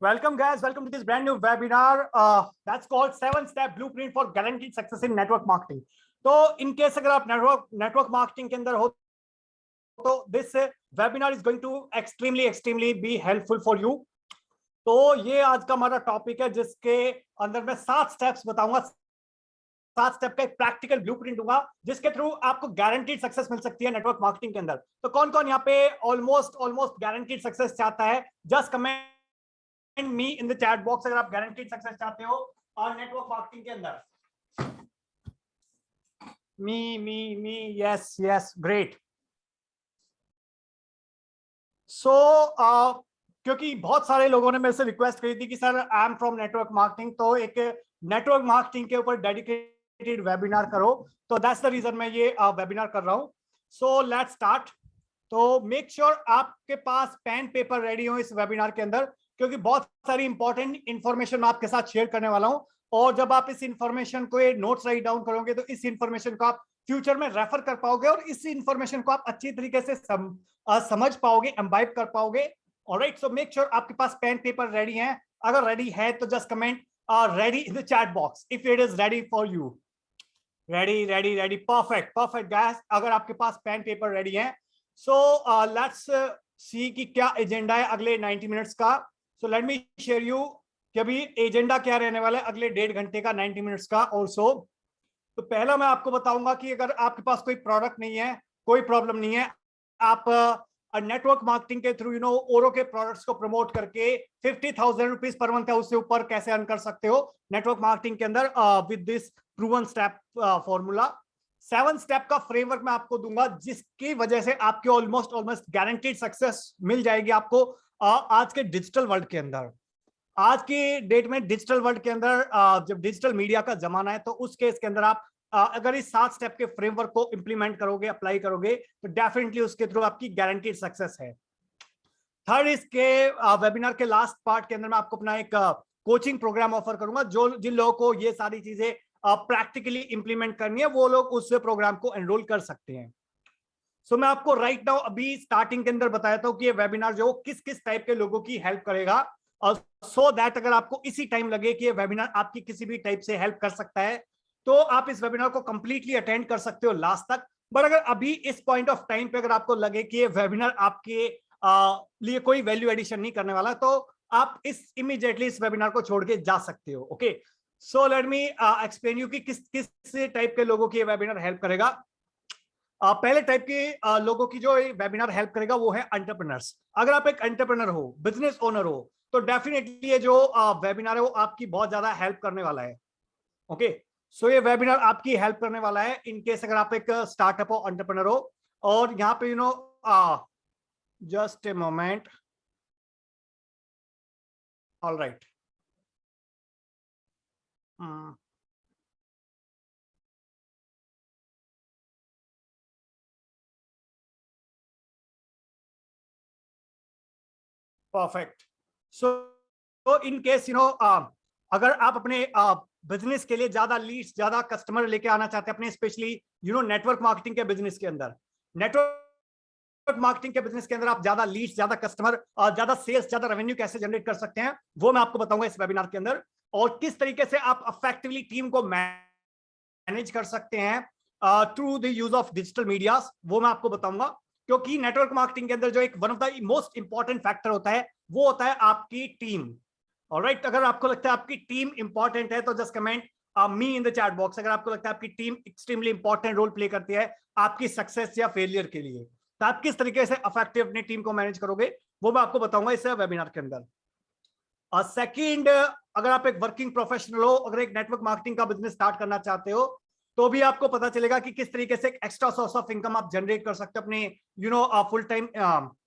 Welcome guys, welcome to this brand new webinar that's called 7-step blueprint for guaranteed success in network marketing. तो in case अगर आप network marketing के अंदर हो तो this webinar is going to extremely be helpful for you. तो ये आज का हमारा टॉपिक है जिसके अंदर मैं 7 स्टेप्स बताऊंगा, 7 स्टेप का एक प्रैक्टिकल ब्लूप्रिंट दूंगा जिसके थ्रू आपको गारंटीड सक्सेस मिल सकती है नेटवर्क मार्केटिंग के अंदर। तो कौन कौन यहाँ पे ऑलमोस्ट गारंटीड सक्सेस चाहता है? Just comment me in the chat box अगर आप गारंटीड सक्सेस चाहते हो और नेटवर्क मार्केटिंग के अंदर। Me yes great. सो क्योंकि बहुत सारे लोगों ने मेरे से रिक्वेस्ट करी थी कि sir I am from network marketing, तो एक नेटवर्क मार्केटिंग के ऊपर डेडिकेटेड वेबिनार करो, तो दैट्स द रीजन मैं ये वेबिनार कर रहा हूं। So let's start. तो मेक श्योर आपके पास पेन पेपर रेडी हो इस वेबिनार के अंदर, क्योंकि बहुत सारी इंपॉर्टेंट इंफॉर्मेशन मैं आपके साथ शेयर करने वाला हूं। और जब आप इस इंफॉर्मेशन को नोट्स राइट डाउन करोगे तो इस इंफॉर्मेशन को आप फ्यूचर में रेफर कर पाओगे और इस इंफॉर्मेशन को आप अच्छी तरीके से समझ पाओगे, एम्बाइब कर पाओगे। ऑलराइट, सो मेक श्योर आपके पास पेन पेपर रेडी है। अगर रेडी है तो just comment ready in the chat box if it is ready for you. Ready, perfect guys. अगर आपके पास पेन पेपर रेडी है, सो लेट्स सी कि क्या एजेंडा है अगले 90 मिनट्स का। So let me share you कि अभी एजेंडा क्या रहने वाला है अगले 1.5 घंटे का, 90 मिनट्स का और सो। तो पहला मैं आपको बताऊंगा कि अगर आपके पास कोई प्रोडक्ट नहीं है, कोई प्रॉब्लम नहीं है, आप नेटवर्क मार्केटिंग के थ्रू ओरो के प्रोडक्ट्स को प्रमोट करके 50,000 रुपीज पर मंथ है उससे ऊपर कैसे अर्न कर सकते हो नेटवर्क मार्केटिंग के अंदर with this proven step formula. 7 step का फ्रेमवर्क मैं आपको दूंगा जिसकी वजह से आपके ऑलमोस्ट गारंटीड सक्सेस मिल जाएगी आपको आज के डिजिटल वर्ल्ड के अंदर। आज की डेट में डिजिटल वर्ल्ड के अंदर जब डिजिटल मीडिया का जमाना है, तो उस केस के अंदर आप अगर इस 7 स्टेप के फ्रेमवर्क को इंप्लीमेंट करोगे, अप्लाई करोगे, तो डेफिनेटली उसके थ्रू आपकी गारंटीड सक्सेस है। थर्ड, इसके वेबिनार के लास्ट पार्ट के अंदर मैं आपको अपना एक कोचिंग प्रोग्राम ऑफर करूंगा। जो जिन लोगों को ये सारी चीजें प्रैक्टिकली इंप्लीमेंट करनी है वो लोग उस प्रोग्राम को एनरोल कर सकते हैं। सो मैं आपको राइट नाउ अभी स्टार्टिंग के अंदर बताया था कि ये वेबिनार जो किस किस टाइप के लोगों की हेल्प करेगा, और सो दैट अगर आपको इसी टाइम लगे कि ये वेबिनार आपकी किसी भी टाइप से हेल्प कर सकता है तो आप इस वेबिनार को कंप्लीटली अटेंड कर सकते हो लास्ट तक। बट अगर अभी इस पॉइंट ऑफ टाइम पे अगर आपको लगे कि ये वेबिनार आपके लिए कोई वैल्यू एडिशन नहीं करने वाला, तो आप इमीडिएटली इस वेबिनार को छोड़ के जा सकते हो। Okay, so let me explain you कि किस किस टाइप के लोगों की ये वेबिनार हेल्प करेगा। पहले टाइप के लोगों की जो वेबिनार हेल्प करेगा वो है एंटरप्रेन्योर्स। अगर आप एक एंटरप्रेन्योर हो, बिजनेस ओनर हो, तो डेफिनेटली ये जो वेबिनार है वो आपकी बहुत ज्यादा हेल्प करने वाला है। ओके, सो ये वेबिनार आपकी हेल्प करने वाला है इन केस अगर आप एक स्टार्टअप हो, एंटरप्रेन्योर हो। और यहाँ पे just a moment. All right, perfect. So in case अगर आप अपने बिजनेस के लिए ज्यादा लीड्स, ज्यादा कस्टमर लेके आना चाहते हैं अपने स्पेशली नेटवर्क मार्केटिंग के बिजनेस के अंदर, नेटवर्क मार्केटिंग के बिजनेस के अंदर आप ज्यादा लीड्स, ज्यादा कस्टमर, ज्यादा सेल्स, ज्यादा रेवेन्यू कैसे जनरेट कर सकते हैं वो मैं आपको बताऊंगा इस वेबिनार के अंदर। और किस तरीके से आप इफेक्टिवली टीम को मैनेज कर सकते हैं through the use of digital media, वो मैं आपको बताऊंगा। क्योंकि नेटवर्क मार्केटिंग के अंदर जो एक one of the most important factor होता है वो होता है आपकी टीम। ऑलराइट, अगर आपको लगता है आपकी टीम इंपॉर्टेंट है तो just comment me in the chat box अगर आपको लगता है आपकी team extremely important role play करती है आपकी सक्सेस या फेलियर के लिए। तो आप किस तरीके से इफेक्टिव अपनी टीम को मैनेज करोगे वो मैं आपको बताऊंगा इस वेबिनार के अंदर। और सेकंड, अगर आप एक वर्किंग प्रोफेशनल हो, अगर एक नेटवर्क मार्केटिंग का बिजनेस स्टार्ट करना चाहते हो, तो भी आपको पता चलेगा कि किस तरीके से एक्स्ट्रा सोर्स ऑफ इनकम आप जनरेट कर सकते हो अपने फुल टाइम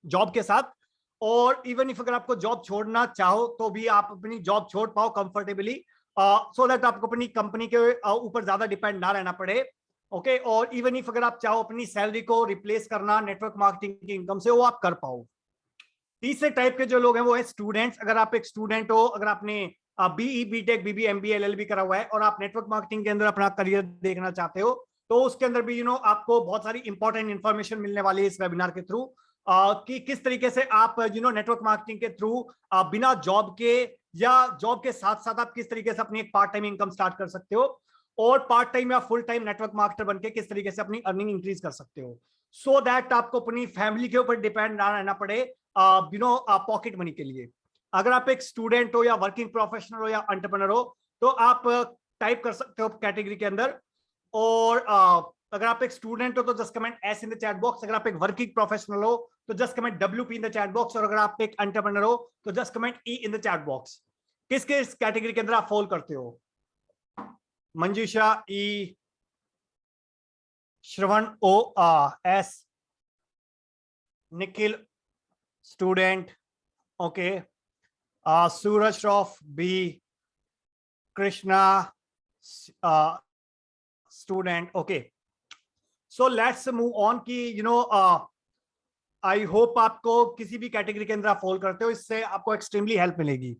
जॉब के साथ। और इवन इफ अगर आपको जॉब छोड़ना चाहो तो भी आप अपनी जॉब छोड़ पाओ कंफर्टेबली, सो दैट आपको अपनी कंपनी के ऊपर ज्यादा डिपेंड ना रहना पड़े। ओके, और इवन इफ अगर आप चाहो अपनी सैलरी को रिप्लेस करना नेटवर्क मार्केटिंग की इनकम से, वो आप कर पाओ। तीसरे टाइप के जो लोग हैं वो है स्टूडेंट्स। अगर आप एक स्टूडेंट हो, अगर आपने BE, BTech, BB, MBA, LLB करा हुआ है और आप नेटवर्क मार्केटिंग के अंदर अपना करियर देखना चाहते हो, तो उसके अंदर भी आपको बहुत सारी इंपॉर्टेंट इंफॉर्मेशन मिलने वाली है इस वेबिनार के थ्रू। कि किस तरीके से आप नेटवर्क मार्केटिंग के थ्रू बिना जॉब के या जॉब के साथ साथ आप किस तरीके से अपनी एक पार्ट टाइम इनकम स्टार्ट कर सकते हो, और पार्ट टाइम या फुल टाइम नेटवर्क मार्केटर बनके किस तरीके से अपनी अर्निंग इंक्रीज कर सकते हो, सो दैट आपको अपनी फैमिली के ऊपर डिपेंड ना रहना पड़े पॉकेट मनी के लिए। अगर आप एक स्टूडेंट हो या वर्किंग प्रोफेशनल हो या एंटरप्रेन्योर हो तो आप टाइप कर सकते हो कैटेगरी के अंदर, और अगर आप एक स्टूडेंट हो तो just comment S in the chat box, अगर आप एक वर्किंग प्रोफेशनल हो तो just comment WP in the chat box, और अगर आप एक एंटरप्रेन्योर हो तो just comment E in the chat box. किस किस कैटेगरी के अंदर आप फॉल करते हो? मंजूषा E, Shravan O, S, Nikhil student, okay, Suraj Shroff B, Krishna student, okay. So let's move on की आई होप आपको किसी भी कैटेगरी के अंदर आप फॉल करते हो, इससे आपको एक्सट्रीमली हेल्प मिलेगी।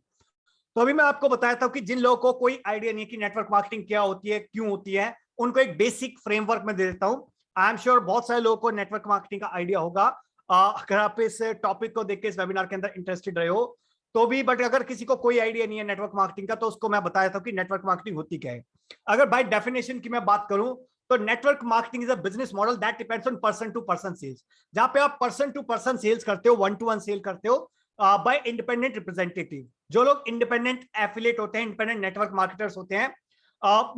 तो अभी मैं आपको बताया था कि जिन लोगों को कोई आइडिया नहीं कि नेटवर्क मार्केटिंग क्या होती है, क्यों होती है, उनको एक बेसिक फ्रेमवर्क में दे देता हूं। आई एम श्योर बहुत सारे लोगों को नेटवर्क मार्केटिंग का आइडिया होगा अगर आप इस टॉपिक को देख के इस वेबिनार के अंदर इंटरेस्टेड रहे हो तो भी, बट अगर किसी को कोई आइडिया नहीं है नेटवर्क मार्केटिंग का तो उसको मैं बताया था कि नेटवर्क मार्केटिंग होती क्या है। अगर बाय डेफिनेशन की मैं बात करूं तो network marketing is a business model that depends on person to person sales, जहां पे आप पर्सन टू पर्सन सेल्स करते हो, 1-to-1 सेल करते हो बाय इंडिपेंडेंट रिप्रेजेंटेटिव। जो लोग इंडिपेंडेंट एफिलिएट होते हैं, इंडिपेंडेंट नेटवर्क मार्केटर्स होते हैं,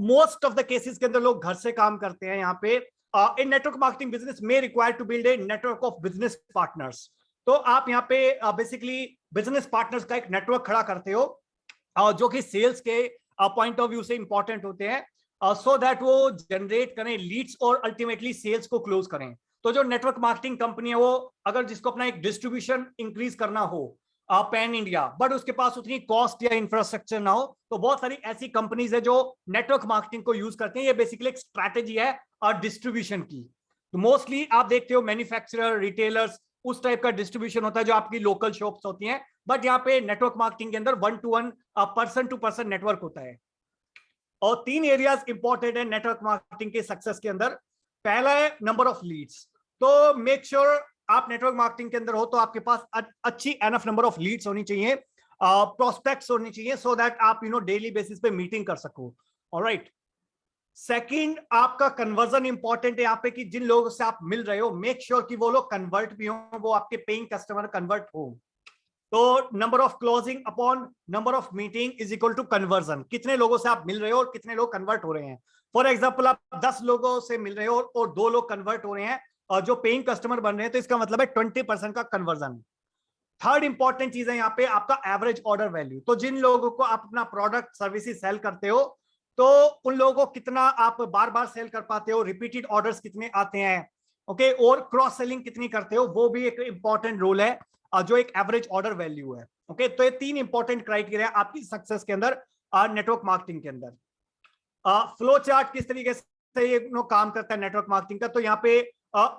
मोस्ट ऑफ द केसेस के अंदर लोग घर से काम करते हैं। यहाँ पे इन नेटवर्क मार्केटिंग बिजनेस में require to build a network of business partners. तो आप यहाँ पे बेसिकली बिजनेस पार्टनर्स का एक नेटवर्क खड़ा करते हो जो कि सेल्स के पॉइंट ऑफ व्यू से इंपॉर्टेंट होते हैं, सो दैट वो जनरेट करें लीड्स और अल्टीमेटली सेल्स को क्लोज करें। तो जो नेटवर्क मार्केटिंग कंपनी है वो अगर जिसको अपना एक डिस्ट्रीब्यूशन इंक्रीज करना हो पैन इंडिया, बट उसके पास उतनी कॉस्ट या इंफ्रास्ट्रक्चर ना हो, तो बहुत सारी ऐसी कंपनीज है जो नेटवर्क मार्केटिंग को यूज करते हैं। ये बेसिकली एक स्ट्रैटेजी है डिस्ट्रीब्यूशन की। तो मोस्टली आप देखते हो मैन्युफैक्चरर, रिटेलर्स, उस टाइप का डिस्ट्रीब्यूशन होता है जो आपकी लोकल शॉप्स होती हैं, बट यहाँ पे नेटवर्क मार्केटिंग के अंदर 1-to-1 person to person network होता है। और 3 एरियाज इंपॉर्टेंट है नेटवर्क मार्केटिंग के सक्सेस के अंदर। पहला है नंबर ऑफ लीड्स। तो मेक श्योर आप नेटवर्क मार्केटिंग के अंदर हो तो आपके पास अच्छी एनफ नंबर ऑफ लीड्स होनी चाहिए, प्रोस्पेक्ट्स होनी चाहिए, सो दैट आप डेली बेसिस पे मीटिंग कर सको। ऑलराइट। सेकंड, आपका कन्वर्जन इंपॉर्टेंट है यहाँ पे कि जिन लोगों से आप मिल रहे हो मेक श्योर कि वो लोग कन्वर्ट भी हो, वो आपके पेइंग कस्टमर कन्वर्ट हो। तो number of closing upon number of meeting is equal to conversion. कितने लोगों से आप मिल रहे हो और कितने लोग कन्वर्ट हो रहे हैं। फॉर एग्जांपल आप 10 लोगों से मिल रहे हो और 2 लोग कन्वर्ट हो रहे हैं और जो पेइंग कस्टमर बन रहे हैं, तो इसका मतलब है 20% का कन्वर्जन। थर्ड इंपॉर्टेंट चीज है यहाँ पे आपका एवरेज ऑर्डर वैल्यू। तो जिन लोगों को आप अपना प्रोडक्ट सर्विसेज सेल करते हो तो उन लोगों को कितना आप बार बार सेल कर पाते हो, रिपीटेड ऑर्डर्स कितने आते हैं, ओके, और क्रॉस सेलिंग कितनी करते हो, वो भी एक इंपॉर्टेंट रोल है जो एक एवरेज ऑर्डर वैल्यू है। ओके, तो ये 3 इंपॉर्टेंट क्राइटेरिया आपकी सक्सेस के अंदर नेटवर्क मार्केटिंग के अंदर। फ्लो चार्ट किस तरीके से ये काम करता है नेटवर्क मार्केटिंग का, तो यहाँ पे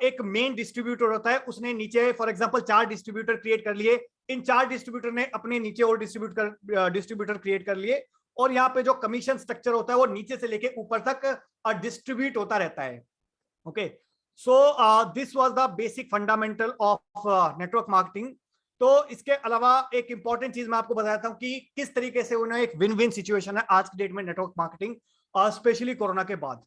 एक मेन डिस्ट्रीब्यूटर होता है, उसने नीचे फॉर एग्जांपल 4 डिस्ट्रीब्यूटर क्रिएट कर लिए, इन 4 डिस्ट्रीब्यूटर ने अपने नीचे और डिस्ट्रीब्यूटर क्रिएट कर लिए, और यहाँ पे जो कमीशन स्ट्रक्चर होता है वो नीचे से लेके ऊपर तक डिस्ट्रीब्यूट होता रहता है। Okay, so this was the basic fundamental of network marketing. तो इसके अलावा एक इंपॉर्टेंट चीज मैं आपको बताता हूँ कि किस तरीके से उन्हें एक विन विन सिचुएशन है आज की डेट में नेटवर्क मार्केटिंग, स्पेशली कोरोना के बाद।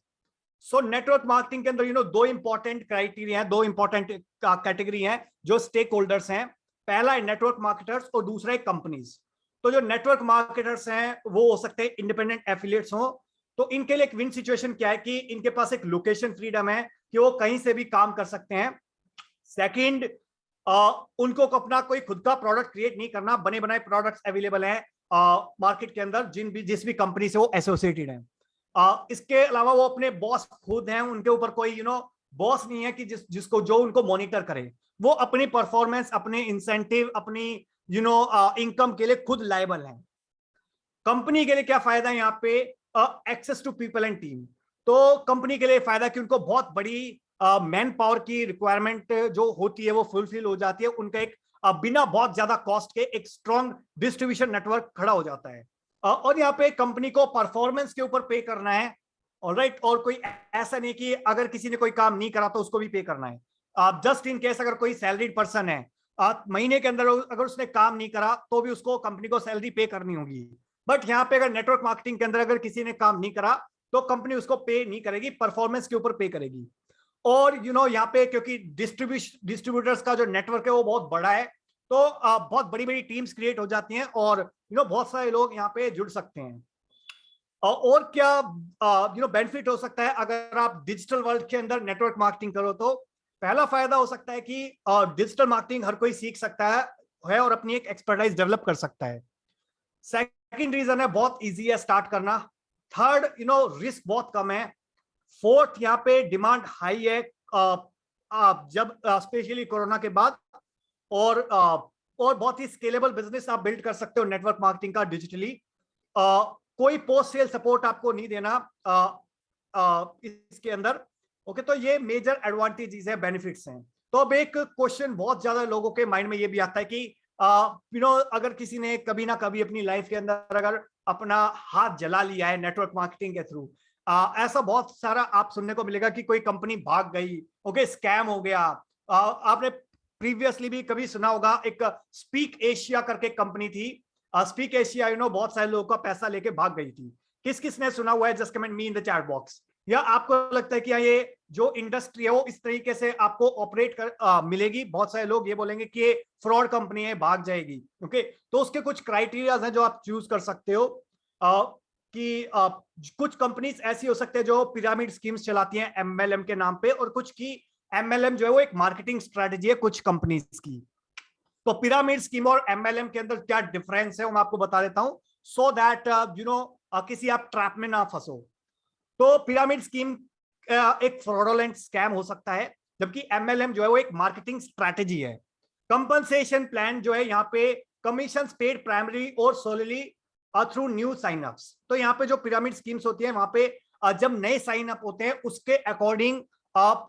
सो नेटवर्क मार्केटिंग के अंदर 2 इंपॉर्टेंट क्राइटेरिया हैं, 2 इंपॉर्टेंट कैटेगरी हैं जो स्टेक होल्डर्स हैं। पहला है नेटवर्क मार्केटर्स और दूसरा है कंपनीज। तो जो नेटवर्क मार्केटर्स हैं वो हो सकते हैं इंडिपेंडेंट एफिलिएट्स हो, तो इनके लिए एक विन सिचुएशन क्या है कि इनके पास एक लोकेशन फ्रीडम है कि वो कहीं से भी काम कर सकते हैं। सेकंड, उनको अपना कोई खुद का प्रोडक्ट क्रिएट नहीं करना, बने बनाए प्रोडक्ट्स अवेलेबल हैं मार्केट के अंदर जिस भी कंपनी से वो एसोसिएटेड है। इसके अलावा वो अपने बॉस खुद हैं, उनके ऊपर कोई बॉस नहीं है कि जिसको जो उनको मॉनिटर करे, वो अपनी परफॉर्मेंस, अपने इंसेंटिव, अपनी इनकम के लिए खुद लायबल हैं। कंपनी के लिए क्या फायदा है यहाँ पे, access to people and team. तो कंपनी के लिए फायदा कि उनको बहुत बड़ी मैन पावर की रिक्वायरमेंट जो होती है वो फुलफिल हो जाती है, उनका एक बिना बहुत ज्यादा कॉस्ट के एक स्ट्रॉन्ग डिस्ट्रीब्यूशन नेटवर्क खड़ा हो जाता है। और यहाँ पे कंपनी को परफॉर्मेंस के ऊपर पे करना है, ऑलराइट, और कोई ऐसा नहीं कि अगर किसी ने कोई काम नहीं करा तो उसको भी पे करना है। जस्ट इन केस अगर कोई सैलरीड पर्सन है, महीने के अंदर अगर उसने काम नहीं करा तो भी उसको कंपनी को सैलरी पे करनी होगी। बट यहाँ पे अगर नेटवर्क मार्केटिंग के अंदर अगर किसी ने काम नहीं करा तो कंपनी उसको पे नहीं करेगी, परफॉर्मेंस के ऊपर पे करेगी। और यहाँ पे क्योंकि डिस्ट्रीब्यूटर्स का जो नेटवर्क है वो बहुत बड़ा है, तो बहुत बड़ी बड़ी टीम्स क्रिएट हो जाती हैं और बहुत सारे लोग यहाँ पे जुड़ सकते हैं। और क्या बेनिफिट हो सकता है अगर आप डिजिटल वर्ल्ड के अंदर नेटवर्क मार्केटिंग करो? तो पहला फायदा हो सकता है कि डिजिटल मार्केटिंग हर कोई सीख सकता है और अपनी एक एक्सपर्टाइज डेवलप कर सकता है। सेकंड रीजन है बहुत इजी है स्टार्ट करना। थर्ड, रिस्क बहुत कम है। फोर्थ, यहाँ पे डिमांड हाई है जब स्पेशली कोरोना के बाद। और बहुत ही स्केलेबल बिजनेस आप बिल्ड कर सकते हो नेटवर्क मार्केटिंग का डिजिटली। कोई पोस्ट सेल सपोर्ट आपको नहीं देना इसके अंदर। ओके, तो ये मेजर एडवांटेजेस है, बेनिफिट्स हैं। तो अब एक क्वेश्चन बहुत ज्यादा लोगों के माइंड में ये भी आता है कि अगर किसी ने कभी ना कभी अपनी लाइफ के अंदर अगर अपना हाथ जला लिया है नेटवर्क मार्केटिंग के थ्रू, ऐसा बहुत सारा आप सुनने को मिलेगा कि कोई कंपनी भाग गई, ओके, स्कैम हो गया। आपने प्रीवियसली भी कभी सुना होगा, एक स्पीक एशिया करके कंपनी थी। स्पीक एशिया बहुत सारे लोगों का पैसा लेके भाग गई थी। किस किस ने सुना हुआ है? Just comment me in the chat box. या आपको लगता है कि ये जो इंडस्ट्री है वो इस तरीके से आपको ऑपरेट कर मिलेगी? बहुत सारे लोग ये बोलेंगे कि ये फ्रॉड कंपनी है, भाग जाएगी। ओके, तो उसके कुछ क्राइटेरियाज हैं जो आप चूज कर सकते हो। कि कुछ कंपनीज ऐसी हो सकते हैं जो पिरामिड स्कीम्स चलाती हैं एमएलएम के नाम पे, और कुछ की एमएलएम जो है वो एक मार्केटिंग स्ट्रेटेजी है कुछ कंपनीज की। तो पिरामिड स्कीम और एमएलएम के अंदर क्या डिफरेंस है वो मैं आपको बता देता हूं, सो दैट किसी आप ट्रैप में ना फंसो। तो पिरामिड स्कीम एक फ्रॉडुलेंट स्कैम हो सकता है, जबकि एमएलएम जो है वो एक मार्केटिंग स्ट्रैटेजी है। कंपनसेशन प्लान जो है यहाँ पे कमीशन पेड प्राइमरी और सोलली थ्रू न्यू साइनअप्स। तो यहाँ पे जो पिरामिड स्कीम्स होती है वहां पे जब नए साइन अप होते हैं उसके अकॉर्डिंग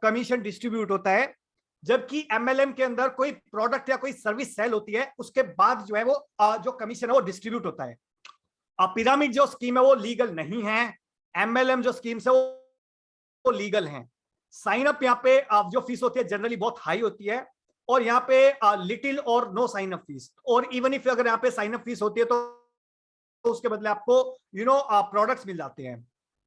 कमीशन डिस्ट्रीब्यूट होता है, जबकि एमएलएम के अंदर कोई प्रोडक्ट या कोई सर्विस सेल होती है उसके बाद जो है वो जो कमीशन है वो डिस्ट्रीब्यूट होता है। पिरामिड जो स्कीम है वो लीगल नहीं है, एमएलएम जो स्कीम्स है वो लीगल हैं। साइन अप यहाँ पे जो फीस होती है जनरली बहुत हाई होती है, और यहाँ पे लिटिल और नो साइन अप फीस। और इवन इफ अगर यहाँ पे साइन अप फीस होती है तो उसके बदले आपको प्रोडक्ट्स मिल जाते हैं।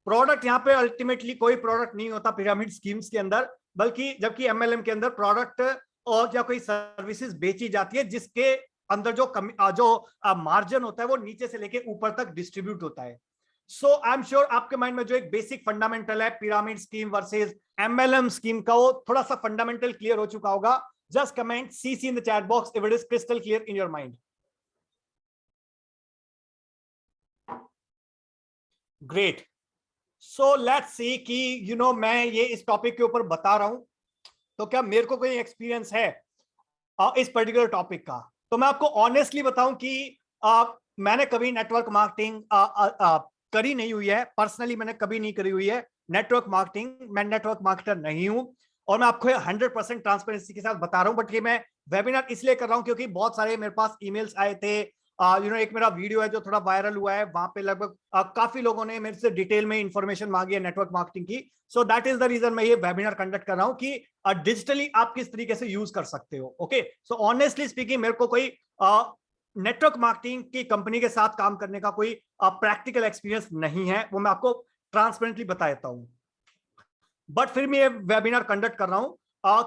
प्रोडक्ट यहाँ पे अल्टीमेटली कोई प्रोडक्ट नहीं होता पिरामिड स्कीम्स के अंदर, बल्कि जबकि एमएलएम के अंदर प्रोडक्ट और या कोई सर्विसेज बेची जाती है जिसके अंदर जो मार्जिन होता है वो नीचे से लेके ऊपर तक डिस्ट्रीब्यूट होता है। सो आई एम श्योर आपके माइंड में जो एक बेसिक फंडामेंटल है pyramid scheme versus MLM scheme का, वो थोड़ा सा फंडामेंटल क्लियर हो चुका होगा। Just comment CC in the chat box if it is crystal clear in your mind. Great. So let's see कि मैं ये इस टॉपिक के ऊपर बता रहा हूं तो क्या मेरे को कोई एक्सपीरियंस है इस पर्टिकुलर टॉपिक का? तो मैं आपको ऑनेस्टली बताऊं कि मैंने कभी नेटवर्क मार्केटिंग करी नहीं हुई है। पर्सनली मैंने कभी नहीं करी हुई है नेटवर्क मार्केटिंग। मैं नेटवर्क मार्केटर नहीं हूं, और मैं आपको 100% ट्रांसपेरेंसी के साथ बता रहा हूं। बट ये मैं वेबिनार इसलिए कर रहा हूं क्योंकि बहुत सारे मेरे पास ईमेल्स आए थे। एक मेरा वीडियो है जो थोड़ा वायरल हुआ है, वहां पे लगभग काफी लोगों ने मेरे से डिटेल में इंफॉर्मेशन मांगी है नेटवर्क मार्केटिंग की। So that is the reason मैं ये वेबिनार कंडक्ट कर रहा हूं कि डिजिटली आप किस तरीके से यूज कर सकते हो। ओके, सो ऑनेस्टली स्पीकिंग मेरे को कोई नेटवर्क मार्केटिंग की कंपनी के साथ काम करने का कोई प्रैक्टिकल एक्सपीरियंस नहीं है, वो मैं आपको ट्रांसपेरेंटली बता देता हूं। बट फिर मैं ये वेबिनार कंडक्ट कर रहा हूं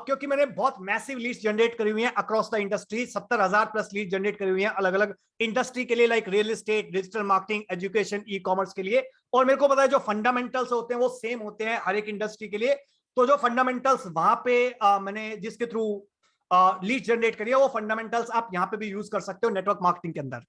क्योंकि मैंने बहुत मैसिव लीड्स जनरेट करी हुई हैं across the industry. 70,000 plus lead generate करी हुई हैं अलग अलग इंडस्ट्री के लिए, like real estate, digital marketing, education, e commerce के लिए। और मेरे को पता है जो फंडामेंटल्स होते हैं वो सेम होते हैं हर एक इंडस्ट्री के लिए। तो जो फंडामेंटल्स वहां पे मैंने जिसके थ्रू लीड जनरेट करी है वो फंडामेंटल्स आप यहाँ पे भी यूज कर सकते हो नेटवर्क मार्केटिंग के अंदर।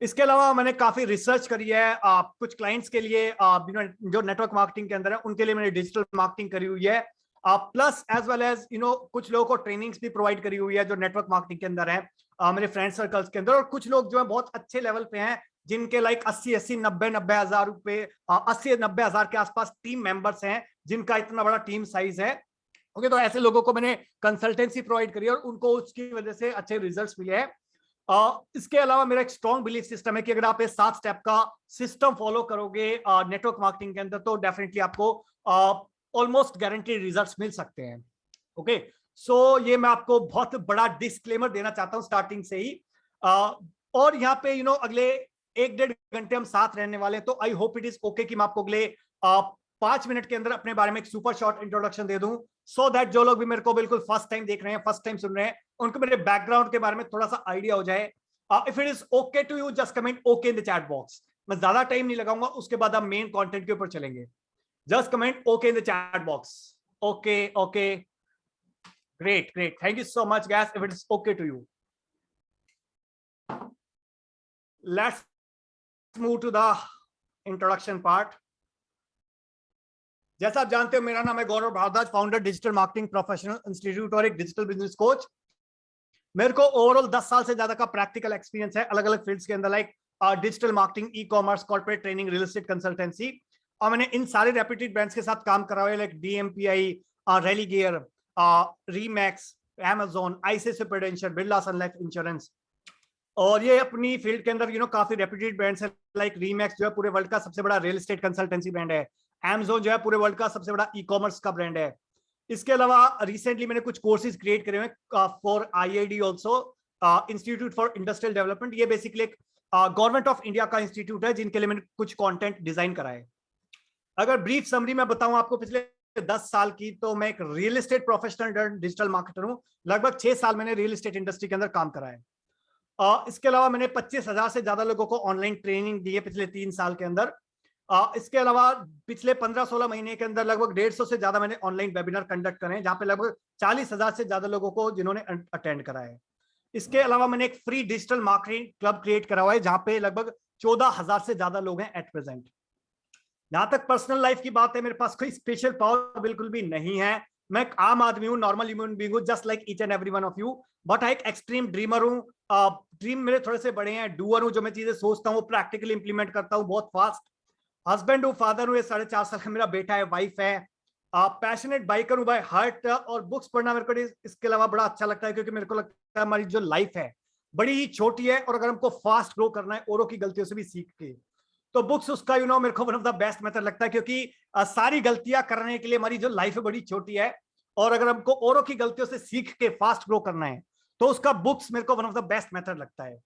इसके अलावा मैंने काफी रिसर्च करी है कुछ क्लाइंट्स के लिए जो नेटवर्क मार्केटिंग के अंदर है उनके लिए मैंने डिजिटल मार्केटिंग करी हुई है। प्लस एज वेल एज कुछ लोगों को ट्रेनिंग्स भी प्रोवाइड करी हुई है जो नेटवर्क मार्केटिंग के अंदर है मेरे फ्रेंड सर्कल्स के अंदर। और कुछ लोग जो है बहुत अच्छे लेवल पे हैं जिनके लाइक 80-90 हजार रुपए 80-90 हजार के आसपास टीम मेंबर्स हैं जिनका इतना बड़ा टीम साइज है। ओके, तो ऐसे लोगों को मैंने कंसल्टेंसी प्रोवाइड करी और उनको उसकी वजह से अच्छे रिजल्ट्स मिले हैं। इसके अलावा मेरा एक स्ट्रॉन्ग बिलीफ सिस्टम है कि अगर आप ये 7 स्टेप का सिस्टम फॉलो करोगे नेटवर्क मार्केटिंग के अंदर तो डेफिनेटली आपको ऑलमोस्ट गारंटीड रिजल्ट्स मिल सकते हैं। ओके, सो ये मैं आपको बहुत बड़ा डिस्क्लेमर देना चाहता हूं स्टार्टिंग से ही। और यहाँ पे अगले 1-1.5 घंटे हम साथ रहने वाले हैं, तो I hope it is okay कि मैं आपको अगले 5 मिनट के अंदर अपने बारे में एक सुपर शॉर्ट इंट्रोडक्शन दे दूं, सो दैट जो लोग भी मेरे को बिल्कुल फर्स्ट टाइम देख रहे हैं, फर्स्ट टाइम सुन रहे हैं, उनको मेरे बैकग्राउंड के बारे में थोड़ा सा आइडिया हो जाए। If it is okay to you, just comment okay in the chat box. मैं ज्यादा टाइम नहीं लगाऊंगा, उसके बाद हम मेन कंटेंट के ऊपर चलेंगे। Just comment okay in the chat box. Okay okay, great, thank you so much guys, if it is okay to you. Let's move to the introduction part. जैसा आप जानते हो, मेरा नाम है Gaurav Bhardwaj, founder digital marketing professional institute और एक digital business coach. मेरे को ओवरऑल 10 साल से ज्यादा का प्रैक्टिकल एक्सपीरियंस है अलग अलग फील्ड्स के अंदर, like digital marketing, e commerce, corporate training, real estate consultancy, और मैंने इन सारे रेप्यूटेड ब्रांड्स के साथ काम करा हुआ है, like DMPI, Religare, Remax, Amazon, ICICI Prudential, Birla Sun Life insurance. और ये अपनी फील्ड के अंदर काफी रेप्यूटेड ब्रांड्स है, लाइक रीमैक्स जो है पूरे वर्ल्ड का सबसे बड़ा रियल एस्टेट कंसल्टेंसी ब्रांड है, Amazon जो है पूरे वर्ल्ड का सबसे बड़ा ई कॉमर्स का ब्रांड है। इसके अलावा रिसेंटली मैंने कुछ कोर्सेज क्रिएट करे हुए for IID also, institute for industrial development. ये बेसिकली एक गवर्नमेंट ऑफ इंडिया का इंस्टीट्यूट है जिनके लिए मैंने कुछ कंटेंट डिजाइन करा है। अगर ब्रीफ समरी में बताऊं आपको पिछले 10 साल की, तो मैं एक real estate professional digital marketer हूं। लगभग 6 साल मैंने रियल एस्टेट इंडस्ट्री के अंदर काम करा है। इसके अलावा मैंने 25,000 से ज्यादा लोगों को ऑनलाइन ट्रेनिंग दी है पिछले 3 साल के अंदर। इसके अलावा पिछले 15-16 महीने के अंदर लगभग 150 से ज्यादा मैंने ऑनलाइन वेबिनार कंडक्ट करे हैं, जहां पे लगभग 40,000 से ज्यादा लोगों को जिन्होंने अटेंड करा है। इसके अलावा मैंने एक free digital marketing club create करा हुआ है, जहां पे लगभग 14,000 से ज्यादा लोग हैं एट प्रेजेंट। जहां तक पर्सनल लाइफ की बात है, मेरे पास कोई स्पेशल पावर बिल्कुल भी नहीं है। मैं एक आम आदमी हूँ, नॉर्मल ह्यूमन बीइंग हूँ, just like each and every one of you. But I एक एक्सट्रीम ड्रीमर हूँ। ड्रीम मेरे थोड़े से बड़े हैं। डूअर हूँ, जो मैं चीजें सोचता हूँ प्रैक्टिकली इंप्लीमेंट करता हूँ बहुत फास्ट। हस्बैंड हूँ, फादर हूँ, ये 4.5 साल का मेरा बेटा है, वाइफ है। पैशनेट बाइकर हूँ बाय हार्ट, और बुक्स पढ़ना मेरे को इसके अलावा बड़ा अच्छा लगता है, क्योंकि मेरे को लगता है हमारी जो लाइफ है बड़ी ही छोटी है, और अगर हमको फास्ट ग्रो करना है औरों की गलतियों से भी सीख के, तो बुक्स उसका मेरे को one of the best method लगता है। क्योंकि सारी गलतियां करने के लिए हमारी जो लाइफ है बड़ी छोटी है, और अगर हमको औरों की गलतियों से सीख के फास्ट ग्रो करना है, तो उसका बुक्स मेरे को one of the best method लगता है।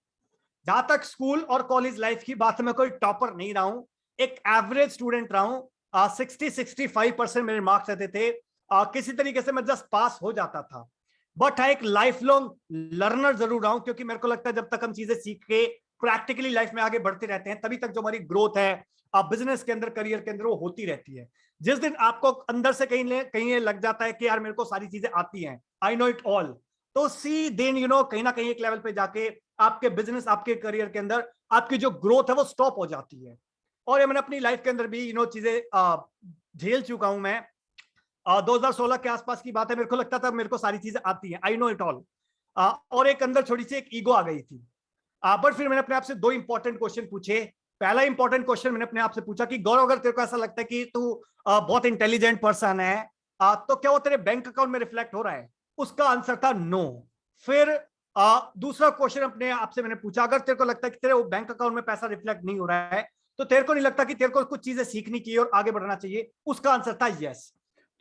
जहां तक स्कूल और कॉलेज लाइफ की बात है, मैं कोई टॉपर नहीं रहा हूं, एक एवरेज स्टूडेंट रहा हूं। 60-65% मेरे मार्क्स रहते थे। किसी तरीके से मैं जस्ट पास हो जाता था। बट हाँ, एक लाइफ लॉन्ग लर्नर जरूर रहा हूं, क्योंकि मेरे को लगता है जब तक हम चीजें सीख के प्रैक्टिकली लाइफ में आगे बढ़ते रहते हैं, तभी तक जो हमारी ग्रोथ है बिजनेस के अंदर, करियर के अंदर, वो होती रहती है। जिस दिन आपको अंदर से कहीं लग जाता है कि यार मेरे को सारी चीजें आती हैं, आई नो इट ऑल, तो सी देन कहीं ना कहीं एक लेवल पे जाके आपके बिजनेस, आपके करियर के अंदर आपकी जो ग्रोथ है वो स्टॉप हो जाती है। और ये मैंने अपनी लाइफ के अंदर भी चीजें झेल चुका हूं मैं। 2016 के आसपास की बात है, मेरे को लगता था मेरे को सारी चीजें आती हैं, आई नो इट ऑल, और एक अंदर छोटी सी एक ईगो आ गई थी। बट फिर मैंने अपने आप से 2 इंपॉर्टेंट क्वेश्चन पूछे। पहला इंपॉर्टेंट क्वेश्चन मैंने अपने आप से पूछा कि गौरव, अगर तेरे को ऐसा लगता है कि तू बहुत इंटेलिजेंट पर्सन है, तो क्या वो तेरे बैंक अकाउंट में रिफ्लेक्ट हो रहा है? उसका आंसर था नो। फिर दूसरा क्वेश्चन अपने आप से मैंने पूछा, अगर तेरे को लगता है कि तेरे बैंक अकाउंट में पैसा रिफ्लेक्ट नहीं हो रहा है, तो तेरे को नहीं लगता कि तेरे को कुछ चीजें सीखनी चाहिए और आगे बढ़ना चाहिए? उसका आंसर था यस।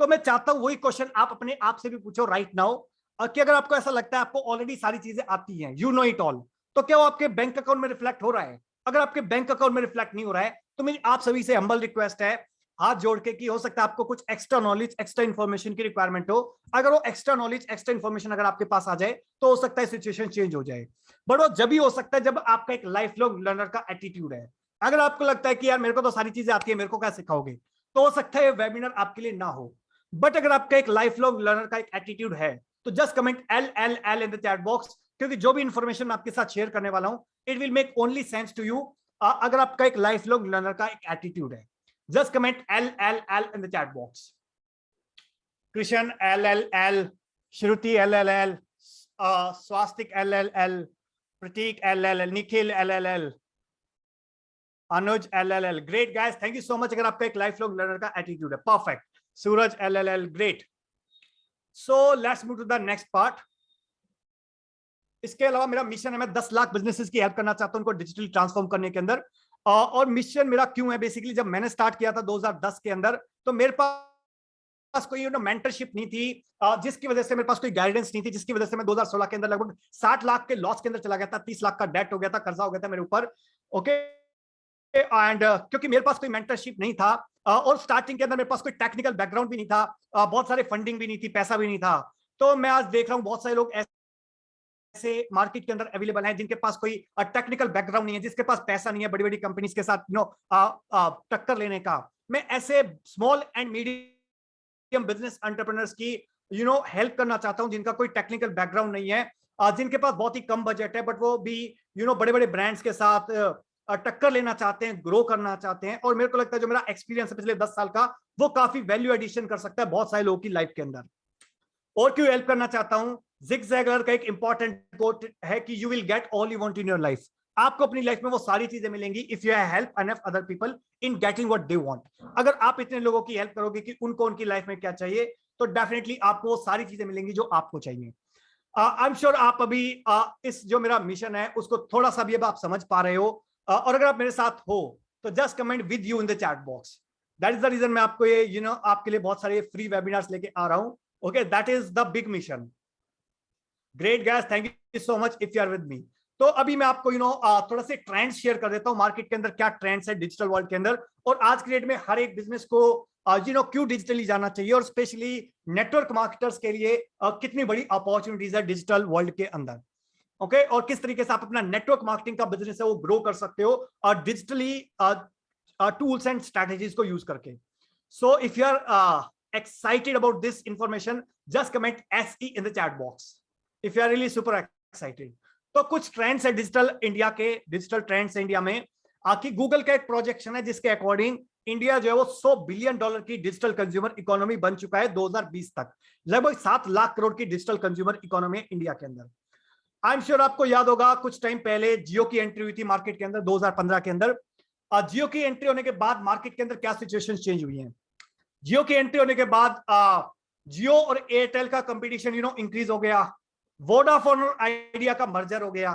तो मैं चाहता हूं वही क्वेश्चन आप अपने आप से भी पूछो राइट नाउ, कि अगर आपको ऐसा लगता है आपको ऑलरेडी सारी चीजें आती हैं, यू नो इट ऑल, तो क्या वो आपके बैंक अकाउंट में रिफ्लेक्ट हो रहा है? अगर आपके बैंक अकाउंट में रिफ्लेक्ट नहीं हो रहा है, तो मेरी आप सभी से हम्बल रिक्वेस्ट है, हाथ जोड़ के, कि हो सकता है आपको कुछ एक्स्ट्रा नॉलेज, एक्स्ट्रा इन्फॉर्मेशन की रिक्वायरमेंट हो। अगर वो एक्स्ट्रा नॉलेज, एक्स्ट्रा इन्फॉर्मेशन अगर आपके पास आ जाए, तो हो सकता है सिचुएशन चेंज हो जाए। बट वो जब भी हो सकता है जब आपका एक लाइफ लॉन्ग लर्नर का एटीट्यूड है। अगर आपको लगता है कि यार मेरे को तो सारी चीजें आती है, मेरे को क्या सिखाओगे, तो हो सकता है वेबिनार आपके लिए ना हो। बट अगर आपका एक लाइफ लॉन्ग लर्नर का एक एटीट्यूड है, तो just comment LLL in the chat box, क्योंकि जो भी इंफॉर्मेशन मैं आपके साथ शेयर करने वाला हूं, it will make only sense to you अगर आपका एक लाइफ लॉन्ग लर्नर का एक एटीट्यूड है। Just comment LLL in the chat box. Krishna LLL, Shruti LLL, Swastik LLL, Prateek LLL, Nikhil LLL, Anuj LLL। Great guys, thank you so much. अगर आपका एक लाइफ लॉन्ग लर्नर का एटीट्यूड है, perfect. Suraj LLL, great. So let's move to the next part. इसके अलावा मेरा mission है, मैं 10 लाख बिजनेसेस की हेल्प करना चाहता हूं उनको डिजिटली ट्रांसफॉर्म करने के अंदर। और मिशन मेरा क्यों है, बेसिकली जब मैंने स्टार्ट किया था 2010 के अंदर, तो मेरे पास पास कोई मेंटरशिप नहीं थी, जिसकी वजह से मेरे पास कोई गाइडेंस नहीं थी, जिसकी वजह से मैं 2016 के अंदर लगभग 60 लाख के लॉस के अंदर चला गया था, 30 लाख का डेट हो गया था, कर्जा हो गया था मेरे ऊपर। ओके, एंड क्योंकि मेरे पास कोई मेंटरशिप नहीं था, और स्टार्टिंग के अंदर मेरे पास कोई टेक्निकल बैकग्राउंड भी नहीं था, बहुत सारे फंडिंग भी नहीं थी, पैसा भी नहीं था। तो मैं आज देख रहा हूं बहुत सारे लोग ऐसे मार्केट के अंदर अवेलेबल हैं जिनके पास कोई टेक्निकल बैकग्राउंड नहीं है, जिसके पास पैसा नहीं है बड़ी बड़ी कंपनीज के साथ टक्कर लेने का। मैं ऐसे small and medium business entrepreneurs की हेल्प करना चाहता हूं जिनका कोई टेक्निकल बैकग्राउंड नहीं है, जिनके पास बहुत ही कम बजट है, बट वो भी बड़े बड़े ब्रांड्स के साथ टक्कर लेना चाहते हैं, ग्रो करना चाहते हैं। और मेरे को लगता है जो मेरा एक्सपीरियंस है पिछले 10 साल का, वो काफी वैल्यू एडिशन कर सकता है बहुत सारे लोगों की लाइफ के अंदर। और क्यों हेल्प करना चाहता हूं, जिग ज़ैगलर का एक इंपॉर्टेंट कोट है कि you will get all you want in your life. आपको अपनी लाइफ में वो सारी चीजें मिलेंगी if you help enough other people in getting what they want. अगर आप इतने लोगों की हेल्प करोगे कि उनको उनकी लाइफ में क्या चाहिए, तो डेफिनेटली आपको वो सारी चीजें मिलेंगी जो आपको चाहिए। आई एम श्योर आप अभी इस जो मेरा मिशन है उसको थोड़ा सा भी अब आप समझ पा रहे हो, और अगर आप मेरे साथ हो तो just comment with you in the chat box. That is the reason मैं आपको ये आपके लिए बहुत सारे फ्री वेबिनार्स लेके आ रहा हूं। Okay, that is the big mission. Great guys, thank you so much if you are with me. तो अभी मैं आपको थोड़ा से ट्रेंड्स शेयर कर देता हूं, मार्केट के अंदर क्या ट्रेंड्स है डिजिटल वर्ल्ड के अंदर, और आज की डेट में हर एक बिजनेस को क्यों डिजिटली जाना चाहिए, और स्पेशली नेटवर्क मार्केटर्स के लिए कितनी बड़ी अपॉर्चुनिटीज है डिजिटल वर्ल्ड के अंदर। ओके, और किस तरीके से आप अपना नेटवर्क मार्केटिंग का बिजनेस है वो ग्रो कर सकते हो और डिजिटली टूल्स एंड स्ट्रेटजीज को यूज करके। So if you are excited about this information, just comment SE in the chat box if you are really super excited। तो कुछ ट्रेंड्स है डिजिटल इंडिया के, डिजिटल ट्रेंड्स इंडिया में कि Google का एक प्रोजेक्शन है जिसके अकॉर्डिंग इंडिया जो है वो $100 बिलियन की डिजिटल कंज्यूमर इकोनॉमी बन चुका है 2020 तक। लगभग 7 लाख करोड़ की डिजिटल कंज्यूमर इकोनॉमी इंडिया के अंदर। आई एम श्योर आपको याद होगा कुछ टाइम पहले जियो की एंट्री हुई थी मार्केट के अंदर 2015 के अंदर। जियो की एंट्री होने के बाद मार्केट के अंदर क्या सिचुएशन चेंज हुई है। जियो की एंट्री होने के बाद जियो और एयरटेल का कंपटीशन इंक्रीज हो गया, वोडाफोन और आइडिया का मर्जर हो गया,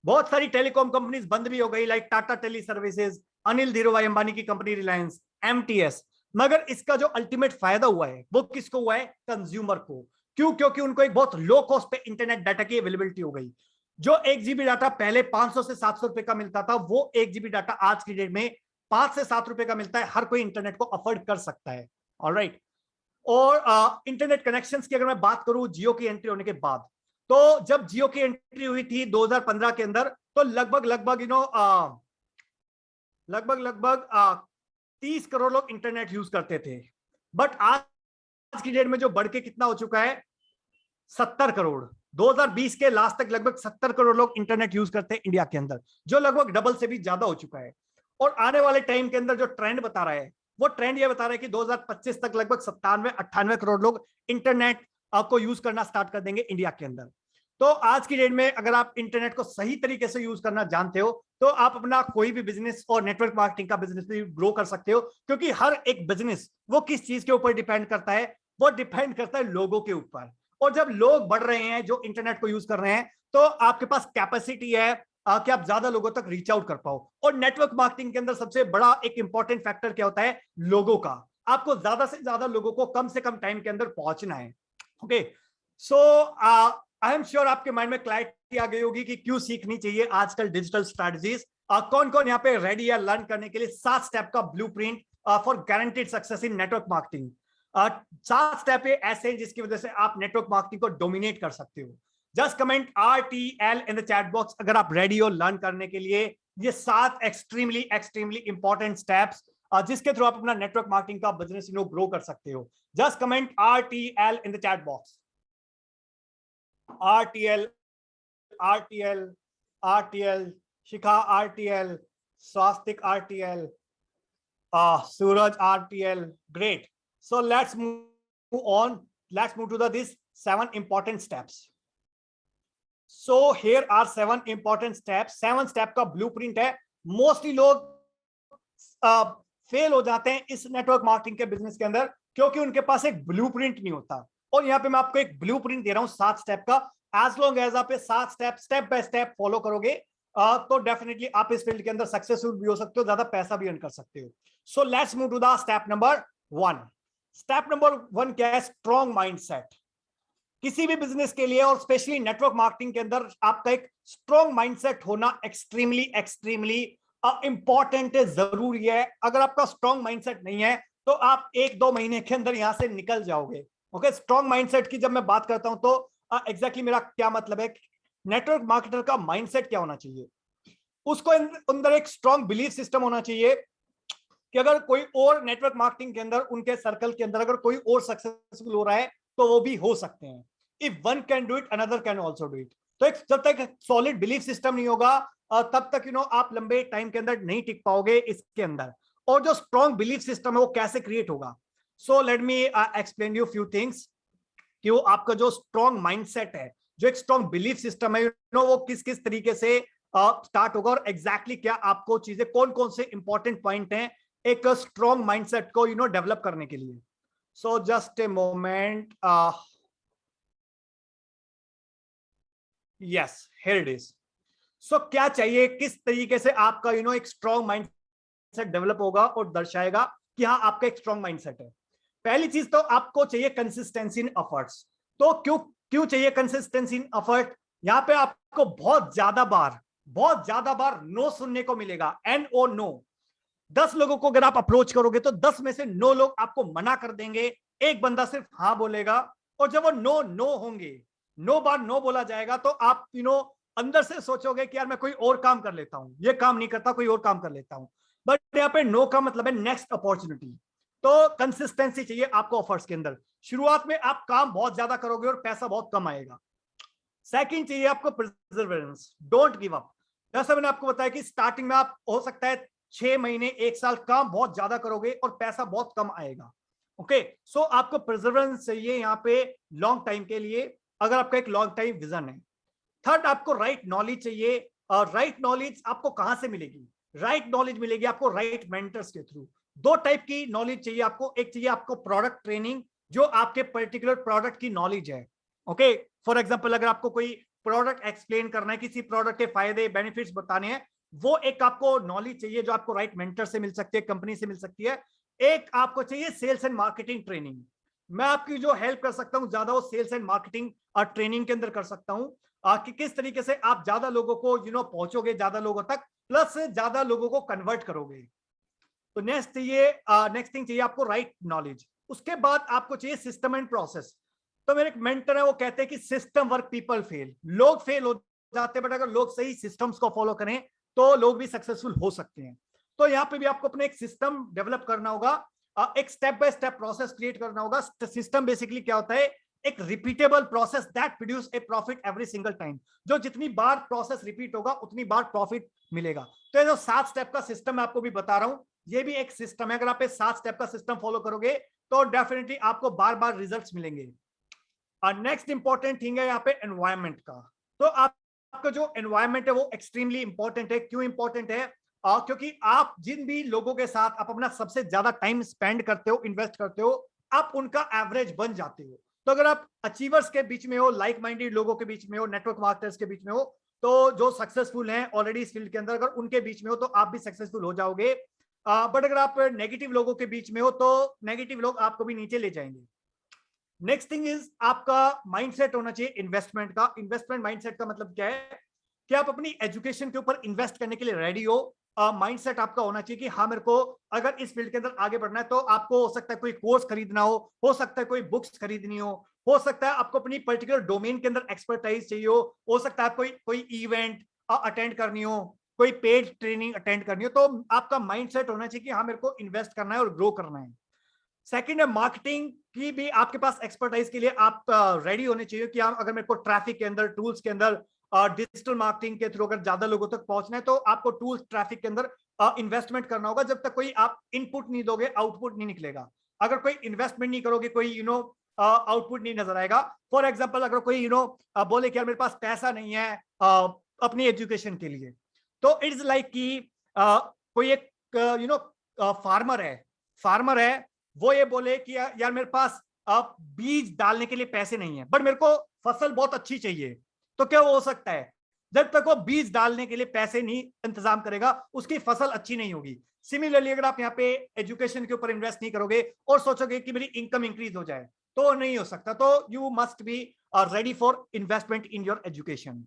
बहुत सारी टेलीकॉम कंपनीज बंद भी हो गई like Tata tele services, Anil Dhirubhai Ambani की कंपनी रिलायंस, एमटीएस। मगर इसका जो अल्टीमेट फायदा हुआ है वो किसको हुआ है, कंज्यूमर को। क्यों, क्योंकि उनको एक बहुत लो कॉस्ट पे इंटरनेट डाटा की अवेलेबिलिटी हो गई। जो 1 GB डाटा पहले 500 से 700 रुपए का मिलता था, वो 1 GB डाटा आज की डेट में 5 से 7 रुपए का मिलता है। हर कोई इंटरनेट को अफोर्ड कर सकता है। ऑलराइट, और इंटरनेट कनेक्शंस की अगर मैं बात करूं जियो की एंट्री होने के बाद, तो जब जियो की एंट्री हुई थी 2015 के अंदर, तो लगभग 30 करोड़ लोग इंटरनेट यूज करते थे। बट आज की डेट में जो बढ़ के कितना हो चुका है, 70 करोड़। 2020 के लास्ट तक लगभग 70 करोड़ लोग इंटरनेट यूज करते हैं इंडिया के अंदर, जो लगभग डबल से भी ज्यादा हो चुका है। और आने वाले टाइम के अंदर जो ट्रेंड बता रहा है, वो ट्रेंड ये बता रहा है कि 2025 तक लगभग 97-98 करोड़ लोग इंटरनेट को यूज करना स्टार्ट कर देंगे इंडिया के अंदर। तो आज की डेट में अगर आप इंटरनेट को सही तरीके से यूज करना जानते हो, तो आप अपना कोई भी बिजनेस और नेटवर्क मार्केटिंग का बिजनेस भी ग्रो कर सकते हो। क्योंकि हर एक बिजनेस वो किस चीज के ऊपर डिपेंड करता है, वो डिपेंड करता है लोगों के ऊपर। और जब लोग बढ़ रहे हैं जो इंटरनेट को यूज कर रहे हैं, तो आपके पास कैपेसिटी है कि आप ज्यादा लोगों तक रीच आउट कर पाओ। और नेटवर्क मार्केटिंग के अंदर सबसे बड़ा एक इंपॉर्टेंट फैक्टर क्या होता है, लोगों का। आपको ज्यादा से ज्यादा लोगों को कम से कम टाइम के अंदर पहुंचना है। Okay, so I am sure आपके माइंड में क्लैरिटी आ गई होगी कि क्यों सीखनी चाहिए आजकल डिजिटल स्ट्रेटजीज। कौन कौन यहाँ पे रेडी है लर्न करने के लिए 7 स्टेप का blueprint for guaranteed success in network marketing. 7 step ऐसे हैं जिसकी वजह से आप नेटवर्क मार्केटिंग को डोमिनेट कर सकते हो। Just comment RTL in the chat box अगर आप रेडी हो लर्न करने के लिए ये 7 एक्सट्रीमली इंपॉर्टेंट स्टेप्स जिसके थ्रू आप अपना नेटवर्क मार्केटिंग का बिजनेस ग्रो कर सकते हो। Just comment RTL in the chat box. RTL, Shikha RTL, Swastik RTL, Suraj RTL. Great. So let's move on. Let's move to these 7 important steps. So here are 7 important steps. 7 step का blueprint है। Mostly लोग fail हो जाते हैं इस network marketing के business के अंदर क्योंकि उनके पास एक ब्लूप्रिंट नहीं होता। और यहाँ पे मैं आपको एक ब्लूप्रिंट दे रहा हूँ 7 स्टेप का। एज लॉन्ग एज आप 7 स्टेप बाय स्टेप फॉलो करोगे तो डेफिनेटली आप इस फील्ड के अंदर सक्सेसफुल भी हो सकते हो, ज्यादा पैसा भी अर्न कर सकते हो। So let's move to the step number 1। Step number 1 क्या है? Strong mindset. किसी भी बिजनेस के लिए और स्पेशली नेटवर्क मार्केटिंग के अंदर आपका एक स्ट्रॉन्ग माइंडसेट होना एक्सट्रीमली एक्सट्रीमली इंपॉर्टेंट है, जरूरी है। अगर आपका स्ट्रॉन्ग माइंडसेट नहीं है तो आप 1-2 महीने के अंदर यहां से निकल जाओगे। ओके, स्ट्रॉन्ग माइंडसेट की जब मैं बात करता हूं तो एग्जैक्टली मेरा क्या मतलब है? नेटवर्क मार्केटर का माइंडसेट क्या होना चाहिए? उसको अंदर एक स्ट्रॉन्ग बिलीफ सिस्टम होना चाहिए कि अगर कोई और नेटवर्क मार्केटिंग के अंदर, उनके सर्कल के अंदर अगर कोई और सक्सेसफुल हो रहा है तो वो भी हो सकते हैं। If one can do it, another can also do it. तो एक जब तक सॉलिड बिलीफ सिस्टम नहीं होगा तब तक आप लंबे टाइम के अंदर नहीं टिक पाओगे इसके अंदर। और जो स्ट्रॉन्ग बिलीफ सिस्टम है वो कैसे क्रिएट होगा? So let me explain you few things कि वो आपका जो स्ट्रॉन्ग माइंडसेट है, जो एक स्ट्रॉन्ग बिलीफ सिस्टम है, वो किस किस तरीके से स्टार्ट होगा और एग्जैक्टली क्या आपको चीजें, कौन कौन से इंपॉर्टेंट पॉइंट हैं एक स्ट्रॉन्ग माइंडसेट को डेवलप करने के लिए। So just a moment, yes, here it is. So क्या चाहिए, किस तरीके से आपका एक स्ट्रॉन्ग माइंडसेट डेवलप होगा और दर्शाएगा कि हाँ आपका एक स्ट्रॉन्ग माइंडसेट है? पहली चीज तो आपको चाहिए कंसिस्टेंसी इन एफर्ट्स। तो क्यों क्यों चाहिए कंसिस्टेंसी इन एफर्ट? यहाँ पे आपको बहुत ज्यादा बार नो सुनने को मिलेगा, एन ओ नो। 10 लोगों को अगर आप अप्रोच करोगे तो 10 में से 9 लोग आपको मना कर देंगे, एक बंदा सिर्फ हाँ बोलेगा। और जब वो नो नो होंगे, 9 बार नो बोला जाएगा, तो आप अंदर से सोचोगे कि यार मैं कोई और काम कर लेता हूं, ये काम नहीं करता, कोई और काम कर लेता हूं। बट यहाँ पे नो का मतलब है नेक्स्ट अपॉर्चुनिटी। तो कंसिस्टेंसी चाहिए आपको ऑफर्स के अंदर। शुरुआत में आप काम बहुत ज्यादा करोगे और पैसा बहुत कम आएगा। सेकंड चाहिए आपको परसिवरेंस, डोंट गिव अप। जैसा मैंने आपको बताया कि स्टार्टिंग में आप हो सकता है 6 महीने 1 साल काम बहुत ज्यादा करोगे और पैसा बहुत कम आएगा। ओके, सो आपको परसिवरेंस चाहिए यहाँ पे लॉन्ग टाइम के लिए, अगर आपका एक लॉन्ग टाइम विजन है। थर्ड, आपको राइट नॉलेज चाहिए। और राइट नॉलेज आपको कहां से मिलेगी? राइट नॉलेज मिलेगी आपको राइट मेंटर्स के थ्रू। 2 टाइप की नॉलेज चाहिए आपको। एक चाहिए आपको प्रोडक्ट ट्रेनिंग, जो आपके पर्टिकुलर प्रोडक्ट की नॉलेज है। ओके, फॉर एग्जांपल अगर आपको कोई प्रोडक्ट एक्सप्लेन करना है, किसी प्रोडक्ट के फायदे बेनिफिट्स बताने हैं, वो एक आपको नॉलेज चाहिए जो आपको राइट मेंटर से मिल सकती है, कंपनी से मिल सकती है। एक आपको चाहिए सेल्स एंड मार्केटिंग ट्रेनिंग। मैं आपकी जो हेल्प कर सकता हूं ज्यादा, वो सेल्स एंड मार्केटिंग और ट्रेनिंग के अंदर कर सकता हूं कि किस तरीके से आप ज्यादा लोगों को पहुंचोगे, ज्यादा लोगों तक, प्लस ज्यादा लोगों को कन्वर्ट करोगे। तो नेक्स्ट थिंग चाहिए आपको राइट नॉलेज। उसके बाद आपको चाहिए सिस्टम एंड प्रोसेस। तो मेरे एक मेंटर है, वो कहते हैं कि सिस्टम वर्क पीपल फेल। लोग फेल हो जाते हैं, बट अगर लोग सही सिस्टम्स को फॉलो करें तो लोग भी सक्सेसफुल हो सकते हैं। तो यहाँ पे भी आपको अपने एक सिस्टम डेवलप करना होगा, एक step by step process create करना होगा। सिस्टम बेसिकली क्या होता है? एक repeatable process that produce a profit every single time. जो जितनी बार प्रोसेस रिपीट होगा उतनी बार प्रॉफिट मिलेगा। तो ये जो 7 स्टेप का सिस्टम मैं आपको भी बता रहा हूं, ये भी एक सिस्टम है। अगर आप 7 स्टेप का सिस्टम फॉलो करोगे तो डेफिनेटली आपको बार बार रिजल्ट्स मिलेंगे। नेक्स्ट इंपॉर्टेंट थिंग है यहाँ पे एनवायरमेंट का। तो आपका जो एनवायरमेंट है वो एक्सट्रीमली इंपॉर्टेंट है। क्यों इंपॉर्टेंट है? क्योंकि आप जिन भी लोगों के साथ आप अपना सबसे ज्यादा टाइम स्पेंड करते हो, इन्वेस्ट करते हो, आप उनका एवरेज बन जाते हो। तो अगर आप अचीवर्स के बीच में हो, लाइक माइंडेड लोगों के बीच में हो, नेटवर्क मार्केटर्स के बीच में हो, तो जो सक्सेसफुल हैं ऑलरेडी इस फील्ड के अंदर, अगर उनके बीच में हो तो आप भी सक्सेसफुल हो जाओगे। बट अगर आप नेगेटिव लोगों के बीच में हो तो नेगेटिव लोग आपको भी नीचे ले जाएंगे। नेक्स्ट थिंग इज आपका माइंडसेट होना चाहिए इन्वेस्टमेंट का। इन्वेस्टमेंट माइंडसेट का मतलब क्या है कि आप अपनी एजुकेशन के ऊपर इन्वेस्ट करने के लिए रेडी हो। माइंडसेट आपका होना चाहिए कि हाँ, मेरे को अगर इस फील्ड के अंदर आगे बढ़ना है तो आपको हो सकता है कोई कोर्स खरीदना हो सकता है कोई बुक्स खरीदनी हो सकता है आपको अपनी पर्टिकुलर डोमेन के अंदर एक्सपर्टाइज चाहिए हो सकता है कोई कोई इवेंट अटेंड करनी हो, कोई पेड ट्रेनिंग अटेंड करनी हो। तो आपका माइंडसेट होना चाहिए कि हाँ, मेरे को इन्वेस्ट करना है और ग्रो करना है। सेकंड है मार्केटिंग की भी आपके पास एक्सपर्टाइज के लिए आप रेडी होने चाहिए कि आप अगर मेरे को ट्रैफिक के अंदर, टूल्स के अंदर, डिजिटल मार्केटिंग के थ्रू अगर ज्यादा लोगों तक पहुंचना है तो आपको टूल्स, ट्रैफिक के अंदर इन्वेस्टमेंट करना होगा। जब तक कोई आप इनपुट नहीं दोगे, आउटपुट नहीं निकलेगा। अगर कोई इन्वेस्टमेंट नहीं करोगे, कोई आउटपुट नहीं नजर आएगा। फॉर एग्जाम्पल, अगर कोई बोले कि यार मेरे पास पैसा नहीं है अपनी एजुकेशन के लिए, तो इट्स लाइक कि कोई एक फार्मर है, वो ये बोले कि यार मेरे पास अब बीज डालने के लिए पैसे नहीं है, बट मेरे को फसल बहुत अच्छी चाहिए। तो क्या हो सकता है? जब तक वो बीज डालने के लिए पैसे नहीं इंतजाम करेगा उसकी फसल अच्छी नहीं होगी। सिमिलरली अगर आप यहाँ पे एजुकेशन के ऊपर इन्वेस्ट नहीं करोगे और सोचोगे कि मेरी इनकम इंक्रीज हो जाए तो नहीं हो सकता। तो you must be ready for investment in your education.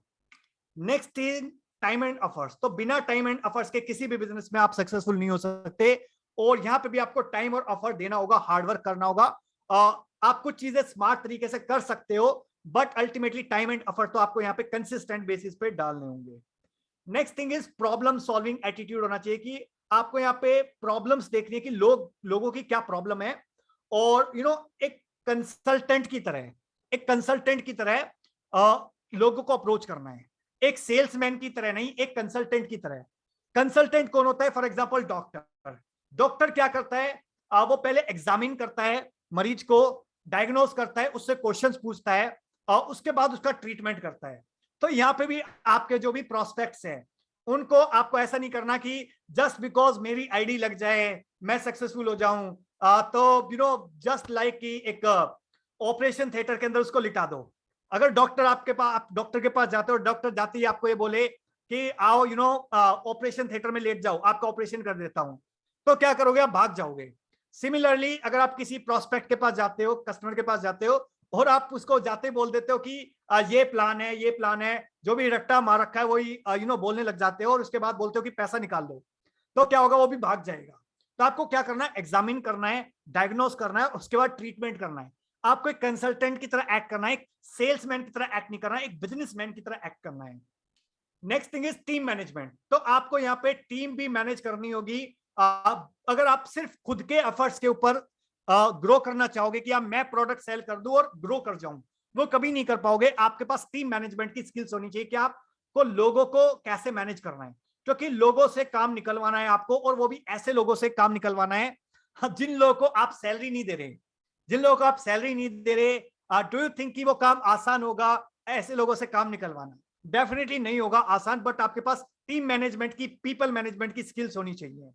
Next is time and efforts. तो बिना टाइम एंड एफर्ट्स के किसी भी बिजनेस में आप सक्सेसफुल नहीं हो सकते, और यहाँ पे भी आपको टाइम और एफर्ट देना होगा, हार्डवर्क करना होगा। आप कुछ चीजें स्मार्ट तरीके से कर सकते हो, but ultimately time and effort तो आपको यहाँ पे कंसिस्टेंट बेसिस पे डालने होंगे। Next thing is problem solving attitude होना चाहिए कि आपको यहाँ पे प्रॉब्लम्स देखनी है कि लोगों की क्या प्रॉब्लम है, और एक कंसल्टेंट की तरह लोगों को अप्रोच करना है, एक सेल्समैन की तरह नहीं, एक कंसल्टेंट की तरह। कंसल्टेंट कौन होता है? फॉर एग्जांपल डॉक्टर क्या करता है? वो पहले एग्जामिन करता है, मरीज को डायग्नोज करता है, उससे क्वेश्चंस पूछता है और उसके बाद उसका ट्रीटमेंट करता है। तो यहाँ पे भी आपके जो भी प्रोस्पेक्ट्स हैं उनको आपको ऐसा नहीं करना कि जस्ट बिकॉज मेरी आईडी लग जाए मैं सक्सेसफुल हो जाऊं, तो जस्ट लाइक कि एक ऑपरेशन थिएटर के अंदर उसको लिटा दो। अगर आप डॉक्टर के पास जाते हो, डॉक्टर जाते ही आपको ये बोले कि आओ ऑपरेशन थिएटर में लेट जाओ, आपका ऑपरेशन कर देता हूं, तो क्या करोगे? आप भाग जाओगे। सिमिलरली अगर आप किसी प्रोस्पेक्ट के पास जाते हो, कस्टमर के पास जाते हो, और आप उसको जाते बोल देते हो कि ये प्लान है, जो भी रट्टा मार रखा है वही बोलने लग जाते हो, और उसके बाद बोलते हो कि पैसा निकाल दो, तो क्या होगा? वो भी भाग जाएगा। तो आपको क्या करना है? एग्जामिन करना है, डायग्नोस करना है, उसके बाद ट्रीटमेंट करना है। आपको एक कंसल्टेंट की तरह एक्ट करना है, एक सेल्समैन की तरह एक्ट नहीं करना है, एक बिजनेसमैन की तरह एक्ट करना है। Next thing is team management. तो आपको यहाँ पे टीम भी मैनेज करनी होगी। अगर आप सिर्फ खुद के एफर्ट्स के ऊपर ग्रो करना चाहोगे कि मैं प्रोडक्ट सेल कर दूं और ग्रो कर जाऊं, वो कभी नहीं कर पाओगे। आपके पास टीम मैनेजमेंट की स्किल्स होनी चाहिए कि आपको लोगों को कैसे मैनेज करना है, क्योंकि लोगों से काम निकलवाना है आपको, और वो भी ऐसे लोगों से काम निकलवाना है जिन लोगों को आप सैलरी नहीं दे रहे। डू यू थिंक कि वो काम आसान होगा ऐसे लोगों से काम निकलवाना? डेफिनेटली नहीं होगा आसान, बट आपके पास टीम मैनेजमेंट की, पीपल मैनेजमेंट की स्किल्स होनी चाहिए।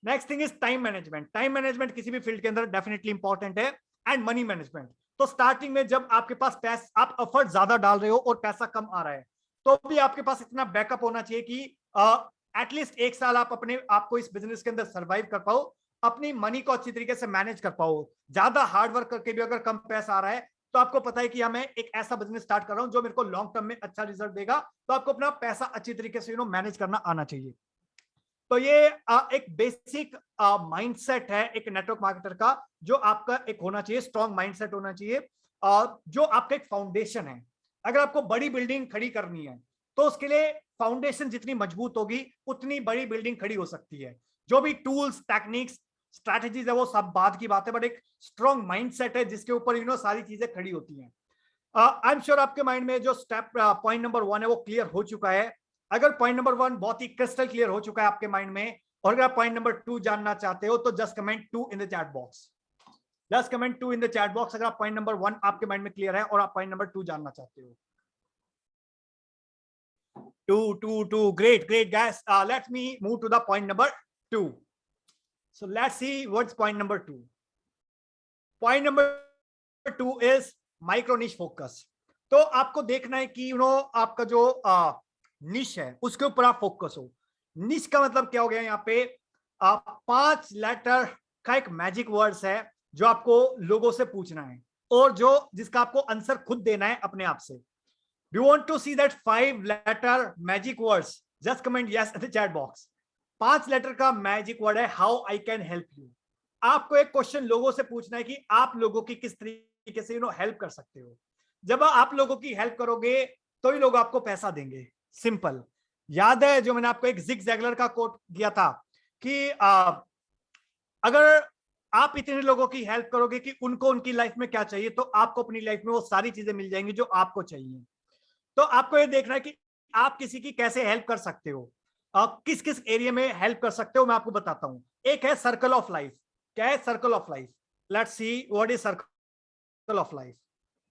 Next thing is time management. Time management किसी भी फील्ड के अंदर डेफिनेटली इंपॉर्टेंट है। And money management. तो स्टार्टिंग में जब आपके पास पैसा, आप एफर्ट ज्यादा डाल रहे हो और पैसा कम आ रहा है, तो भी आपके पास इतना बैकअप होना चाहिए कि एटलीस्ट 1 साल आप अपने आपको इस बिजनेस के अंदर सर्वाइव कर पाओ, अपनी मनी को अच्छी तरीके से मैनेज कर पाओ। ज्यादा हार्डवर्क करके भी अगर कम पैसा आ रहा है, तो आपको पता है कि मैं एक ऐसा बिजनेस स्टार्ट कर रहा हूं जो मेरे को लॉन्ग टर्म में अच्छा रिजल्ट देगा, तो आपको अपना पैसा अच्छी तरीके से मैनेज करना आना चाहिए। तो ये एक बेसिक माइंडसेट है एक नेटवर्क मार्केटर का, जो आपका एक होना चाहिए, स्ट्रॉन्ग माइंडसेट होना चाहिए, जो आपका एक फाउंडेशन है। अगर आपको बड़ी बिल्डिंग खड़ी करनी है तो उसके लिए फाउंडेशन जितनी मजबूत होगी उतनी बड़ी बिल्डिंग खड़ी हो सकती है। जो भी टूल्स, टेक्निक्स, स्ट्रैटेजीज है वो सब बाद की बात है, बट एक स्ट्रॉन्ग माइंडसेट है जिसके ऊपर सारी चीजें खड़ी होती हैं। आई एम श्योर आपके माइंड में जो स्टेप पॉइंट नंबर 1 है वो क्लियर हो चुका है। अगर पॉइंट नंबर 1 बहुत ही क्रिस्टल क्लियर हो चुका है आपके माइंड में, और अगर आप पॉइंट नंबर 2 जानना चाहते हो तो just comment 2 in the chat box. Just comment 2 in the chat box अगर आप पॉइंट नंबर 1 आपके माइंड में क्लियर है और आप पॉइंट नंबर 2 जानना चाहते हो। 2 great guys. Let me move to the point number 2. So let's see what's point number 2. Point number 2 is micro niche focus. तो आपको देखना है कि आपका जो निश है उसके ऊपर आप फोकस हो। निश का मतलब क्या हो गया? यहाँ पे 5 लेटर का एक मैजिक वर्ड्स है जो आपको लोगों से पूछना है, और जिसका आपको आंसर खुद देना है अपने आप से। Do you want to see that 5-letter magic words? Just comment yes in the chat box. 5 letter का मैजिक वर्ड है how I can help you. आपको एक क्वेश्चन लोगों से पूछना है कि आप लोगों की किस तरीके से हेल्प कर सकते हो। जब आप लोगों की हेल्प करोगे तो ही लोग आपको पैसा देंगे। सिंपल। याद है जो मैंने आपको एक जिग जैगलर का कोट दिया था कि अगर आप इतने लोगों की हेल्प करोगे कि उनको उनकी लाइफ में क्या चाहिए, तो आपको अपनी लाइफ में वो सारी चीजें मिल जाएंगी जो आपको चाहिए। तो आपको ये देखना है कि आप किसी की कैसे हेल्प कर सकते हो, आप किस किस एरिया में हेल्प कर सकते हो। मैं आपको बताता हूं। एक है सर्कल ऑफ लाइफ। क्या है circle of life? Let's see what is circle of life.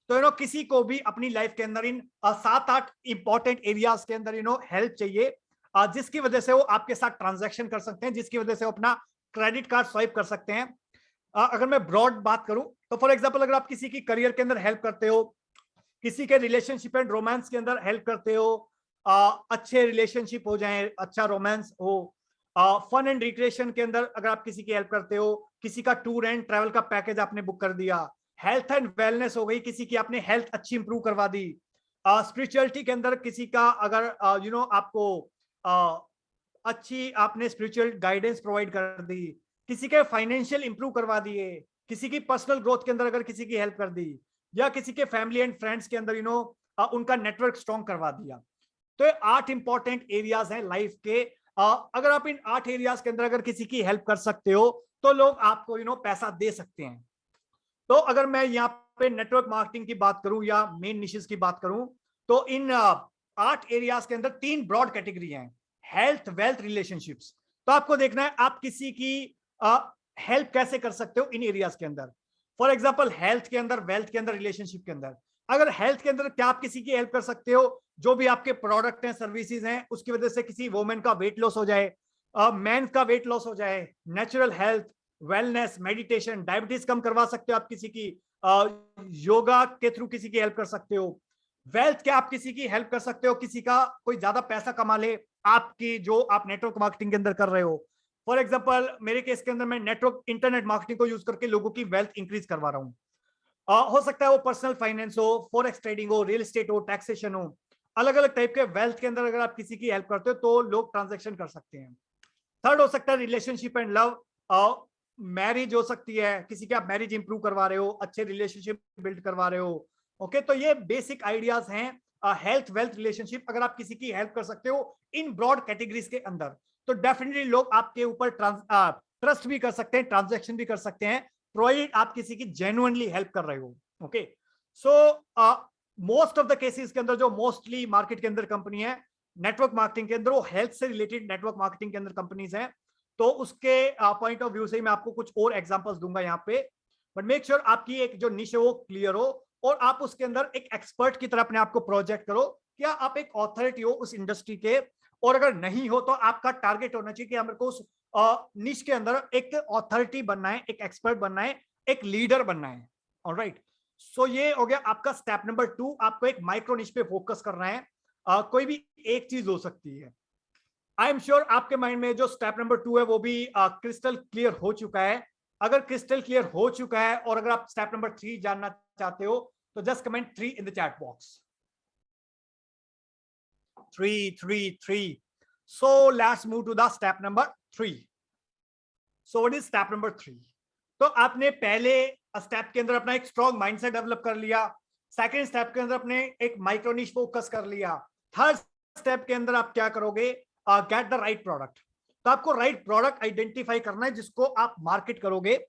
तो किसी को भी अपनी लाइफ के अंदर इन 7-8 इंपॉर्टेंट एरियाज के अंदर हेल्प चाहिए, जिसकी वजह से वो आपके साथ ट्रांजैक्शन कर सकते हैं, जिसकी वजह से वो अपना क्रेडिट कार्ड स्वाइप कर सकते हैं। अगर मैं ब्रॉड बात करूं तो फॉर एग्जांपल अगर आप किसी की करियर के अंदर हेल्प करते हो, किसी के रिलेशनशिप एंड रोमांस के अंदर हेल्प करते हो, अच्छे रिलेशनशिप हो जाए, अच्छा रोमांस हो, फन एंड रिक्रिएशन के अंदर अगर आप किसी की हेल्प करते हो, किसी का टूर एंड ट्रैवल का पैकेज आपने बुक कर दिया, हेल्थ एंड वेलनेस हो गई, किसी की आपने हेल्थ अच्छी इंप्रूव करवा दी, स्पिरिचुअलिटी के अंदर किसी का अगर आपको अच्छी आपने स्पिरिचुअल गाइडेंस प्रोवाइड कर दी, किसी के फाइनेंशियल इंप्रूव करवा दिए, किसी की पर्सनल ग्रोथ के अंदर अगर किसी की हेल्प कर दी, या किसी के फैमिली एंड फ्रेंड्स के अंदर उनका नेटवर्क स्ट्रॉन्ग करवा दिया। तो ये 8 इंपॉर्टेंट एरियाज हैं लाइफ के। अगर आप इन 8 एरियाज के अंदर अगर किसी की हेल्प कर सकते हो तो लोग आपको पैसा दे सकते हैं। तो अगर मैं यहाँ पे नेटवर्क मार्केटिंग की बात करूं या मेन निशेस की बात करूं, तो इन 8 एरियाज के अंदर 3 ब्रॉड कैटेगरी हैं, हेल्थ, वेल्थ, रिलेशनशिप्स। तो आपको देखना है आप किसी की हेल्प कैसे कर सकते हो इन एरियाज के अंदर। फॉर एग्जाम्पल हेल्थ के अंदर, वेल्थ के अंदर, रिलेशनशिप के अंदर। अगर हेल्थ के अंदर क्या आप किसी की हेल्प कर सकते हो, जो भी आपके प्रोडक्ट हैं, सर्विसेज हैं, उसकी वजह से किसी वुमेन का वेट लॉस हो जाए, मैन का वेट लॉस हो जाए, natural health, wellness, meditation, diabetes कम करवा सकते हो आप किसी की, योगा के थ्रू किसी की हेल्प कर सकते हो। वेल्थ क्या आप किसी की हेल्प कर सकते हो, किसी का कोई ज्यादा पैसा कमा ले आपकी जो आप नेटवर्क मार्केटिंग के अंदर कर रहे हो। फॉर एग्जांपल मेरे केस के अंदर मैं नेटवर्क इंटरनेट मार्केटिंग को यूज करके लोगों की वेल्थ इंक्रीज करवा रहा हूँ। हो सकता है वो पर्सनल फाइनेंस हो, फॉरेक्स ट्रेडिंग हो, रियल एस्टेट हो, टैक्सेशन हो, अलग अलग टाइप के वेल्थ के अंदर अगर आप किसी की हेल्प करते हो तो लोग ट्रांजेक्शन कर सकते हैं। थर्ड हो सकता है रिलेशनशिप एंड लव, मैरिज हो सकती है, किसी की आप मैरिज इंप्रूव करवा रहे हो, अच्छे रिलेशनशिप बिल्ड करवा रहे हो। ओके, तो ये बेसिक आइडियाज हैं हेल्थ, वेल्थ, रिलेशनशिप। अगर आप किसी की हेल्प कर सकते हो इन ब्रॉड कैटेगरीज के अंदर तो डेफिनेटली लोग आपके ऊपर ट्रस्ट भी कर सकते हैं, ट्रांजेक्शन भी कर सकते हैं, प्रोवाइड आप किसी की जेन्युइनली हेल्प कर रहे हो। Okay, so most of the cases के अंदर जो मोस्टली मार्केट के अंदर कंपनी है नेटवर्क मार्केटिंग के अंदर, वो हेल्थ से रिलेटेड नेटवर्क मार्केटिंग के अंदर कंपनीज हैं। तो उसके पॉइंट ऑफ व्यू से मैं आपको कुछ और एग्जांपल्स दूंगा यहाँ पे, बट मेक श्योर आपकी एक जो निश है वो क्लियर हो और आप उसके अंदर एक एक्सपर्ट की तरह अपने आप को प्रोजेक्ट करो। क्या आप एक ऑथोरिटी हो उस इंडस्ट्री के, और अगर नहीं हो तो आपका टारगेट होना चाहिए कि हमें को उस निश के अंदर एक ऑथोरिटी बनना है, एक एक्सपर्ट बनना है, एक लीडर बनना है। ऑलराइट, सो ये हो गया आपका स्टेप नंबर 2। आपको एक माइक्रो निश पे फोकस करना है। कोई भी एक चीज हो सकती है। आई एम श्योर आपके माइंड में जो स्टेप नंबर 2 है वो भी क्रिस्टल क्लियर हो चुका है। अगर क्रिस्टल क्लियर हो चुका है और अगर आप स्टेप नंबर 3 जानना चाहते हो तो just comment 3 in the chat box. 3 so let's move to the step number 3. so what is step number 3? तो आपने पहले स्टेप के अंदर अपना एक स्ट्रॉन्ग माइंडसेट डेवलप कर लिया, सेकंड स्टेप के अंदर अपने एक माइक्रो निश फोकस कर लिया, थर्ड स्टेप के अंदर आप क्या करोगे, गेट द राइट प्रोडक्ट। तो आपको राइट प्रोडक्ट आइडेंटिफाई करना है जिसको आप मार्केट करोगे।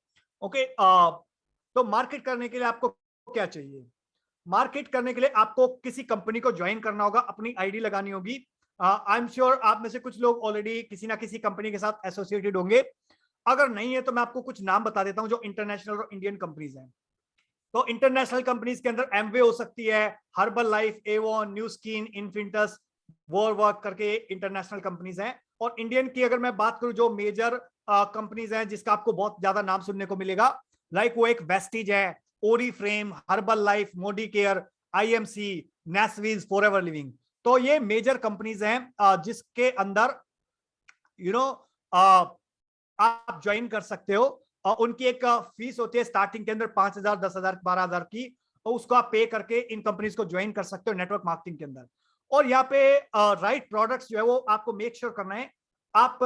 ओके, तो मार्केट करने के लिए आपको क्या चाहिए, मार्केट करने के लिए आपको किसी कंपनी को ज्वाइन करना होगा, अपनी आईडी लगानी होगी। आई एम श्योर आप में से कुछ लोग ऑलरेडी किसी ना किसी कंपनी के साथ एसोसिएटेड होंगे। अगर नहीं है तो मैं आपको कुछ नाम बता देता हूं जो इंटरनेशनल और इंडियन कंपनीज हैं। तो इंटरनेशनल कंपनीज के अंदर एमवे हो सकती है, Herbalife, Avon, Nu Skin, Infinitus, Vorwerk करके इंटरनेशनल कंपनीज हैं। और इंडियन की अगर मैं बात करूं जो मेजर कंपनीज हैं जिसका आपको बहुत ज्यादा नाम सुनने को मिलेगा, लाइक वो एक वेस्टिज है, ओरी फ्रेम, हर्बल लाइफ, मोडी केयर, आईएमसी, नेस्वीज, फॉरएवर लिविंग। तो ये मेजर कंपनीज हैं जिसके अंदर आप ज्वाइन कर सकते हो। और उनकी एक फीस होती है स्टार्टिंग के अंदर 5,000, 10,000, 12,000 की, और उसको आप पे करके इन कंपनीज को ज्वाइन कर सकते हो नेटवर्क मार्केटिंग के अंदर। और यहाँ पे राइट प्रोडक्ट्स जो है वो आपको मेक श्योर करना है आप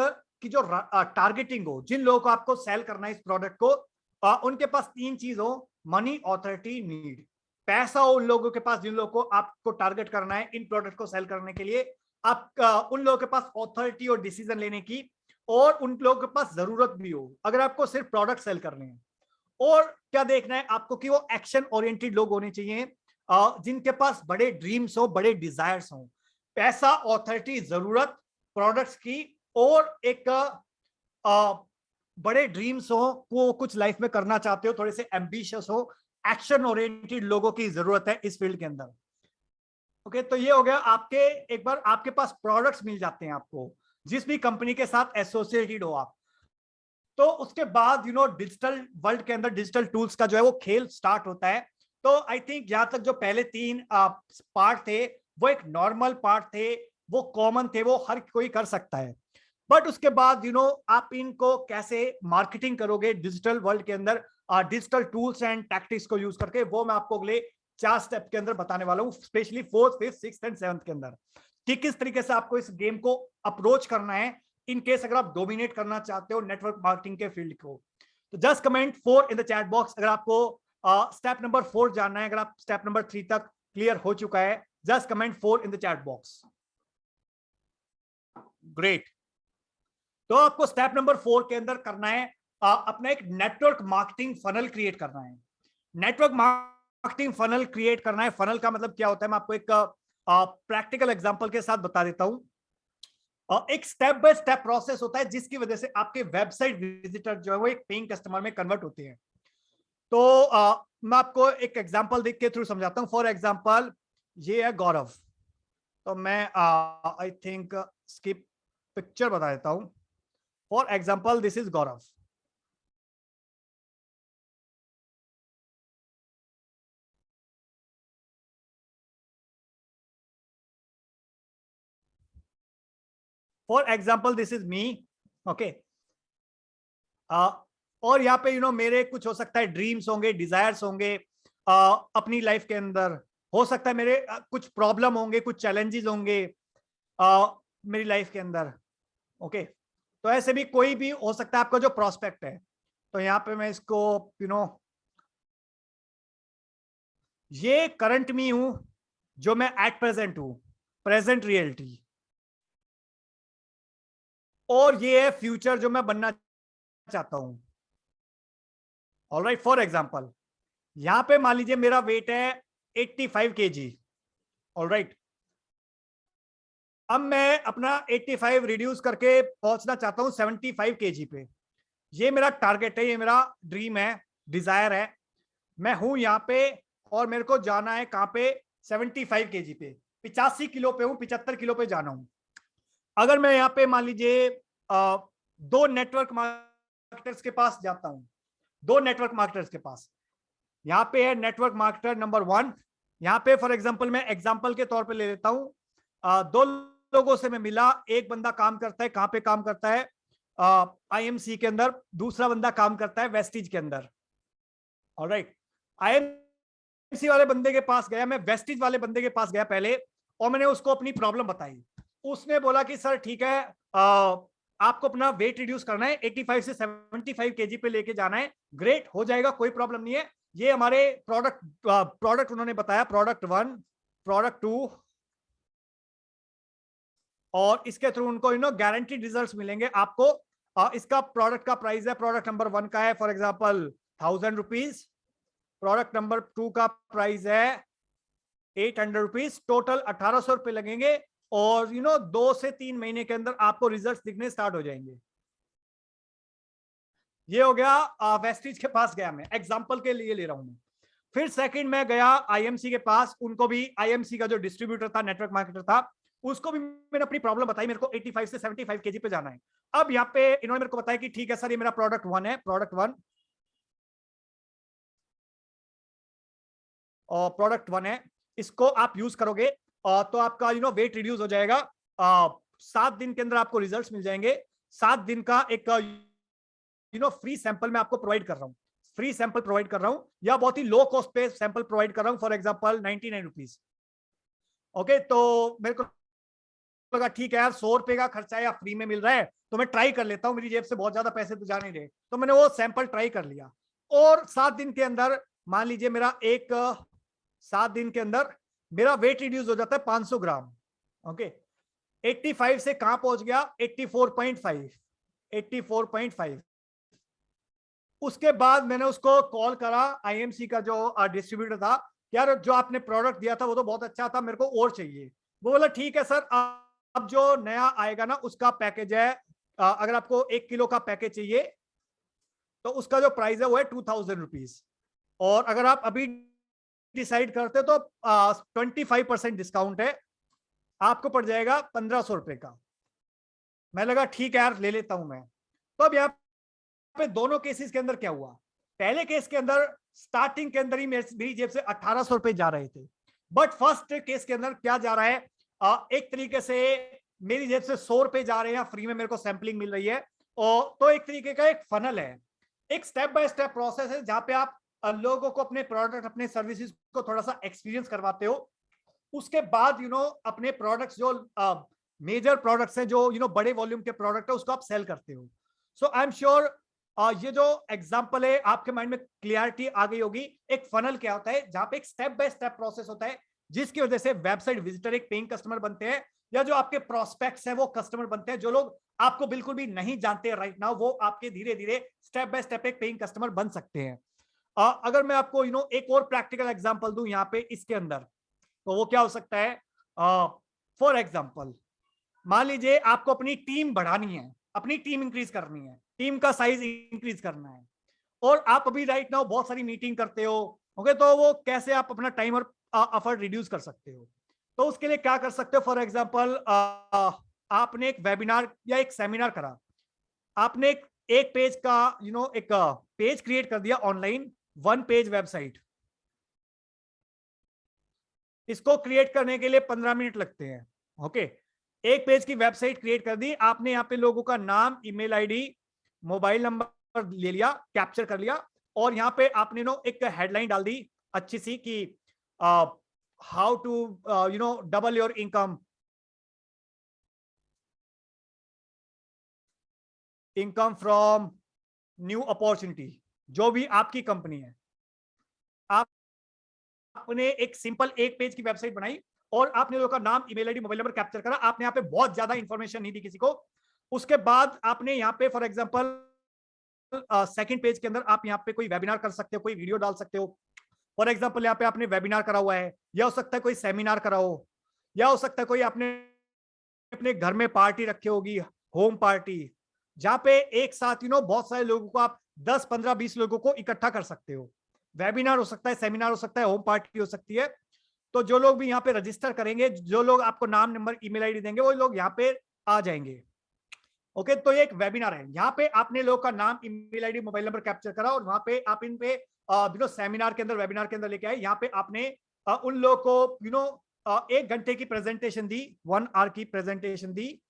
की जो टारगेटिंग हो, जिन लोगों को आपको सेल करना है इस प्रोडक्ट को, उनके पास 3 चीज हो, मनी, ऑथोरिटी, नीड। पैसा हो उन लोगों के पास जिन लोगों को आपको टारगेट करना है इन प्रोडक्ट को सेल करने के लिए, आप उन लोगों के पास ऑथोरिटी और डिसीजन लेने की, और उन लोगों के पास जरूरत भी हो अगर आपको सिर्फ प्रोडक्ट सेल करने हैं। और क्या देखना है आपको कि वो एक्शन ओरिएंटेड लोग होने चाहिए, जिनके पास बड़े ड्रीम्स हो, बड़े डिजायर्स हो। पैसा, ऑथोरिटी, जरूरत, प्रोडक्ट्स की, और एक बड़े ड्रीम्स हो, वो कुछ लाइफ में करना चाहते हो, थोड़े से एम्बिशियस हो, एक्शन ओरिएंटेड लोगों की जरूरत है इस फील्ड के अंदर। ओके, तो ये हो गया आपके, एक बार आपके पास प्रोडक्ट्स मिल जाते हैं आपको जिस भी कंपनी के साथ एसोसिएटेड हो आप, तो उसके बाद डिजिटल वर्ल्ड के अंदर डिजिटल टूल्स का जो है वो खेल स्टार्ट होता है। तो आई थिंक यहाँ तक जो पहले 3 पार्ट थे वो एक नॉर्मल पार्ट थे, वो कॉमन थे, वो हर कोई कर सकता है। बट उसके बाद आप इनको कैसे मार्केटिंग करोगे डिजिटल वर्ल्ड के अंदर, डिजिटल टूल्स एंड टैक्टिक्स को यूज करके, वो मैं आपको अगले 4 स्टेप के अंदर बताने वाला हूँ, specially 4th, 5th, 6th and 7th के अंदर, कि किस तरीके से आपको इस गेम को अप्रोच करना है इन केस अगर आप डोमिनेट करना चाहते हो नेटवर्क मार्केटिंग के फील्ड को। तो just comment 4 in the chat box अगर आपको स्टेप नंबर 4 जानना है। अगर आप स्टेप नंबर 3 तक क्लियर हो चुका है, just comment 4 in the chat box. Great. तो आपको स्टेप नंबर 4 के अंदर करना है अपना एक नेटवर्क मार्केटिंग फनल क्रिएट करना है। नेटवर्क मार्केटिंग फनल क्रिएट करना है। फनल का मतलब क्या होता है, मैं आपको एक प्रैक्टिकल एग्जांपल के साथ बता देता हूं। एक स्टेप बाय स्टेप प्रोसेस होता है जिसकी वजह से आपके वेबसाइट विजिटर जो है वो एक पेइंग कस्टमर में कन्वर्ट होते हैं। तो मैं आपको एक एग्जांपल देख के थ्रू समझाता हूं। फॉर एग्जांपल ये है गौरव, तो मैं आई थिंक स्किप पिक्चर बता देता हूं। For example this is Gaurav. For example this is me, okay. और यहाँ पे मेरे कुछ हो सकता है ड्रीम्स होंगे, डिजायर्स होंगे अपनी लाइफ के अंदर। हो सकता है मेरे कुछ प्रॉब्लम होंगे, कुछ चैलेंजेस होंगे मेरी लाइफ के अंदर, ओके। तो ऐसे भी कोई भी हो सकता है आपका जो प्रोस्पेक्ट है। तो यहाँ पे मैं इसको ये करंट मी हूं, जो मैं एट प्रेजेंट हूं, प्रेजेंट रियलिटी। और ये है फ्यूचर जो मैं बनना चाहता हूं। ऑलराइट, फॉर एग्जांपल यहां पे मान लीजिए मेरा वेट है 85 kg। ऑलराइट, अब मैं अपना 85 रिड्यूस करके पहुंचना चाहता हूं 75 kg पे। ये मेरा टारगेट है, ये मेरा ड्रीम है, डिजायर है। मैं हूं यहाँ पे और मेरे को जाना है कहां पे, 75 kg पे। 85 किलो पे हूं, 75 किलो पे जाना हूं। अगर मैं यहाँ पे मान लीजिए 2 नेटवर्क मार्केटर्स के पास जाता हूं, 2 नेटवर्क मार्केटर्स के पास। यहाँ पे है नेटवर्क मार्केटर नंबर 1। यहाँ पे फॉर एग्जांपल मैं एग्जांपल के तौर पे ले लेता हूँ, 2 लोगों से मैं मिला। एक बंदा काम करता है, कहाँ पे काम करता है, आईएमसी के अंदर। दूसरा बंदा काम करता है वेस्टिज के अंदर। ऑलराइट, आईएमसी वाले बंदे के पास गया मैं, वेस्टिज वाले बंदे के पास गया पहले, और मैंने उसको अपनी प्रॉब्लम बताई। उसने बोला कि सर ठीक है, आपको अपना वेट रिड्यूस करना है, 85 से 75 केजी पे लेके जाना है। ग्रेट, हो जाएगा, कोई प्रॉब्लम नहीं है। ये हमारे प्रोडक्ट उन्होंने बताया, प्रोडक्ट 1, प्रोडक्ट 2, और इसके थ्रू उनको गारंटीड रिजल्ट्स मिलेंगे आपको। इसका प्रोडक्ट का प्राइस है, प्रोडक्ट नंबर 1 का है for example 1000 rupees, product number 2 का प्राइस है 800 रुपीज। टोटल 1800 रुपए लगेंगे, और 2 से 3 महीने के अंदर आपको रिजल्ट्स दिखने स्टार्ट हो जाएंगे। ये हो गया वेस्टिज के पास गया, मैं एग्जांपल के लिए ले रहा हूं मैं। फिर सेकंड में गया आईएमसी के पास, उनको भी आईएमसी का जो डिस्ट्रीब्यूटर था, नेटवर्क मार्केटर था, उसको भी मैंने अपनी प्रॉब्लम बताई, मेरे को 85 से 75 केजी पे जाना है। अब यहाँ पे इन्होंने मेरे को बताया कि ठीक है सर, ये मेरा प्रोडक्ट 1 है, प्रोडक्ट 1, और प्रोडक्ट 1 है, इसको आप यूज करोगे तो आपका वेट रिड्यूस हो जाएगा। 7 दिन के अंदर आपको रिजल्ट्स मिल जाएंगे। 7 दिन का एक फ्री सैंपल मैं आपको प्रोवाइड कर रहा हूँ, फ्री सैंपल प्रोवाइड कर रहा हूँ, या बहुत ही लो कॉस्ट पे सैंपल प्रोवाइड कर रहा हूँ, फॉर एग्जांपल 99 रुपीज। ओके, तो मेरे को लगा ठीक है यार, 100 रुपए का खर्चा या फ्री में मिल रहा है, तो मैं ट्राई कर लेता हूँ, मेरी जेब से बहुत ज्यादा पैसे तो जा नहीं रहे। तो मैंने वो सैंपल ट्राई कर लिया, और 7 दिन के अंदर मान लीजिए मेरा 7 दिन के अंदर मेरा वेट रिड्यूस हो जाता है 500 ग्राम। ओके, 85 से कहां पहुंच गया, 84.5, 84.5। उसके बाद मैंने उसको कॉल करा, आईएमसी का जो डिस्ट्रीब्यूटर था, यार जो आपने प्रोडक्ट दिया था वो तो बहुत अच्छा था, मेरे को और चाहिए। वो बोला ठीक है सर, अब जो नया आएगा ना उसका पैकेज है, अगर आपको 1 किलो का पैकेज चाहिए तो उसका जो प्राइस है वो है 2000 रुपीज, और अगर आप अभी डिसाइड करते तो 25% डिस्काउंट है, आपको पड़ जाएगा 1500 रुपए का। मैं लगा ठीक है यार, ले लेता हूं मैं। तो अब यहाँ पे दोनों केसेस के अंदर क्या हुआ, पहले केस के अंदर स्टार्टिंग के अंदर ही मेरी जेब से 1800 रुपए जा रहे थे, बट फर्स्ट केस के अंदर क्या जा रहा है, एक तरीके से मेरी जेब से 100 रुपए जा रहे हैं, फ्री में मेरे को सैंपलिंग मिल रही है, और तो एक तरीके का एक फनल है, एक स्टेप बाय स्टेप प्रोसेस है जहां पे आप लोगों को अपने प्रोडक्ट, अपने सर्विसेज को थोड़ा सा एक्सपीरियंस करवाते हो। उसके बाद अपने प्रोडक्ट्स जो मेजर प्रोडक्ट्स हैं, जो बड़े वॉल्यूम के प्रोडक्ट है, उसको आप सेल करते हो। सो आई एम श्योर ये जो एग्जांपल है आपके माइंड में क्लियरिटी आ गई होगी। एक फनल क्या होता है, जहां पे एक स्टेप बाय स्टेप प्रोसेस होता है जिसकी वजह से वेबसाइट विजिटर एक पेइंग कस्टमर बनते हैं, या जो आपके प्रोस्पेक्ट्स हैं वो कस्टमर बनते हैं। जो लोग आपको बिल्कुल भी नहीं जानते राइट नाउ, वो आपके धीरे धीरे स्टेप बाय स्टेप एक पेइंग कस्टमर बन सकते हैं। अगर मैं आपको एक और प्रैक्टिकल एग्जांपल दूं यहाँ पे इसके अंदर, तो वो क्या हो सकता है। फॉर एग्जांपल, मान लीजिए आपको अपनी टीम बढ़ानी है, अपनी टीम इंक्रीज करनी है, टीम का साइज इंक्रीज करना है, और आप अभी राइट नाउ बहुत सारी मीटिंग करते हो। ओके, तो वो कैसे आप अपना टाइम और एफर्ट रिड्यूस कर सकते हो, तो उसके लिए क्या कर सकते हो। फॉर एग्जांपल, आपने एक वेबिनार या एक सेमिनार करा, आपने एक पेज का एक पेज क्रिएट कर दिया ऑनलाइन, 1 पेज वेबसाइट। इसको क्रिएट करने के लिए 15 मिनट लगते हैं। ओके, एक पेज की वेबसाइट क्रिएट कर दी आपने, यहाँ पे लोगों का नाम, ईमेल आईडी, मोबाइल नंबर ले लिया, कैप्चर कर लिया, और यहाँ पे आपने एक हेडलाइन डाल दी अच्छी सी कि how to double your income from new opportunity. जो भी आपकी कंपनी है, आपने एक सिंपल एक पेज की वेबसाइट बनाई, और आपने लोगों का नाम, email ID, mobile number capture करा। आपने यहाँ पे बहुत ज्यादा इंफॉर्मेशन नहीं दी किसी को। उसके बाद आपने यहाँ पे फॉर एग्जांपल सेकंड पेज के अंदर आप यहाँ पे कोई वेबिनार कर सकते हो, कोई वीडियो डाल सकते हो। फॉर एग्जांपल यहाँ पे आपने वेबिनार करा हुआ है, या हो सकता है कोई सेमिनार करा हो, या हो सकता है कोई आपने अपने घर में पार्टी रखी होगी, होम पार्टी, जहां पे एक साथ बहुत सारे लोगों को आप 10, 15, 20 लोगों को इकट्ठा कर सकते हो। वेबिनार हो सकता है, सेमिनार हो सकता है, होम पार्टी हो सकती है। तो जो लोग भी यहाँ पे रजिस्टर करेंगे, जो लोग आपको नाम, नंबर, ईमेल आईडी देंगे, वो लोग यहाँ पे आ जाएंगे। ओके, तो ये एक वेबिनार है, यहाँ पे आपने लोगों का नाम, email ID, mobile number capture करा, और वहां पे आप इन पे सेमिनार के अंदर, वेबिनार के अंदर लेके आए। यहाँ पे आपने उन लोगों को 1 घंटे की प्रेजेंटेशन दी, 1 आवर की प्रेजेंटेशन दी,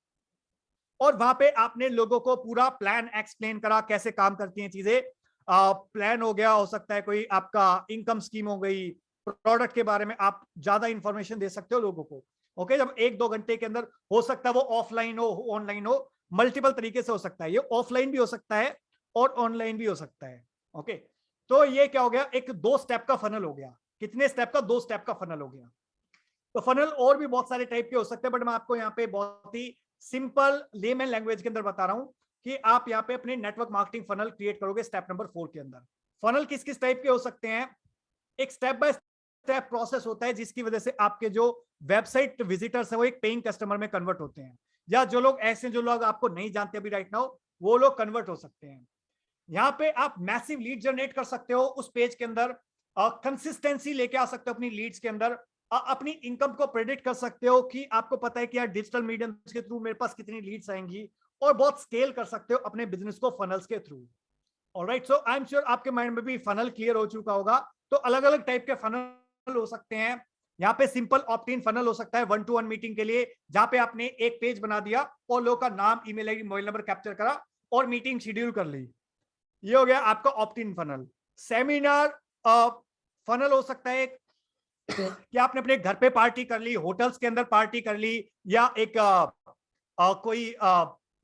और वहां पे आपने लोगों को पूरा प्लान एक्सप्लेन करा, कैसे काम करती हैं चीजें। प्लान हो गया, हो सकता है कोई आपका इनकम स्कीम हो गई, प्रोडक्ट के बारे में आप ज्यादा इंफॉर्मेशन दे सकते हो लोगों को। ओके, जब 1-2 घंटे के अंदर, हो सकता है वो ऑफलाइन हो, ऑनलाइन हो, मल्टीपल तरीके से हो सकता है। ये ऑफलाइन भी हो सकता है और ऑनलाइन भी हो सकता है। ओके, तो ये क्या हो गया, एक 2 स्टेप का फनल हो गया। कितने स्टेप का? 2 स्टेप का फनल हो गया। तो फनल और भी बहुत सारे टाइप के हो सकते हैं, बट मैं आपको यहाँ पे बहुत ही सिंपल लेमैन लैंग्वेज के अंदर बता रहा हूं कि आप यहाँ पे अपने नेटवर्क मार्केटिंग फनल क्रिएट करोगे स्टेप नंबर 4 के अंदर। फनल किस किस टाइप के हो सकते हैं? एक स्टेप बाय स्टेप प्रोसेस होता है जिसकी वजह से आपके जो वेबसाइट विजिटर्स है वो एक पेइंग कस्टमर में कन्वर्ट होते हैं, या जो लोग ऐसे, जो लोग आपको नहीं जानते अभी राइट नाउ, वो लोग कन्वर्ट हो सकते हैं। यहाँ पे आप मैसिव लीड जनरेट कर सकते हो उस पेज के अंदर, कंसिस्टेंसी लेके आ सकते हो अपनी लीड्स के अंदर, अपनी इनकम को प्रेडिक्ट कर सकते हो कि आपको पता है कि यार डिजिटल मीडियम के थ्रू मेरे पास कितनी लीड्स आएंगी, और बहुत स्केल कर सकते हो अपने बिजनेस को फनल्स के through. Alright, so I am sure आपके माइंड में भी फनल क्लियर हो चुका होगा। तो अलग अलग टाइप के फनल हो सकते हैं। यहाँ पे सिंपल ऑप्ट इन फनल हो सकता है 1-to-1 मीटिंग के लिए, जहां पे आपने एक पेज बना दिया और लोगों का नाम, email ID, mobile number capture करा और मीटिंग शेड्यूल कर ली। ये हो गया आपका ऑप्ट इन फनल। सेमिनार फनल हो सकता है कि आपने अपने घर पे पार्टी कर ली, होटल्स के अंदर पार्टी कर ली, या एक कोई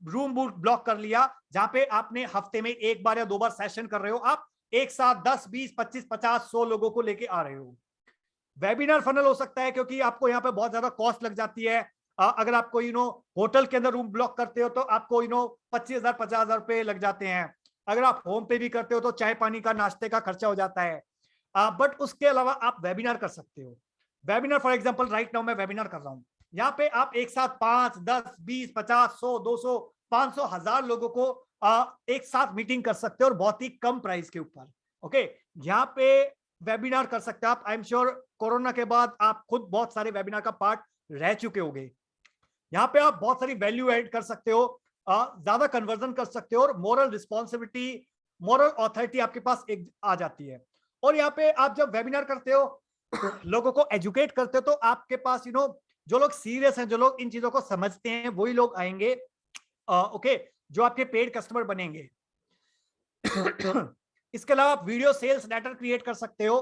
रूम ब्लॉक कर लिया, जहां पे आपने हफ्ते में 1 बार या 2 बार सेशन कर रहे हो, आप एक साथ 10, 20, 25, 50, 100 लोगों को लेके आ रहे हो। वेबिनार फनल हो सकता है क्योंकि आपको यहाँ पे बहुत ज्यादा कॉस्ट लग जाती है। अगर आपको होटल के अंदर रूम ब्लॉक करते हो तो आपको 25,000, 50,000 रुपए लग जाते हैं। अगर आप होम पे भी करते हो तो चाय पानी का, नाश्ते का खर्चा हो जाता है। बट उसके अलावा आप वेबिनार कर सकते हो। Webinar for example right now मैं वेबिनार कर रहा हूं, यहाँ पे आप एक साथ 5, 10, 20, 50, 100, 200, 500, 1000 लोगों को एक साथ मीटिंग कर सकते हो, और बहुत ही कम प्राइस के ऊपर। ओके, यहाँ पे वेबिनार कर सकते हो आप। आई एम श्योर कोरोना के बाद आप खुद बहुत सारे वेबिनार का पार्ट रह चुके होंगे। यहाँ पे आप बहुत सारी वैल्यू ऐड कर सकते हो, ज्यादा कन्वर्जन कर सकते हो, और मोरल रिस्पॉन्सिबिलिटी, मोरल अथॉरिटी आपके पास एक आ जाती है। और यहाँ पे आप जब वेबिनार करते हो लोगों को एजुकेट करते हो, तो आपके पास जो लोग सीरियस हैं, जो लोग इन चीजों को समझते हैं, वही लोग आएंगे, ओके, जो आपके पेड कस्टमर बनेंगे। इसके अलावा आप वीडियो सेल्स लेटर क्रिएट कर सकते हो।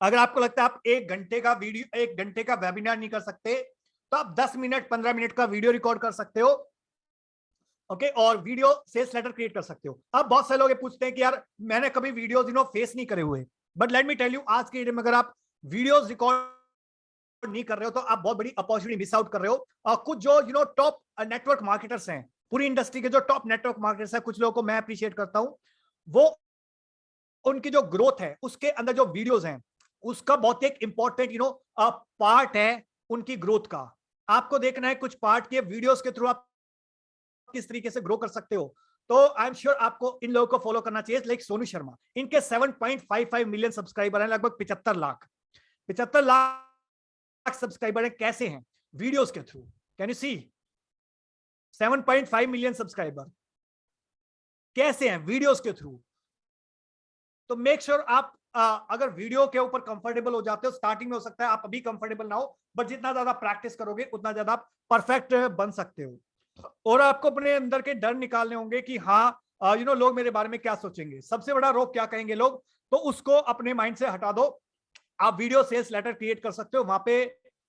अगर आपको लगता है आप 1 घंटे का वेबिनार नहीं कर सकते, तो आप 10 मिनट 15 मिनट का वीडियो रिकॉर्ड कर सकते हो, ओके, और वीडियो सेल्स लेटर क्रिएट कर सकते हो। अब बहुत सारे लोग ये पूछते हैं कि यार मैंने कभी वीडियोस फेस नहीं करे हुए, but let me tell you, आज के डेट में अगर आप वीडियोस रिकॉर्ड नहीं कर रहे हो तो आप बहुत बड़ी अपॉर्चुनिटी मिस आउट कर रहे हो। कुछ जो टॉप नेटवर्क मार्केटर्स हैं, पूरी इंडस्ट्री के जो टॉप नेटवर्क मार्केटर्स हैं, कुछ लोगों को मैं अप्रिशिएट करता हूं, वो उनकी जो ग्रोथ है उसके अंदर जो वीडियोस हैं उसका बहुत एक इंपॉर्टेंट पार्ट है उनकी ग्रोथ का। आपको देखना है कुछ पार्ट के वीडियोस के थ्रू आप किस तरीके से ग्रो कर सकते हो। तो आई एम श्योर आपको इन लोगों को फॉलो करना चाहिए, लाइक सोनू शर्मा, इनके 7.55 मिलियन सब्सक्राइबर हैं, लगभग 75 लाख सब्सक्राइबर हैं। कैसे हैं? वीडियोस के थ्रू। Can you see 7.5 million subscriber कैसे हैं? वीडियोस के थ्रू। तो मेक श्योर आप अगर वीडियो के ऊपर कंफर्टेबल हो जाते हो, स्टार्टिंग में हो सकता है आप अभी कंफर्टेबल ना हो, बट जितना ज्यादा प्रैक्टिस करोगे उतना ज्यादा आप परफेक्ट बन सकते हो। और आपको अपने अंदर के डर निकालने होंगे कि हाँ लोग मेरे बारे में क्या सोचेंगे, सबसे बड़ा रोग क्या कहेंगे लोग, तो उसको अपने माइंड से हटा दो। आप वीडियो सेल्स लेटर क्रिएट कर सकते हो, वहां पे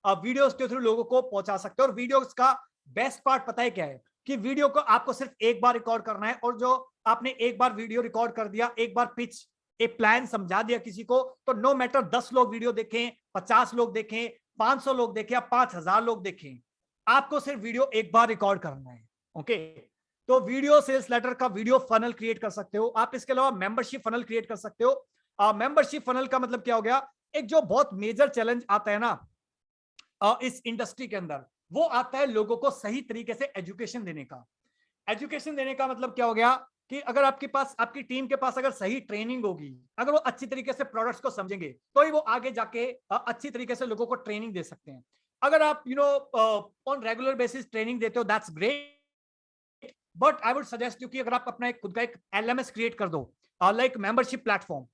वीडियोस के थ्रू लोगों को पहुंचा सकते हो। और वीडियोस का बेस्ट पार्ट पता है क्या है? कि वीडियो को आपको सिर्फ एक बार रिकॉर्ड करना है, और जो आपने एक बार वीडियो रिकॉर्ड कर दिया, एक बार पिच एक प्लान समझा दिया किसी को, तो नो मैटर 10 लोग वीडियो देखें, 50 लोग देखें, 500 लोग देखें या 5000 लोग देखें, आपको सिर्फ वीडियो एक बार रिकॉर्ड करना है, ओके। तो वीडियो सेल्स लेटर का वीडियो फनल क्रिएट कर सकते हो आप। इसके अलावा मेंबरशिप फनल क्रिएट कर सकते हो। मेंबरशिप फनल का मतलब क्या हो गया? एक जो बहुत मेजर चैलेंज आता है ना इस इंडस्ट्री के अंदर, वो आता है लोगों को सही तरीके से एजुकेशन देने का। एजुकेशन देने का मतलब क्या हो गया कि अगर आपके पास, आपकी टीम के पास अगर सही ट्रेनिंग होगी, अगर वो अच्छी तरीके से प्रोडक्ट्स को समझेंगे, तो ही वो आगे जाके अच्छी तरीके से लोगों को ट्रेनिंग दे सकते हैं। अगर आप ऑन रेगुलर बेसिस ट्रेनिंग देते हो, that's great, but I would suggest you कि अगर आप अपना एक खुद का एक एलएमएस क्रिएट कर दो, like membership platform.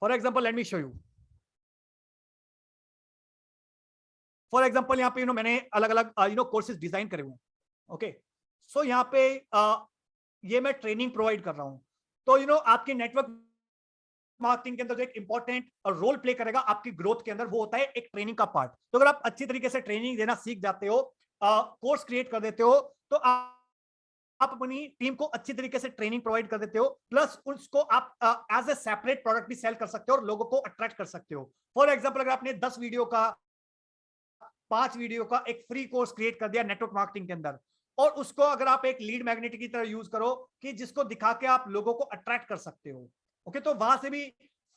For example let me show you. For example यहाँ पे मैंने अलग अलग कोर्सेज डिजाइन करे हुए हैं, ओके। सो यहाँ पे ये मैं ट्रेनिंग प्रोवाइड कर रहा हूँ। तो आपके नेटवर्क मार्केटिंग के अंदर जो एक इंपॉर्टेंट रोल प्ले करेगा आपकी ग्रोथ के अंदर, वो होता है एक ट्रेनिंग का पार्ट। तो अगर आप अच्छी तरीके से ट्रेनिंग देना सीख जाते हो, कोर्स क्रिएट कर देते हो, तो आप अपनी टीम को अच्छी तरीके से ट्रेनिंग प्रोवाइड कर देते हो, प्लस उसको आप एज ए सेपरेट प्रोडक्ट भी सेल कर सकते हो और लोगों को अट्रैक्ट कर सकते हो। फॉर एग्जांपल अगर आपने 10 वीडियो का, 5 वीडियो का एक फ्री कोर्स क्रिएट कर दिया नेटवर्क मार्केटिंग के अंदर, और उसको अगर आप एक लीड मैग्नेट की तरह यूज करो कि जिसको दिखा के आप लोगों को अट्रैक्ट कर सकते हो, ओके, तो वहां से भी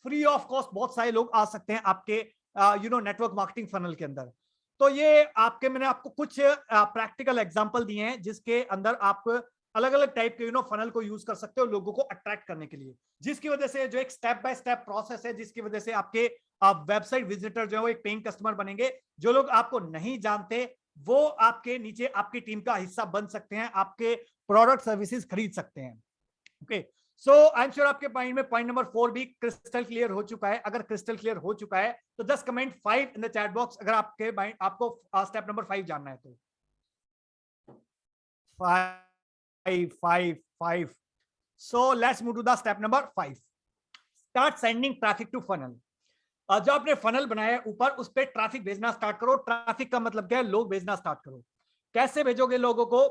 फ्री ऑफ कॉस्ट बहुत सारे लोग आ सकते हैं आपके नेटवर्क मार्केटिंग फनल के अंदर। तो ये मैंने आपको कुछ प्रैक्टिकल एग्जांपल दिए हैं जिसके अंदर आप अलग अलग टाइप के फनल को यूज कर सकते हो लोगों को अट्रैक्ट करने के लिए, जिसकी वजह से जो एक स्टेप बाय स्टेप प्रोसेस है, जिसकी वजह से आपके वेबसाइट विजिटर जो है वो एक पेइंग कस्टमर बनेंगे। जो लोग आपको नहीं जानते वो आपके नीचे आपकी टीम का हिस्सा बन सकते हैं, आपके प्रोडक्ट सर्विसेज खरीद सकते हैं, okay. So I am sure आपके माइंड में पॉइंट नंबर 4 भी क्रिस्टल क्लियर हो चुका है। अगर क्रिस्टल क्लियर हो चुका है तो just comment 5 in the chat box, अगर आपके माइंड आपको स्टेप नंबर 5 जानना है तो। 5. So let's move to the step number 5. Start sending traffic to funnel. जो आपने फनल बनाया है ऊपर, उस पर ट्रैफिक भेजना स्टार्ट करो। ट्रैफिक का मतलब क्या है? लोग भेजना स्टार्ट करो। कैसे भेजोगे लोगों को?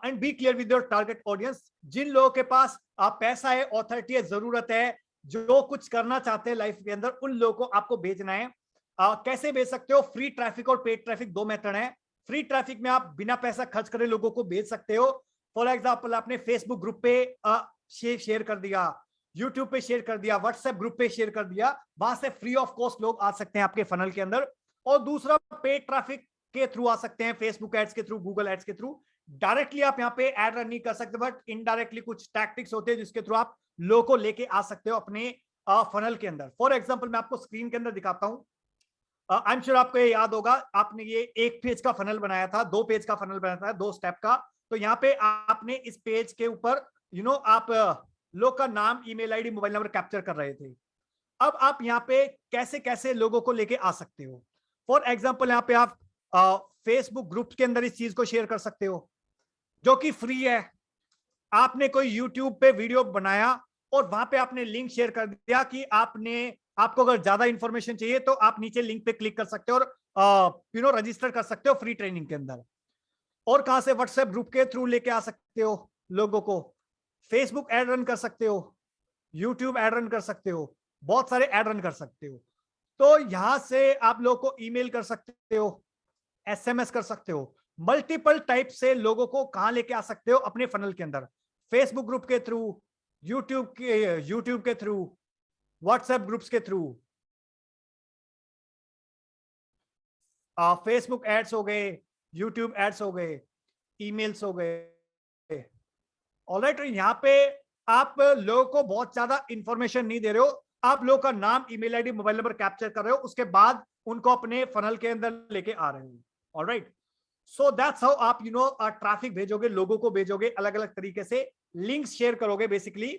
And be clear with your target audience. जिन लोगों के पास पैसा है, ऑथोरिटी है, जरूरत है, जो कुछ करना चाहते हैं लाइफ के अंदर, उन लोगों को आपको भेजना है। कैसे भेज सकते हो? फ्री ट्रैफिक और पेड ट्रैफिक 2 मेथड है। फ्री ट्रैफिक में आप बिना पैसा खर्च करे लोगों को भेज सकते हो। फॉर एग्जाम्पल आपने फेसबुक ग्रुप पे शेयर कर दिया, यूट्यूब पे शेयर कर दिया, व्हाट्सएप ग्रुप पे शेयर कर दिया, वहां से फ्री ऑफ कॉस्ट लोग आ सकते हैं आपके फनल के अंदर। और दूसरा पेड ट्रैफिक के थ्रू आ सकते हैं, फेसबुक एड्स के थ्रू, गूगल एड्स के थ्रू। डायरेक्टली आप यहाँ पे एड रन नहीं कर सकते, बट इनडायरेक्टली कुछ टैक्टिक्स होते हैं जिसके थ्रू आप लोगों को लेके आ सकते हो अपने फनल के अंदर। फॉर एग्जाम्पल मैं आपको स्क्रीन के अंदर दिखाता हूँ। आई एम श्योर आपको ये याद होगा, आपने ये 1 पेज का फनल बनाया था, 2 पेज का फनल बनाया था, 2 स्टेप का। तो यहाँ पे आपने इस पेज के ऊपर आप लोग का नाम, email ID, mobile number capture कर रहे थे। अब आप यहाँ पे कैसे कैसे लोगों को लेके आ सकते हो। फॉर एग्जाम्पल यहाँ पे आप फेसबुक ग्रुप के अंदर इस चीज को शेयर कर सकते हो जो कि फ्री है। आपने कोई यूट्यूब पे वीडियो बनाया और वहां पे आपने लिंक शेयर कर दिया कि आपको अगर ज्यादा इंफॉर्मेशन चाहिए तो आप नीचे लिंक पे क्लिक कर सकते हो और रजिस्टर कर सकते हो फ्री ट्रेनिंग के अंदर। और कहां से, व्हाट्सएप ग्रुप के थ्रू लेके आ सकते हो लोगों को, फेसबुक एड रन कर सकते हो, यूट्यूब एड रन कर सकते हो, बहुत सारे एड रन कर सकते हो। तो यहां से आप लोगों को ईमेल कर सकते हो, एसएमएस कर सकते हो, मल्टीपल टाइप से लोगों को कहां लेके आ सकते हो अपने फनल के अंदर, फेसबुक ग्रुप के थ्रू, यूट्यूब के थ्रू, व्हाट्सएप ग्रुप्स के थ्रू, फेसबुक एड्स हो गए, यूट्यूब एड्स हो गए, ईमेल्स हो गए। ऑलराइट, यहाँ पे आप लोगों को बहुत ज्यादा इंफॉर्मेशन नहीं दे रहे हो, आप लोगों का नाम, email ID, mobile number capture कर रहे हो, उसके बाद उनको अपने फनल के अंदर लेके आ रहे हो। ऑलराइट, सो दैट्स हाउ आप ट्रैफिक भेजोगे, लोगों को भेजोगे, अलग अलग तरीके से लिंक्स शेयर करोगे बेसिकली।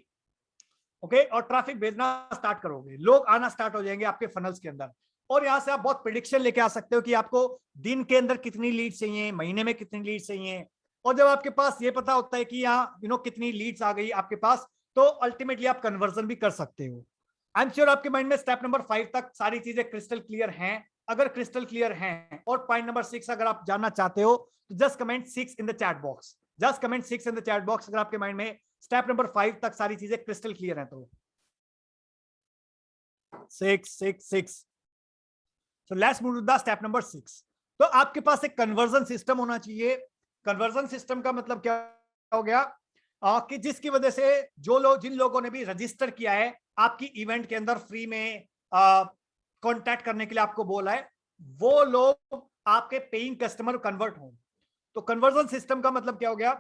ओके, और ट्रैफिक भेजना स्टार्ट करोगे, लोग आना स्टार्ट हो जाएंगे आपके फनल्स के अंदर। और यहां से आप बहुत प्रिडिक्शन लेके आ सकते हो कि आपको दिन के अंदर कितनी लीड चाहिए, महीने में कितनी लीड चाहिए। और जब आपके पास ये पता होता है कि यहाँ कितनी लीड्स आ गई आपके पास, तो अल्टीमेटली आप कन्वर्जन भी कर सकते हो। आई एम श्योर आपके माइंड में स्टेप नंबर 5 तक सारी चीजें क्रिस्टल क्लियर हैं। अगर क्रिस्टल क्लियर हैं और पॉइंट नंबर 6 अगर आप जानना चाहते हो तो just comment 6 in the chat box, just comment 6 in the chat box अगर आपके माइंड में स्टेप नंबर 5 तक सारी चीजें क्रिस्टल क्लियर हैं तो। 6 so let's move to the step number 6। तो आपके पास एक कन्वर्जन सिस्टम होना चाहिए। कन्वर्जन सिस्टम का मतलब क्या हो गया कि जिसकी वजह से जिन लोगों ने भी रजिस्टर किया है आपकी इवेंट के अंदर फ्री में कांटेक्ट करने के लिए आपको बोला है, वो लोग आपके पेइंग कस्टमर कन्वर्ट हों। तो कन्वर्जन सिस्टम का मतलब क्या हो गया,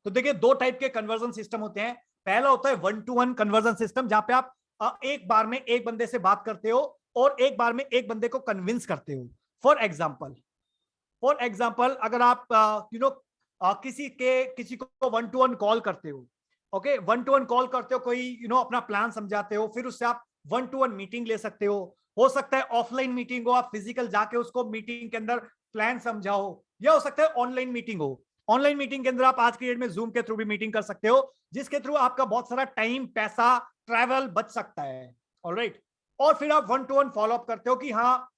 तो देखिए 2 टाइप के कन्वर्जन सिस्टम होते हैं। पहला होता है 1-to-1 कन्वर्जन सिस्टम, जहां पे आप एक बार में एक बंदे से बात करते हो और एक बार में एक बंदे को कन्विंस करते हो। फॉर एग्जाम्पल अगर आप किसी को 1-to-1 कॉल करते हो, ओके, 1-to-1 कॉल करते हो, कोई अपना प्लान समझाते हो, फिर उससे आप 1-to-1 मीटिंग ले सकते हो सकता है ऑफलाइन मीटिंग हो, आप फिजिकल जाके उसको मीटिंग के अंदर प्लान समझाओ, या हो सकता है ऑनलाइन मीटिंग हो। ऑनलाइन मीटिंग के अंदर आप आज की डेट में जूम के थ्रू भी मीटिंग कर सकते हो, जिसके थ्रू आपका बहुत सारा टाइम, पैसा, ट्रैवल बच सकता है। ऑलराइट, और फिर आप 1-to-1 फॉलो अप करते हो कि हाँ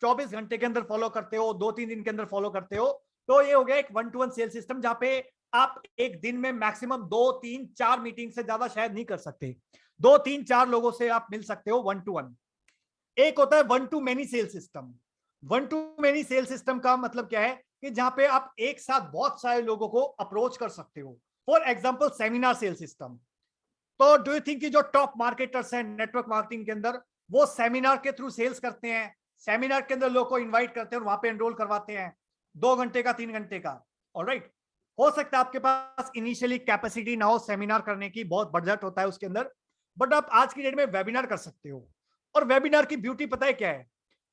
24 घंटे के अंदर फॉलो करते हो, 2-3 दिन के अंदर फॉलो करते हो। तो ये हो गया एक 1-to-1 सेल सिस्टम, जहां पे आप एक दिन में मैक्सिमम 2-3-4 मीटिंग से ज्यादा शायद नहीं कर सकते, 2-3-4 लोगों से आप मिल सकते हो 1-to-1। एक होता है 1-to-many cell system. 1-to-many cell system का मतलब क्या है कि जहां पे आप एक साथ बहुत सारे लोगों को अप्रोच कर सकते हो। For example seminar sale system. तो डू यू थिंक कि जो टॉप मार्केटर्स हैं नेटवर्क मार्केटिंग के अंदर, वो सेमिनार के थ्रू सेल्स करते हैं, सेमिनार के अंदर लोगों को इनवाइट करते हैं और वहां पे एनरोल करवाते हैं 2 घंटे का, 3 घंटे का। ऑलराइट, हो सकता है आपके पास इनिशियली कैपेसिटी ना हो सेमिनार करने की, बहुत बजट होता है उसके अंदर, बट आप आज की डेट में वेबिनार कर सकते हो। और वेबिनार की ब्यूटी पता है क्या है,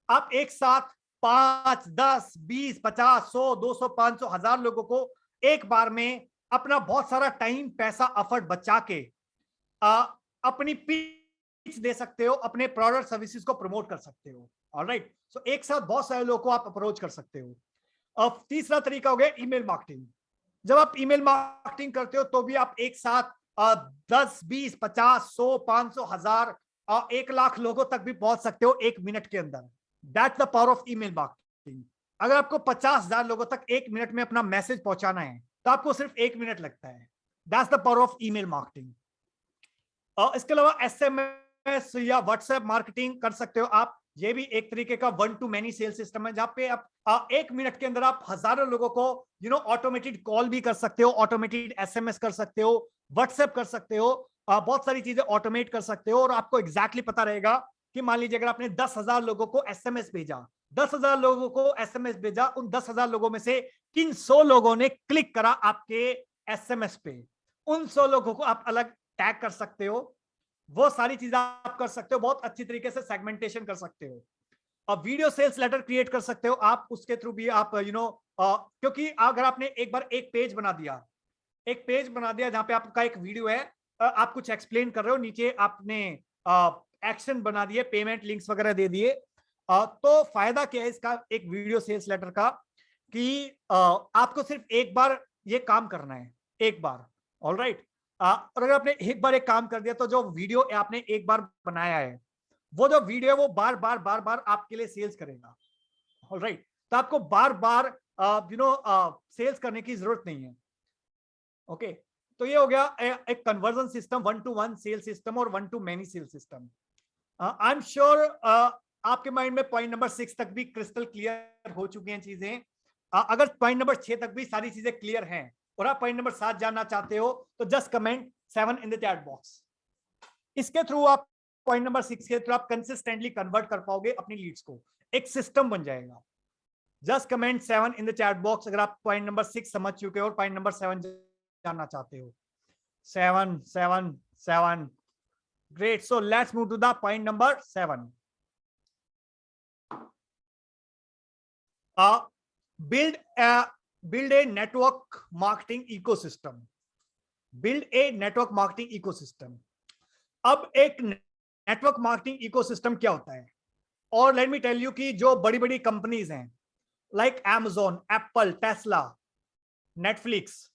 आप एक साथ 5, 10, 20, 50, 100, 200, 500, 1000 लोगों को एक बार में अपना बहुत सारा टाइम, पैसा, एफर्ट बचा के अपनी पिच दे सकते हो, अपने प्रोडक्ट सर्विसेज को प्रमोट कर सकते हो। ऑलराइट, सो एक साथ बहुत सारे लोगों को आप अप्रोच कर सकते हो। अब तीसरा तरीका हो गया ईमेल मार्केटिंग। जब आप ईमेल मार्केटिंग करते हो तो भी आप एक साथ 10, 20, 50, 100, 500, 1000, 1 लाख लोगों तक भी पहुंच सकते हो 1 मिनट के अंदर। That's the power of email marketing. अगर आपको 50,000 लोगों तक 1 मिनट में अपना मैसेज पहुंचाना है तो आपको सिर्फ 1 मिनट लगता है। That's the power of email marketing. इसके अलावा एसएमएस या व्हाट्सएप मार्केटिंग कर सकते हो आप, ये भी एक तरीके का 1-to-many सेल सिस्टम है, जहां पे आप 1 मिनट के अंदर आप हजारों लोगों को ऑटोमेटेड कॉल भी कर सकते हो, ऑटोमेटेड एसएमएस कर सकते हो, व्हाट्सएप कर सकते हो, बहुत सारी चीजें ऑटोमेट कर सकते हो। और आपको एग्जैक्टली पता रहेगा कि मान लीजिए अगर आपने 10,000 लोगों को एसएमएस भेजा, 10,000 लोगों को एसएमएस भेजा, उन 10,000 लोगों में से 300 लोगों ने क्लिक करा आपके एसएमएस पे, उन 100 लोगों को आप अलग टैग कर सकते हो, वो सारी चीजें आप कर सकते हो, बहुत अच्छी तरीके से सेगमेंटेशन कर सकते हो। अब वीडियो सेल्स लेटर क्रिएट कर सकते हो आप, उसके थ्रू भी आप क्योंकि अगर आपने एक बार एक पेज बना दिया, जहां पे आपका एक वीडियो है, आप कुछ एक्सप्लेन कर रहे हो, नीचे आपने एक्शन बना दिए, पेमेंट लिंक्स वगैरह दे दिए। तो फायदा क्या है इसका, एक वीडियो सेल्स लेटर का, कि आपको सिर्फ एक बार ये काम करना है, एक बार। ऑलराइट, और अगर आपने एक बार एक काम कर दिया तो जो वीडियो आपने एक बार बनाया है, वो जो वीडियो है वो बार बार बार बार आपके लिए सेल्स करेगा। ऑलराइट, तो आपको बार बार सेल्स करने की जरूरत नहीं है। ओके, तो ये हो गया एक conversion system, 1 to 1 sale system और 1 to many sale system. I am sure आपके माइंड में पॉइंट नंबर 6 तक भी क्रिस्टल क्लियर हो चुकी हैं चीजें। अगर पॉइंट नंबर 6 तक भी सारी चीजें क्लियर हैं और आप पॉइंट नंबर 7 जानना चाहते हो तो just comment 7 in the chat box. इसके थ्रू आप पॉइंट नंबर 6 के थ्रू आप कंसिस्टेंटली कन्वर्ट कर पाओगे अपनी लीड्स को, एक सिस्टम बन जाएगा। Just comment 7 in the chat box अगर आप पॉइंट नंबर 6 समझ चुके हो और पॉइंट नंबर 7 जानना चाहते हो। 7 7 7, great. So let's move to the point number 7. Build a network marketing ecosystem. Build a network marketing ecosystem. अब एक नेटवर्क मार्केटिंग इकोसिस्टम क्या होता है, और लेट मी टेल यू कि जो बड़ी बड़ी कंपनीज हैं like Amazon, Apple, Tesla, Netflix,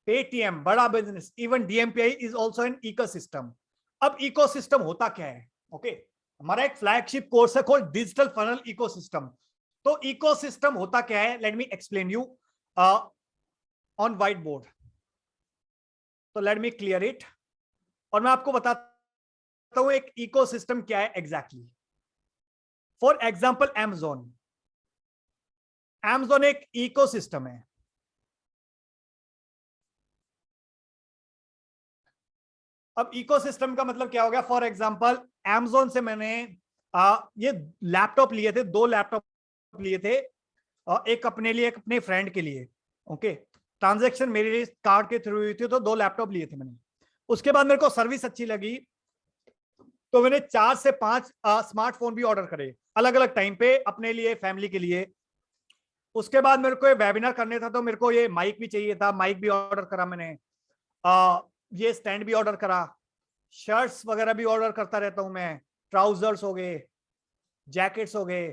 Paytm, बड़ा business, even DMPI is also an ecosystem. अब इकोसिस्टम होता क्या है? ओके, हमारा एक फ्लैगशिप कोर्स है कॉल्ड डिजिटल फनल इकोसिस्टम। तो इकोसिस्टम होता क्या है, let me explain you on whiteboard. तो लेट मी क्लियर इट, और मैं आपको बताता हूं एक इकोसिस्टम क्या है एग्जैक्टली। फॉर एग्जांपल Amazon एक इकोसिस्टम है। अब इकोसिस्टम का मतलब क्या हो गया? फॉर एग्जांपल Amazon से मैंने ये लैपटॉप लिए थे, 2 लैपटॉप लिए थे, एक अपने लिए, एक अपने फ्रेंड के लिए। ओके, ट्रांजैक्शन मेरे लिए कार्ड के थ्रू हुई थी, तो 2 लैपटॉप लिए थे मैंने। उसके बाद मेरे को सर्विस अच्छी लगी तो मैंने 4 से 5 स्मार्टफोन भी ऑर्डर करे अलग अलग टाइम पे, अपने लिए, फैमिली के लिए। उसके बाद मेरे को ये वेबिनार करने था तो मेरे को ये माइक भी चाहिए था, माइक भी ऑर्डर करा मैंने, ये स्टैंड भी ऑर्डर करा, शर्ट्स वगैरह भी ऑर्डर करता रहता हूं मैं, ट्राउजर्स हो गए, जैकेट्स हो गए,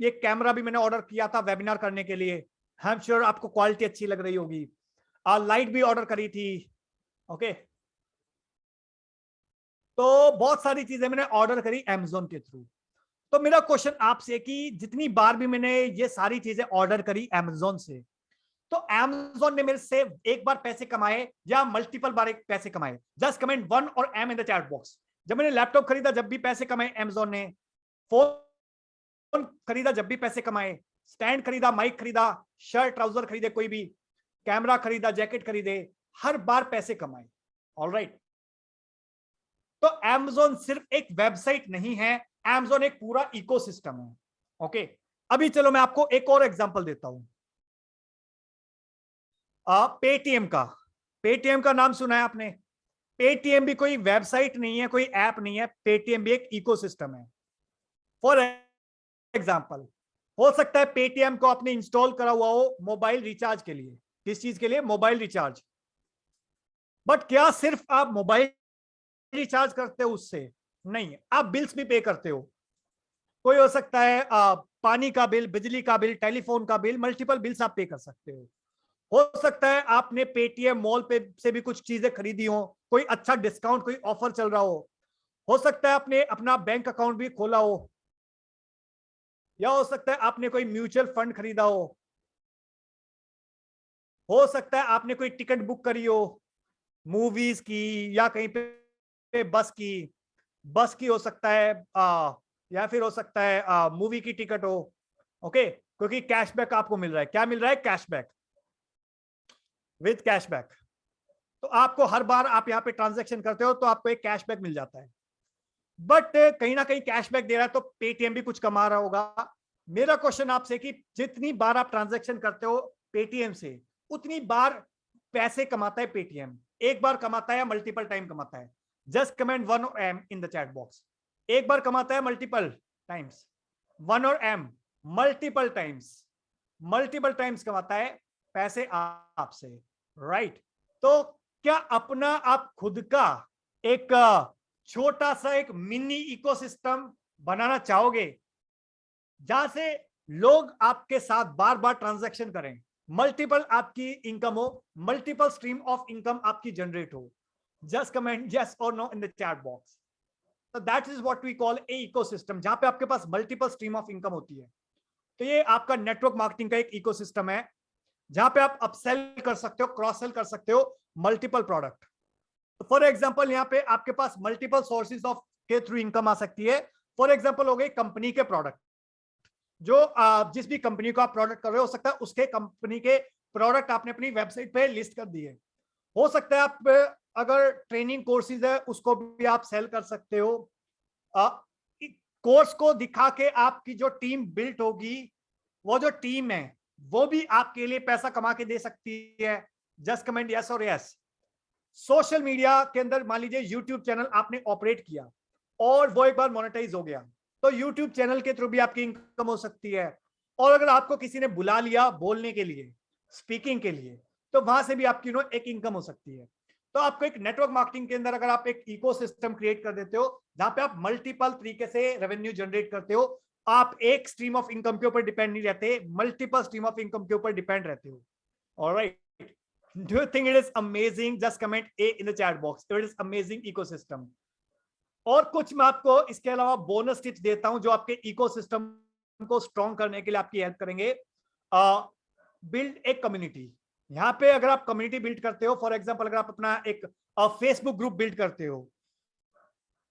ये कैमरा भी मैंने ऑर्डर किया था वेबिनार करने के लिए, आई एम श्योर आपको क्वालिटी अच्छी लग रही होगी। लाइट भी ऑर्डर करी थी। ओके, तो बहुत सारी चीजें मैंने ऑर्डर करी Amazon के थ्रू। तो मेरा क्वेश्चन आपसे कि जितनी बार भी मैंने ये सारी चीजें ऑर्डर करी Amazon से, तो Amazon ने मेरे से एक बार पैसे कमाए या मल्टीपल बार एक पैसे कमाए? जस्ट कमेंट 1 और M in the chat box. जब मैंने लैपटॉप खरीदा जब भी पैसे कमाए Amazon ने, फोन खरीदा जब भी पैसे कमाए, स्टैंड खरीदा, माइक खरीदा, शर्ट ट्राउजर खरीदे, कोई भी कैमरा खरीदा, जैकेट खरीदे, हर बार पैसे कमाए। ऑलराइट, तो Amazon सिर्फ एक वेबसाइट नहीं है, Amazon एक पूरा इकोसिस्टम है। ओके, अभी चलो मैं आपको एक और एग्जांपल देता हूं। पेटीएम का नाम सुना है आपने? पेटीएम भी कोई वेबसाइट नहीं है, कोई ऐप नहीं है, पेटीएम भी एक इकोसिस्टम है। फॉर एग्जांपल, हो सकता है पेटीएम को आपने इंस्टॉल करा हुआ हो मोबाइल रिचार्ज के लिए। किस चीज के लिए? Mobile recharge. बट क्या सिर्फ आप मोबाइल रिचार्ज करते हो उससे? नहीं, आप बिल्स भी पे करते हो। कोई हो सकता है पानी का बिल, बिजली का बिल, टेलीफोन का बिल, मल्टीपल बिल्स आप पे कर सकते हो सकता है आपने पेटीएम मॉल पे से भी कुछ चीजें खरीदी हो, कोई अच्छा डिस्काउंट, कोई ऑफर चल रहा हो सकता है आपने अपना बैंक अकाउंट भी खोला हो, या हो सकता है आपने कोई म्यूचुअल फंड खरीदा हो सकता है आपने कोई टिकट बुक करी हो मूवीज की, या कहीं पे बस की हो सकता है, या फिर हो सकता है मूवी की टिकट हो। ओके, क्योंकि कैशबैक आपको मिल रहा है। क्या मिल रहा है? Cashback, with cashback. तो आपको हर बार आप यहाँ पे ट्रांजैक्शन करते हो तो आपको एक कैशबैक मिल जाता है। बट कहीं ना कहीं कैशबैक दे रहा है तो पेटीएम भी कुछ कमा रहा होगा। मेरा क्वेश्चन आपसे कि जितनी बार आप ट्रांजैक्शन करते हो पेटीएम से, उतनी बार पैसे कमाता है पेटीएम? एक बार कमाता है या मल्टीपल टाइम कमाता है? जस्ट कमेंट 1 और M in the chat box. एक बार कमाता है, मल्टीपल टाइम्स? 1 और M, मल्टीपल टाइम्स कमाता है पैसे आपसे, राइट? तो क्या अपना आप खुद का एक छोटा सा एक मिनी इकोसिस्टम बनाना चाहोगे जहां से लोग आपके साथ बार बार ट्रांजैक्शन करें, मल्टीपल आपकी इनकम हो, मल्टीपल स्ट्रीम ऑफ इनकम आपकी जनरेट हो, जस्ट कमेंट यस और no in the chat box. तो that is what we call a ecosystem, जहां पे आपके पास मल्टीपल स्ट्रीम ऑफ इनकम होती है। तो ये आपका नेटवर्क मार्केटिंग का एक इकोसिस्टम है जहां पे आप अपसेल कर सकते हो, क्रॉस सेल कर सकते हो मल्टीपल प्रोडक्ट। फॉर एग्जांपल यहाँ पे आपके पास मल्टीपल सोर्सेज ऑफ के थ्रू इनकम आ सकती है। फॉर एग्जांपल हो गई कंपनी के प्रोडक्ट, जो जिस भी कंपनी को आप प्रोडक्ट कर रहे हो सकता है उसके कंपनी के प्रोडक्ट आपने अपनी वेबसाइट पे लिस्ट कर दिए। हो सकता है आप अगर ट्रेनिंग कोर्सेज है उसको भी आप सेल कर सकते हो। कोर्स को दिखा के आपकी जो टीम बिल्ट होगी, वो जो टीम है वो भी आपके लिए पैसा कमा के दे सकती है। जस्ट कमेंट यस और यस। सोशल मीडिया के अंदर मान लीजिए यूट्यूब चैनल आपने ऑपरेट किया और वो एक बार मोनेटाइज हो गया, तो यूट्यूब चैनल के थ्रू भी आपकी इनकम हो सकती है। और अगर आपको किसी ने बुला लिया बोलने के लिए, स्पीकिंग के लिए, तो वहां से भी आपकी एक इनकम हो सकती है। तो आपको एक नेटवर्क मार्केटिंग के अंदर अगर आप एक इकोसिस्टम क्रिएट कर देते हो जहां पे आप मल्टीपल तरीके से रेवेन्यू जनरेट करते हो, आप एक स्ट्रीम ऑफ इनकम के ऊपर डिपेंड नहीं रहते, मल्टीपल स्ट्रीम ऑफ इनकम के ऊपर डिपेंड रहते हो। Alright, do you think it is amazing? Just comment A in the chat box. It is amazing ecosystem. और कुछ मैं आपको इसके अलावा बोनस टिप्स देता हूं जो आपके इकोसिस्टम को स्ट्रॉन्ग करने के लिए आपकी हेल्प करेंगे। बिल्ड एक कम्युनिटी। यहाँ पे अगर आप कम्युनिटी बिल्ड करते हो, फॉर एग्जांपल अगर आप अपना एक फेसबुक ग्रुप बिल्ड करते हो,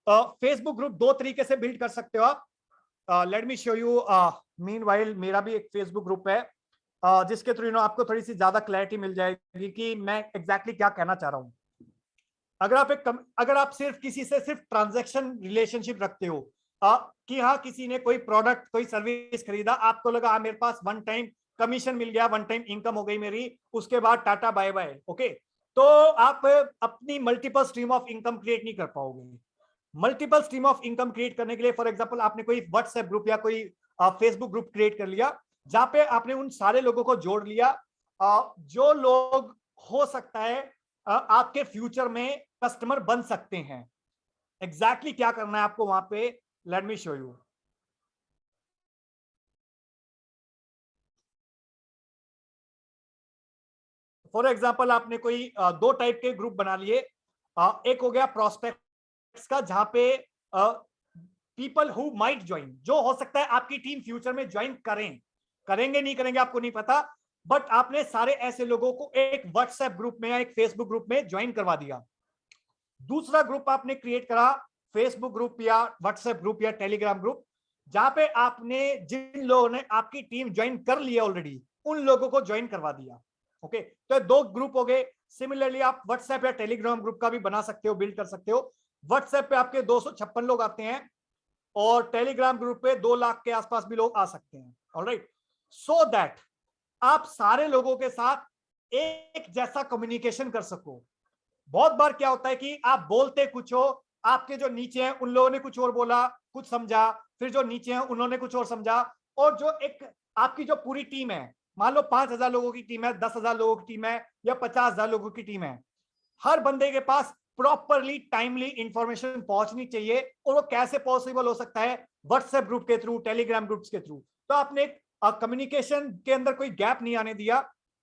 फेसबुक ग्रुप दो तरीके से बिल्ड कर सकते हो आप। Late me show you. Meanwhile मेरा भी एक फेसबुक ग्रुप है जिसके थ्रू आपको थोड़ी सी ज्यादा क्लैरिटी मिल जाएगी कि मैं एग्जैक्टली क्या कहना चाह रहा हूं। अगर आप सिर्फ किसी से सिर्फ ट्रांजैक्शन रिलेशनशिप रखते हो, कि हाँ किसी ने कोई प्रोडक्ट कोई सर्विस खरीदा, आपको लगा हाँ मेरे पास वन टाइम कमीशन मिल गया, वन टाइम इनकम हो गई मेरी, उसके बाद टाटा बाय बाय, ओके, तो आप अपनी multiple stream of income create नहीं कर पाओगे। Multiple stream of income create करने के लिए फॉर एग्जांपल आपने कोई व्हाट्सएप ग्रुप या कोई फेसबुक ग्रुप क्रिएट कर लिया जहां पे आपने उन सारे लोगों को जोड़ लिया जो लोग हो सकता है आपके फ्यूचर में कस्टमर बन सकते हैं। एग्जैक्टली क्या करना है आपको वहां पे, late me show you. For example आपने कोई दो टाइप के ग्रुप बना लिए। एक हो गया प्रोस्पेक्ट्स का जहां पे पीपल हु माइट ज्वाइन, जो हो सकता है आपकी टीम फ्यूचर में ज्वाइन करेंगे नहीं करेंगे आपको नहीं पता, बट आपने सारे ऐसे लोगों को एक व्हाट्सएप ग्रुप में या एक फेसबुक ग्रुप में ज्वाइन करवा दिया। दूसरा ग्रुप आपने क्रिएट करा फेसबुक ग्रुप या व्हाट्सएप ग्रुप या टेलीग्राम ग्रुप, जहां पे आपने जिन लोगों ने आपकी टीम ज्वाइन कर लिया ऑलरेडी उन लोगों को ज्वाइन करवा दिया। ओके, तो दो ग्रुप हो गए। सिमिलरली आप व्हाट्सएप या टेलीग्राम ग्रुप का भी बना सकते हो, बिल्ड कर सकते हो। व्हाट्सएप पे आपके 256 लोग आते हैं और टेलीग्राम ग्रुप पे 2 लाख के आसपास भी लोग आ सकते हैं। ऑलराइट, सो दैट आप सारे लोगों के साथ एक जैसा कम्युनिकेशन कर सको। बहुत बार क्या होता है कि आप बोलते कुछ हो, आपके जो नीचे हैं उन लोगों ने कुछ और बोला, कुछ समझा, फिर जो नीचे हैं उन्होंने कुछ और समझा, और जो एक आपकी जो पूरी टीम है, मान लो 5,000 लोगों की टीम है, 10,000 लोगों की टीम है या 50,000 लोगों की टीम है, हर बंदे के पास प्रॉपरली टाइमली इंफॉर्मेशन पहुंचनी चाहिए। और वो कैसे पॉसिबल हो सकता है? व्हाट्सएप ग्रुप के थ्रू, टेलीग्राम ग्रुप्स के थ्रू। तो आपने कम्युनिकेशन के अंदर कोई गैप नहीं आने दिया,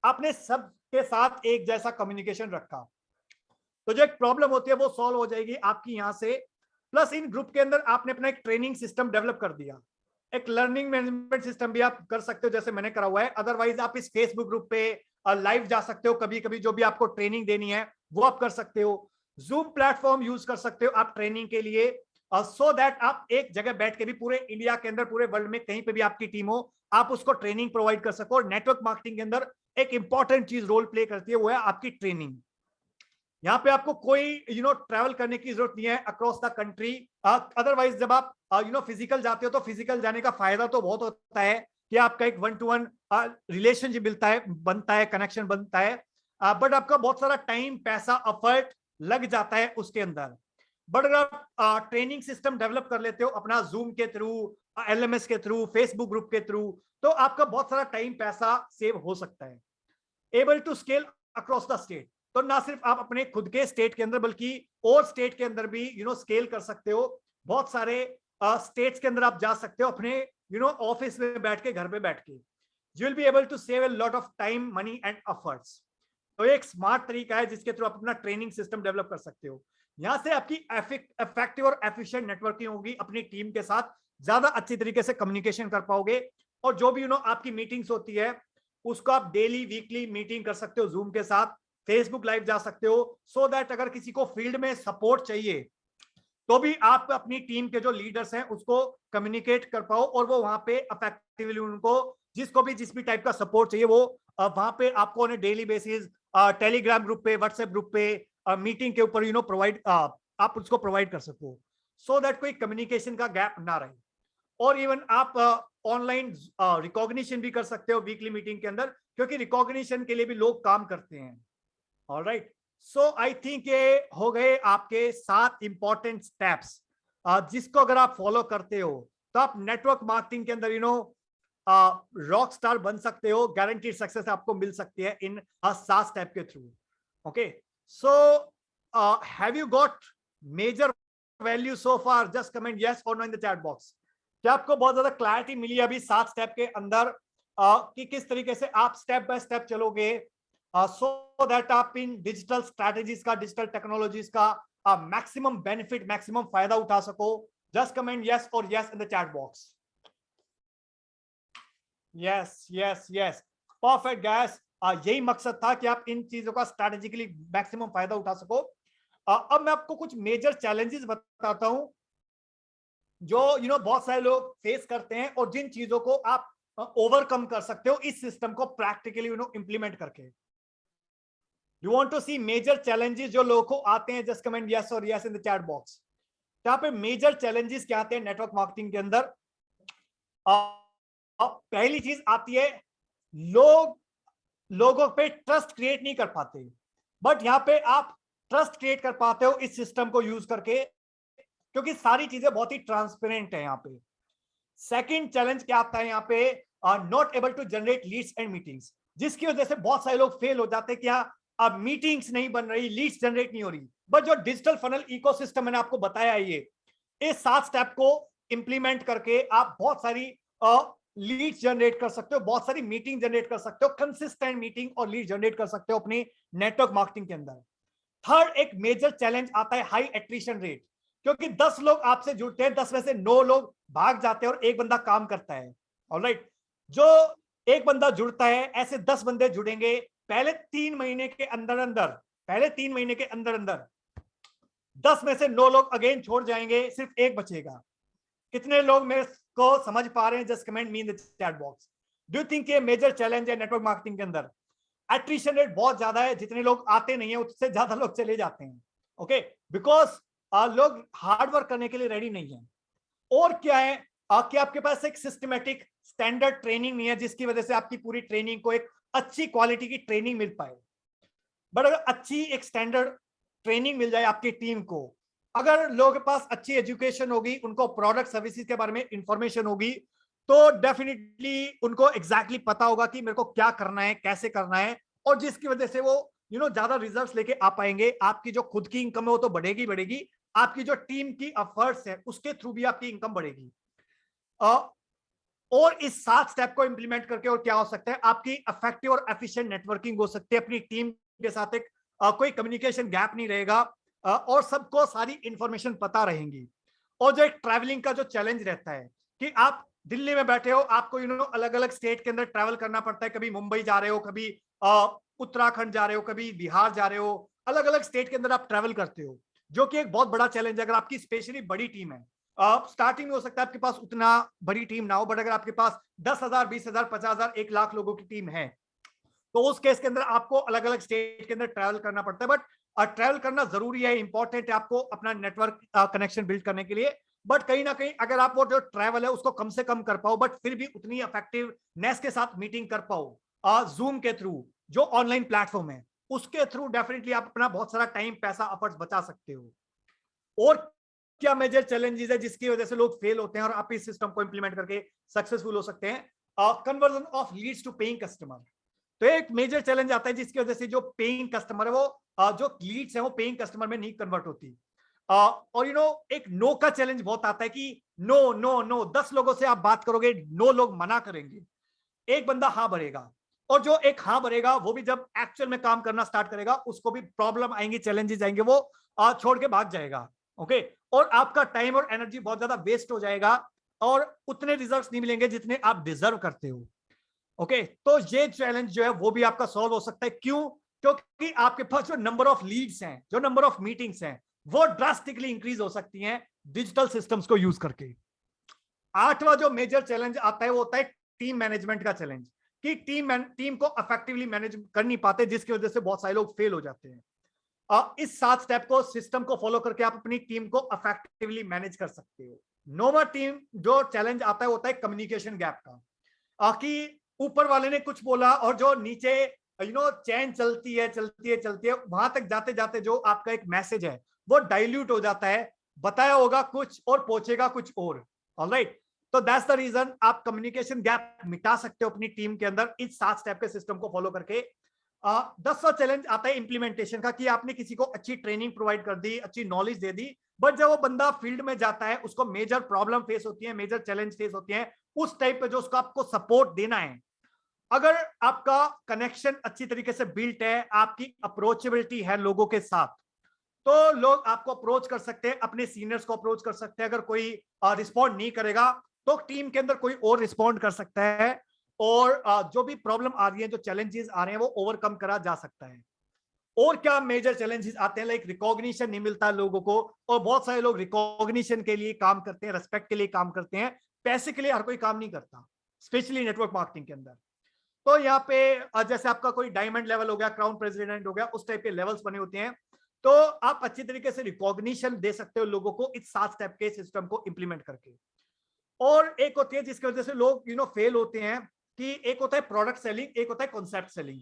आपने सबके साथ एक जैसा कम्युनिकेशन रखा, तो जो एक प्रॉब्लम होती है वो सॉल्व हो जाएगी आपकी यहां से। प्लस इन ग्रुप के अंदर आपने अपना एक ट्रेनिंग सिस्टम डेवलप कर दिया, एक लर्निंग मैनेजमेंट सिस्टम भी आप कर सकते हो जैसे मैंने करा हुआ है। अदरवाइज आप इस फेसबुक ग्रुप पे लाइव जा सकते हो, कभी कभी जो भी आपको ट्रेनिंग देनी है वो आप कर सकते हो। जूम प्लेटफॉर्म यूज कर सकते हो आप ट्रेनिंग के लिए, सो दैट आप एक जगह बैठ के भी पूरे इंडिया के अंदर, पूरे वर्ल्ड में कहीं पे भी आपकी टीम हो, आप उसको ट्रेनिंग प्रोवाइड कर सको। और नेटवर्क मार्केटिंग के अंदर एक इंपॉर्टेंट चीज रोल प्ले करती है, वो है आपकी ट्रेनिंग। यहाँ पे आपको कोई ट्रैवल करने की जरूरत नहीं है अक्रॉस द कंट्री। अदरवाइज जब आप फिजिकल जाते हो तो फिजिकल जाने का फायदा तो बहुत होता है कि आपका एक 1-to-1 रिलेशनशिप बनता है, कनेक्शन बनता है, बट आपका बहुत सारा टाइम, पैसा, एफर्ट लग जाता है उसके अंदर। बट अगर आप ट्रेनिंग सिस्टम डेवलप कर लेते हो अपना जूम के थ्रू, LMS के थ्रू, फेसबुक ग्रुप के थ्रू, तो आपका बहुत सारा टाइम, पैसा सेव हो सकता है। Able to scale across the state. तो ना सिर्फ आप अपने खुद के स्टेट के अंदर बल्कि और स्टेट के अंदर भी स्केल कर सकते हो। बहुत सारे स्टेट्स के अंदर आप जा सकते हो अपने ऑफिस में बैठ के, घर पे बैठ के। You will be able to save a lot of time, money and efforts. तो एक स्मार्ट तरीका है जिसके थ्रू आप अपना ट्रेनिंग सिस्टम डेवलप कर सकते हो। यहां से आपकी इफेक्टिव और एफिशिएंट नेटवर्किंग होगी, अपनी टीम के साथ ज्यादा अच्छी तरीके से कम्युनिकेशन कर पाओगे। और जो भी आपकी मीटिंग्स होती है उसको आप डेली वीकली मीटिंग कर सकते हो जूम के साथ, फेसबुक लाइव जा सकते हो, सो दैट अगर किसी को फील्ड में सपोर्ट चाहिए तो भी आप अपनी टीम के जो लीडर्स हैं उसको कम्युनिकेट कर पाओ और वो वहां पे इफेक्टिवली उनको जिसको भी जिस भी टाइप का सपोर्ट चाहिए वो वहां पे आपको डेली बेसिस टेलीग्राम ग्रुप पे, व्हाट्सएप ग्रुप पे, मीटिंग के ऊपर प्रोवाइड आप उसको प्रोवाइड कर सको, सो दैट कोई कम्युनिकेशन का गैप ना रहे। और इवन आप ऑनलाइन रिकॉग्निशन भी कर सकते हो वीकली मीटिंग के अंदर, क्योंकि रिकॉग्निशन के लिए भी लोग काम करते हैं। ऑलराइट, सो आई थिंक ये हो गए आपके 7 इंपॉर्टेंट स्टेप्स, जिसको अगर आप फॉलो करते हो तो आप नेटवर्क मार्केटिंग के अंदर रॉक स्टार बन सकते हो। गारंटीड सक्सेस आपको मिल सकती है इन 7 स्टेप के through. Okay, so have you got major value so far? Just comment yes और no in the chat box. क्या आपको बहुत ज्यादा क्लैरिटी मिली अभी 7 स्टेप के अंदर कि किस तरीके से आप स्टेप बाय स्टेप चलोगे सो दैट आप इन डिजिटल स्ट्रैटेजीज का, डिजिटल टेक्नोलॉजीज का मैक्सिमम बेनिफिट, मैक्सिमम फायदा उठा सको? जस्ट कमेंट यस और yes in the chat box. Yes yes yes, perfect guys. यही मकसद था कि आप इन चीजों का स्ट्रैटेजिकली मैक्सिमम फायदा उठा सको। अब मैं आपको कुछ मेजर चैलेंजेस बताता हूं जो बहुत सारे लोग फेस करते हैं और जिन चीजों को आप ओवरकम कर सकते हो इस सिस्टम को प्रैक्टिकली इंप्लीमेंट करके। You want to see major challenges जो लोगों को आते हैं? जस्ट कमेंट यस और yes in the chat box. यहाँ पे मेजर चैलेंजेस क्या आते हैं नेटवर्क मार्केटिंग के अंदर? पहली चीज आती है, लोगों पे ट्रस्ट क्रिएट नहीं कर पाते। बट यहाँ पे आप ट्रस्ट क्रिएट कर पाते हो इस सिस्टम को यूज करके, क्योंकि सारी चीजें बहुत ही ट्रांसपेरेंट है यहाँ पे। सेकंड चैलेंज क्या आता है यहाँ पे? Not able to generate leads and meetings, जिसकी वजह से बहुत सारे लोग फेल हो जाते हैं। क्या अब मीटिंग्स नहीं बन रही, लीड्स जनरेट नहीं हो रही। बट जो डिजिटल फनल इकोसिस्टम मैंने आपको बताया है, ये इस 7 स्टेप को इंप्लीमेंट करके आप बहुत सारी लीड्स जनरेट कर सकते हो, बहुत सारी मीटिंग जनरेट कर सकते हो, कंसिस्टेंट मीटिंग और लीड जनरेट कर सकते हो अपनी नेटवर्क मार्केटिंग के अंदर। थर्ड एक मेजर चैलेंज आता है हाई एट्रिशन रेट, क्योंकि 10 लोग आपसे जुड़ते हैं, 10 में से 9 लोग भाग जाते हैं और एक बंदा काम करता है। ऑलराइट, जो एक बंदा जुड़ता है, ऐसे 10 बंदे जुड़ेंगे पहले 3 महीने के अंदर अंदर 10 में से 9 लोग अगेन छोड़ जाएंगे, सिर्फ एक बचेगा। कितने लोग मेरे को समझ पा रहे हैं? Just comment me in the chat box. Do you think ये मेजर चैलेंज है नेटवर्क मार्केटिंग के अंदर? एट्रिशन रेट बहुत ज्यादा है, जितने लोग आते नहीं है उससे ज्यादा लोग चले जाते हैं। ओके, बिकॉज लोग हार्ड वर्क करने के लिए रेडी नहीं है। और क्या है कि आपके पास एक सिस्टमेटिक स्टैंडर्ड ट्रेनिंग नहीं है, जिसकी वजह से आपकी पूरी ट्रेनिंग को एक अच्छी क्वालिटी की ट्रेनिंग मिल पाए। बट अगर अच्छी एक स्टैंडर्ड ट्रेनिंग मिल जाए आपकी टीम को, अगर लोगों के पास अच्छी एजुकेशन होगी, उनको प्रोडक्ट सर्विसेज के बारे में इंफॉर्मेशन होगी, तो डेफिनेटली उनको एग्जैक्टली पता होगा कि मेरे को क्या करना है, कैसे करना है, और जिसकी वजह से वो ज्यादा रिजल्ट्स लेके आ पाएंगे। आपकी जो खुद की इनकम है वो तो बढ़ेगी बढ़ेगी, आपकी जो टीम की एफर्ट्स है उसके थ्रू भी आपकी इनकम बढ़ेगी। और इस 7 स्टेप को इंप्लीमेंट करके और क्या हो सकता है? आपकी इफेक्टिव और एफिशिएंट नेटवर्किंग हो सकती है, अपनी टीम के साथ एक कोई कम्युनिकेशन गैप नहीं रहेगा, और सबको सारी इंफॉर्मेशन पता रहेंगी। और जो एक ट्रैवलिंग का जो चैलेंज रहता है कि आप दिल्ली में बैठे हो, आपको अलग अलग स्टेट के अंदर ट्रैवल करना पड़ता है, कभी मुंबई जा रहे हो, कभी उत्तराखंड जा रहे हो, कभी बिहार जा रहे हो, अलग अलग स्टेट के अंदर आप ट्रैवल करते हो, जो कि एक बहुत बड़ा चैलेंज है। अगर आपकी स्पेशली बड़ी टीम है, स्टार्टिंग में हो सकता है आपके पास उतना बड़ी टीम ना हो, बट अगर आपके पास 10,000, 20,000, 50,000, 1 लाख लोगों की टीम है, तो उस केस के अंदर आपको अलग अलग स्टेट के अंदर ट्रैवल करना पड़ता है। बट ट्रैवल करना जरूरी है, इंपॉर्टेंट है आपको अपना नेटवर्क कनेक्शन बिल्ड करने के लिए। बट कहीं ना कहीं अगर आप वो जो ट्रैवल है उसको कम से कम कर पाओ, बट फिर भी उतनी इफेक्टिवनेस के साथ मीटिंग कर पाओ जूम के थ्रू, जो ऑनलाइन प्लेटफॉर्म है, उसके थ्रू डेफिनेटली आप अपना बहुत सारा टाइम, पैसा, एफर्ट्स बचा सकते हो। और क्या मेजर चैलेंजेस है जिसकी वजह से लोग फेल होते हैं और आप इस सिस्टम को इंप्लीमेंट करके सक्सेसफुल हो सकते हैं? Conversion of leads to paying customer. तो एक मेजर चैलेंज आता है जिसकी वजह से जो पेइंग कस्टमर है वो जो लीड्स है वो पेइंग कस्टमर में नहीं कन्वर्ट होती। और एक नो का चैलेंज बहुत आता है कि नो नो नो, 10 लोगों से आप बात करोगे, 9 लोग मना करेंगे, एक बंदा हाँ भरेगा, और जो एक हाँ भरेगा वो भी जब एक्चुअल में काम करना स्टार्ट करेगा उसको भी प्रॉब्लम आएंगी, चैलेंजेस आएंगे, वो छोड़ के भाग जाएगा। ओके, और आपका टाइम और एनर्जी बहुत ज्यादा वेस्ट हो जाएगा और उतने रिजल्ट्स नहीं मिलेंगे जितने आप डिजर्व करते हो। ओके, तो ये चैलेंज जो है वो भी आपका सॉल्व हो सकता है। क्यों? क्योंकि आपके पास जो नंबर ऑफ लीड्स हैं, जो नंबर ऑफ मीटिंग्स हैं, वो ड्रास्टिकली इंक्रीज हो सकती हैं डिजिटल सिस्टम्स को यूज करके। आठवां जो मेजर चैलेंज आता है वो होता है टीम मैनेजमेंट का चैलेंज, कि टीम को इफेक्टिवली मैनेज कर नहीं पाते, जिसकी वजह से बहुत सारे लोग फेल हो जाते हैं। इस 7 स्टेप को, सिस्टम को फॉलो करके आप अपनी टीम को इफेक्टिवली मैनेज कर सकते हो। नौवां टीम जो चैलेंज आता है वो होता है कम्युनिकेशन गैप का, कि ऊपर वाले ने कुछ बोला और जो नीचे चैन चलती है चलती है चलती है, वहां तक जाते जाते जो आपका एक मैसेज है वो डाइल्यूट हो जाता है, बताया होगा कुछ और पहुंचेगा कुछ और। ऑलराइट, तो दैट्स द रीजन आप कम्युनिकेशन गैप मिटा सकते हो अपनी टीम के अंदर इस 7 स्टेप के सिस्टम को फॉलो करके। 10वां चैलेंज आता है इंप्लीमेंटेशन का, कि आपने किसी को अच्छी ट्रेनिंग प्रोवाइड कर दी, अच्छी नॉलेज दे दी, बट जब वो बंदा फील्ड में जाता है उसको मेजर प्रॉब्लम फेस होती है, मेजर चैलेंज फेस होती है, उस टाइप पे जो उसको आपको सपोर्ट देना है। अगर आपका कनेक्शन अच्छी तरीके से बिल्ट है, आपकी अप्रोचेबिलिटी है लोगों के साथ, तो लोग आपको अप्रोच कर सकते हैं, अपने सीनियर्स को अप्रोच कर सकते हैं। अगर कोई रिस्पॉन्ड नहीं करेगा तो टीम के अंदर कोई और रिस्पॉन्ड कर सकता है, और जो भी प्रॉब्लम आ रही है, जो चैलेंजेस आ रहे हैं वो ओवरकम करा जा सकता है। और क्या मेजर चैलेंजेस आते हैं, लाइक रिकॉग्निशन नहीं मिलता लोगों को, और बहुत सारे लोग रिकॉग्निशन के लिए काम करते हैं, रेस्पेक्ट के लिए काम करते हैं, पैसे के लिए हर कोई काम नहीं करता, स्पेशली नेटवर्क मार्केटिंग के अंदर। तो यहाँ पे जैसे आपका कोई डायमंड लेवल हो गया, क्राउन प्रेसिडेंट हो गया, उस टाइप के लेवल्स बने होते हैं, तो आप अच्छी तरीके से रिकॉग्निशन दे सकते हो लोगों को इस 7 स्टेप के सिस्टम को इंप्लीमेंट करके। और एक होती है जिसकी वजह से लोग फेल होते हैं, कि एक होता है प्रोडक्ट सेलिंग, एक होता है कॉन्सेप्ट सेलिंग।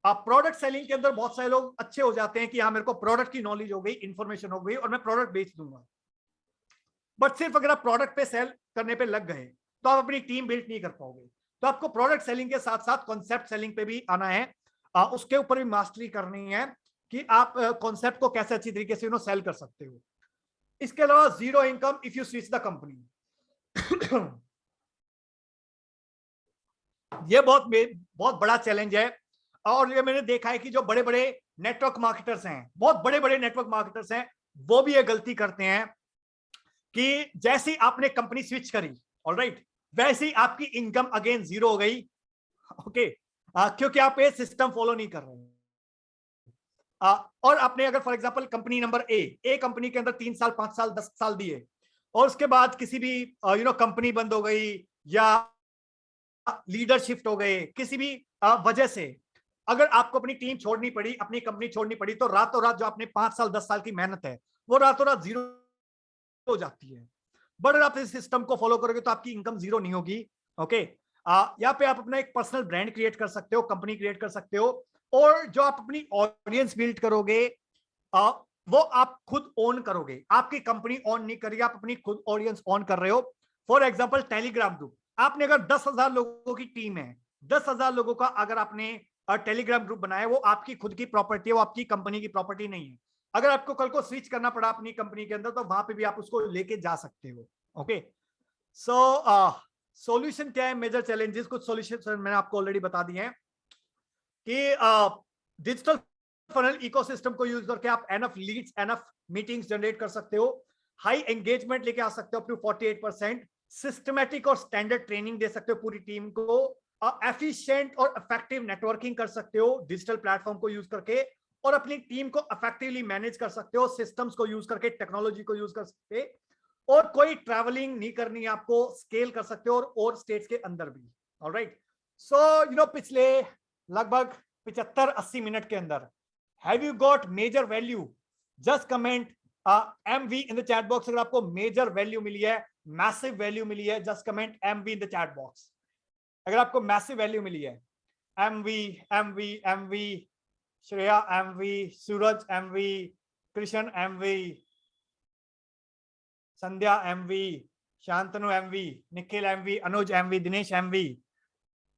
आप प्रोडक्ट सेलिंग के अंदर बहुत सारे लोग अच्छे हो जाते हैं कि हाँ मेरे को प्रोडक्ट की नॉलेज हो गई, इंफॉर्मेशन हो गई और मैं प्रोडक्ट बेच दूंगा, बट सिर्फ अगर आप प्रोडक्ट पे सेल करने पे लग गए तो आप अपनी टीम बिल्ड नहीं कर पाओगे। तो आपको प्रोडक्ट सेलिंग के साथ साथ कॉन्सेप्ट सेलिंग पे भी आना है, उसके ऊपर भी मास्टरी करनी है कि आप कॉन्सेप्ट को कैसे अच्छी तरीके से सेल कर सकते हो। इसके अलावा zero income if you switch the company, ये बहुत बड़ा चैलेंज है। और ये मैंने देखा है कि जो बड़े बड़े नेटवर्क मार्केटर्स हैं, बहुत बड़े बड़े नेटवर्क मार्केटर्स हैं, वो भी ये गलती करते हैं कि जैसे आपने कंपनी स्विच करी, ऑलराइट, वैसे ही आपकी इनकम अगेन जीरो हो गई। ओके, क्योंकि आप ये सिस्टम फॉलो नहीं कर रहे हैं। और आपने अगर for example company number A company के अंदर 3 साल 5 साल 10 साल दिए, और उसके बाद किसी भी कंपनी बंद हो गई या लीडर शिफ्ट हो गए, किसी भी वजह से अगर आपको अपनी टीम छोड़नी पड़ी, अपनी कंपनी छोड़नी पड़ी, तो रातों रात जो आपने 5 साल 10 साल की मेहनत है वो रातों रात जीरो हो जाती है। बट अगर आप इस सिस्टम को फॉलो करोगे तो आपकी इनकम जीरो नहीं होगी। ओके, यहाँ पे आप अपना एक पर्सनल ब्रांड क्रिएट कर सकते हो, कंपनी क्रिएट कर सकते हो, और जो आप अपनी ऑडियंस बिल्ड करोगे वो आप खुद ओन करोगे। आपकी कंपनी ओन नहीं करेगी, आप अपनी खुद ऑडियंस ओन कर रहे हो। फॉर एग्जांपल टेलीग्राम ग्रुप, आपने अगर 10,000 लोगों की टीम है, 10,000 लोगों का अगर आपने टेलीग्राम ग्रुप बनाया, वो आपकी खुद की प्रॉपर्टी है, वो आपकी कंपनी की प्रॉपर्टी नहीं है। अगर आपको कल को स्विच करना पड़ा अपनी कंपनी के अंदर, तो वहां पे भी आप उसको लेके जा सकते हो। ओके, सो सॉल्यूशन क्या है, मेजर चैलेंजेस, कुछ सॉल्यूशन मैंने आपको ऑलरेडी बता दिए हैं कि डिजिटल फनल इकोसिस्टम को यूज करके आप enough leads, enough meetings generate कर सकते हो, हाई एंगेजमेंट लेके आ सकते हो अप टू 48%, सिस्टमैटिक और स्टैंडर्ड ट्रेनिंग दे सकते हो पूरी टीम को, एफिशिएंट और इफेक्टिव नेटवर्किंग कर सकते हो डिजिटल प्लेटफॉर्म को यूज करके, और अपनी टीम को इफेक्टिवली मैनेज कर सकते हो सिस्टम्स को यूज करके, टेक्नोलॉजी को यूज कर सकते, और कोई ट्रैवलिंग नहीं करनी, आपको स्केल कर सकते हो और स्टेट्स के अंदर भी। ऑलराइट, सो पिछले लगभग 75-80 मिनट के अंदर have you got major value? Just comment MV in the chat box. अगर आपको मेजर वैल्यू मिली है, मैसिव वैल्यू मिली है, just comment MV in the chat box. अगर आपको मैसिव वैल्यू मिली है, MV MV MV, Shreya MV, Suraj MV, Krishna MV, Sandhya MV, Shantanu MV, Nikhil MV, Anuj MV, Dinesh MV,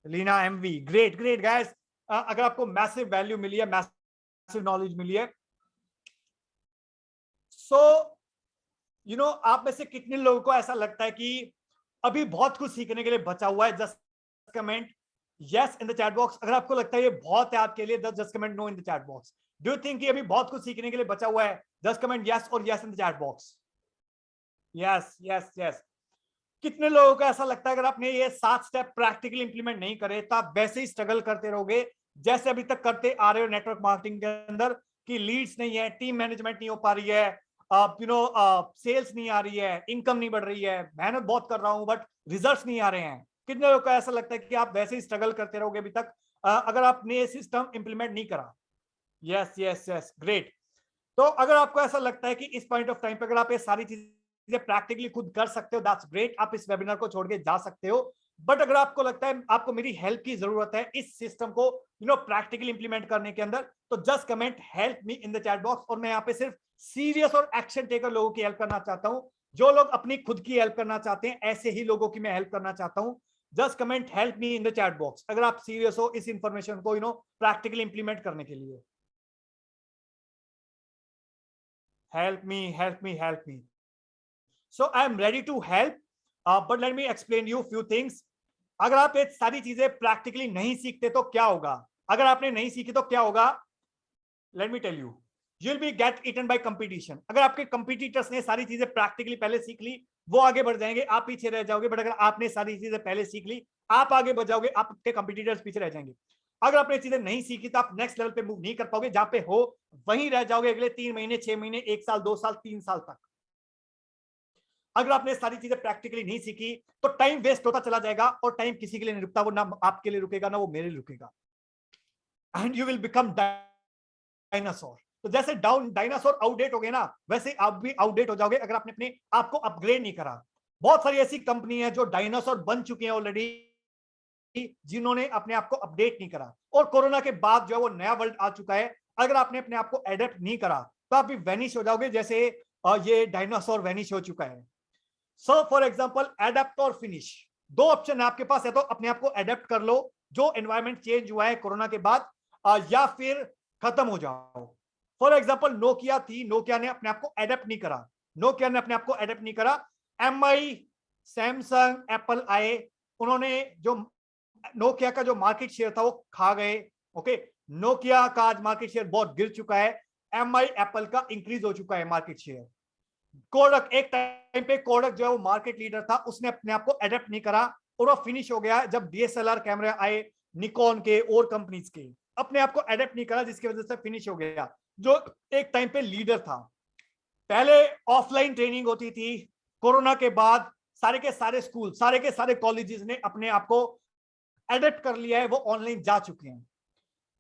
Leena MV। Great great guys, अगर आपको मैसिव वैल्यू मिली है, मैसिव नॉलेज मिली है। सो यू नो, आप में से कितने लोगों को ऐसा लगता है कि अभी बहुत कुछ सीखने के लिए बचा हुआ है? Just comment yes in the chat box अगर आपको लगता है ये बहुत है आपके लिए। Just comment no in the chat box. Do you think अभी बहुत कुछ सीखने के लिए बचा हुआ है? जस्ट कमेंट यस और yes in the chat box. Yes yes yes. कितने लोगों को ऐसा लगता है अगर आपने ये 7 स्टेप प्रैक्टिकली इंप्लीमेंट नहीं करे तो आप वैसे ही स्ट्रगल करते रहोगे जैसे अभी तक करते आ रहे हो नेटवर्क मार्केटिंग के अंदर, कि लीड्स नहीं है, टीम मैनेजमेंट नहीं हो पा रही है, सेल्स नहीं आ रही है, इनकम नहीं बढ़ रही है, मेहनत बहुत कर रहा हूं बट रिजल्ट्स नहीं आ रहे हैं। कितने लोगों को ऐसा लगता है कि आप वैसे ही स्ट्रगल करते रहोगे अभी तक अगर आपने ये सिस्टम इंप्लीमेंट नहीं करा? Yes yes yes, great. तो अगर आपको ऐसा लगता है कि इस पॉइंट ऑफ टाइम पे अगर आप ये सारी चीजें प्रैक्टिकली खुद कर सकते हो, दैट्स ग्रेट, आप इस वेबिनार को छोड़ के जा सकते हो। बट अगर आपको लगता है आपको मेरी हेल्प की जरूरत है इस सिस्टम को प्रैक्टिकली इंप्लीमेंट करने के अंदर, तो just comment help me in the chat box. और मैं यहाँ पे सिर्फ सीरियस और एक्शन टेकर लोगों की हेल्प करना चाहता हूँ, जो लोग अपनी खुद की हेल्प करना चाहते हैं, ऐसे ही लोगों की मैं हेल्प करना चाहता हूँ। Just comment help me in the chat box अगर आप सीरियस हो इस इंफॉर्मेशन को प्रैक्टिकली इंप्लीमेंट करने के लिए। help me help me help me so I am ready to help, but let me explain you few things. अगर आप ये सारी चीजें प्रैक्टिकली नहीं सीखते तो क्या होगा? अगर आपने नहीं सीखी तो क्या होगा? Let me tell you, you will be get eaten by competition. अगर आपके कंपटीटर्स ने सारी चीजें प्रैक्टिकली पहले सीख ली, वो आगे बढ़ जाएंगे, आप पीछे रह जाओगे। बट अगर आपने सारी चीजें पहले सीख ली, आप आगे बढ़ जाओगे, आपके कंपटीटर्स पीछे रह जाएंगे। अगर आपने चीजें नहीं सीखी तो आप नेक्स्ट लेवल पे मूव नहीं कर पाओगे, जहां पे हो वहीं रह जाओगे अगले 3 महीने, 6 महीने, 1 साल, 2 साल, 3 साल तक। अगर आपने सारी चीजें प्रैक्टिकली नहीं सीखी तो टाइम वेस्ट होता चला जाएगा, और टाइम किसी के लिए नहीं रुकता, वो ना आपके लिए रुकेगा ना वो मेरे लिए रुकेगा, and you will become dinosaur. तो जैसे डायनासोर आउटडेट हो गए ना, वैसे आप भी आउटडेट हो जाओगे अगर आपने अपने आप को अपग्रेड नहीं करा। बहुत सारी ऐसी कंपनी है जो डायनासोर बन चुकी हैं ऑलरेडी, जिन्होंने अपने आप को अपडेट नहीं करा। और कोरोना के बाद जो है वो नया वर्ल्ड आ चुका है, अगर आपने अपने आप को एडेप्ट नहीं करा तो आप भी वैनिश हो जाओगे, जैसे ये डायनासोर वैनिश हो चुका है। सो फॉर एग्जांपल, एडेप्ट और फिनिश, दो ऑप्शन है आपके पास। है तो अपने आप को एडेप्ट कर लो जो एनवायरमेंट चेंज हुआ है कोरोना के बाद, या फिर खत्म हो जाओ। फॉर एग्जांपल, नोकिया थी, नोकिया ने अपने आप को एडेप्ट नहीं करा, नोकिया ने अपने आप को एडेप्ट नहीं करा। एमआई, सैमसंग, एप्पल आए, उन्होंने जो नोकिया का जो मार्केट शेयर था वो खा गए। ओके, नोकिया का आज मार्केट शेयर बहुत गिर चुका है, एमआई, एप्पल का इंक्रीज हो चुका है मार्केट शेयर। कोडक, एक टाइम पे कोडक जो है वो मार्केट लीडर था, उसने अपने आप को एडेप्ट नहीं करा और वो फिनिश हो गया जब डीएसएलआर कैमरे आए निकॉन के और कंपनीज के, अपने आप को एडेप्ट नहीं करा जिसकी वजह से फिनिश हो गया। जो एक टाइम पे लीडर था, पहले ऑफलाइन ट्रेनिंग होती थी, कोरोना के बाद सारे के सारे स्कूल, सारे के सारे कॉलेजेस ने अपने आप को एडेप्ट कर लिया है, वो ऑनलाइन जा चुके हैं।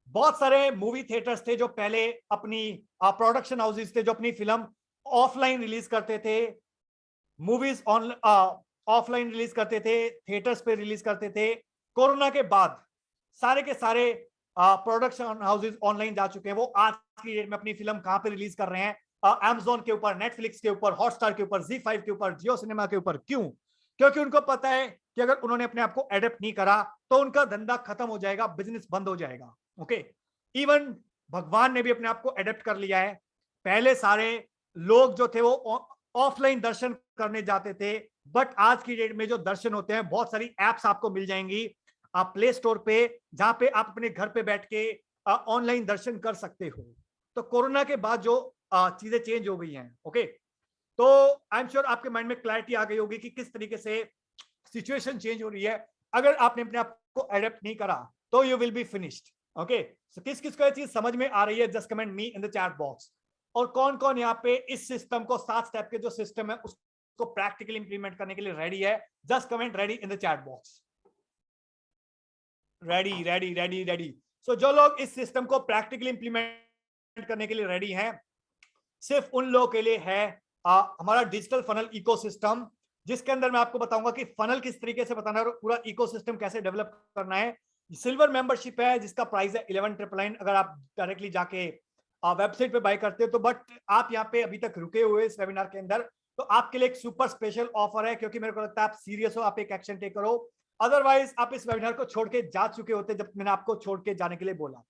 बहुत सारे मूवी थिएटर्स थे जो पहले अपनी प्रोडक्शन हाउसेस थे जो अपनी फिल्म ऑफलाइन रिलीज करते थे, मूवीज ऑफलाइन रिलीज करते थे, थिएटर्स पे रिलीज करते थे। कोरोना के बाद सारे के सारे प्रोडक्शन हाउसेस ऑनलाइन जा चुके हैं। वो आज की डेट में अपनी फिल्म कहां पे रिलीज कर रहे हैं? Amazon के ऊपर, नेटफ्लिक्स के ऊपर, हॉटस्टार के ऊपर, Z5 के ऊपर, जियो सिनेमा के ऊपर। क्यों? क्योंकि उनको पता है कि अगर उन्होंने अपने आप को एडेप्ट नहीं करा तो उनका धंधा खत्म हो जाएगा, बिजनेस बंद हो जाएगा। ओके, इवन भगवान ने भी अपने आप को एडेप्ट कर लिया है। पहले सारे लोग जो थे वो ऑफलाइन दर्शन करने जाते थे, बट आज की डेट में जो दर्शन होते हैं, बहुत सारी एप्स आपको मिल जाएंगी आप प्ले स्टोर पे, जहां पे आप अपने घर पे बैठ के ऑनलाइन दर्शन कर सकते हो। तो कोरोना के बाद जो चीजें चेंज हो गई हैं। ओके, तो आई एम श्योर आपके माइंड में क्लैरिटी आ गई होगी कि किस तरीके से सिचुएशन चेंज हो रही है। अगर आपने अपने आप को एडेप्ट नहीं करा तो you will be finished. Okay, so किस किस को ये चीज समझ में आ रही है? Just comment me in the chat box. और कौन कौन यहाँ पे इस सिस्टम को, 7 स्टेप के जो सिस्टम है उसको प्रैक्टिकली इंप्लीमेंट करने के लिए रेडी है? Just comment ready in the chat box. Ready ready ready ready. So जो लोग इस सिस्टम को प्रैक्टिकली इंप्लीमेंट करने के लिए रेडी हैं, सिर्फ उन लोगों के लिए है हमारा डिजिटल फनल इकोसिस्टम, जिसके अंदर मैं आपको बताऊंगा कि फनल किस तरीके से बताना है, पूरा इकोसिस्टम कैसे डेवलप करना है। सिल्वर मेंबरशिप है जिसका प्राइस है 11,999 अगर आप डायरेक्टली जाके वेबसाइट पे बाय करते हो तो। बट आप यहाँ पे अभी तक रुके हुए इस वेबिनार के अंदर, तो आपके लिए एक सुपर स्पेशल ऑफर है, क्योंकि मेरे को लगता है आप सीरियस हो, आप एक एक्शन टेक करो। अदरवाइज आप इस वेबिनार को छोड़ के जा चुके होते जब मैंने आपको छोड़ के जाने के लिए बोला।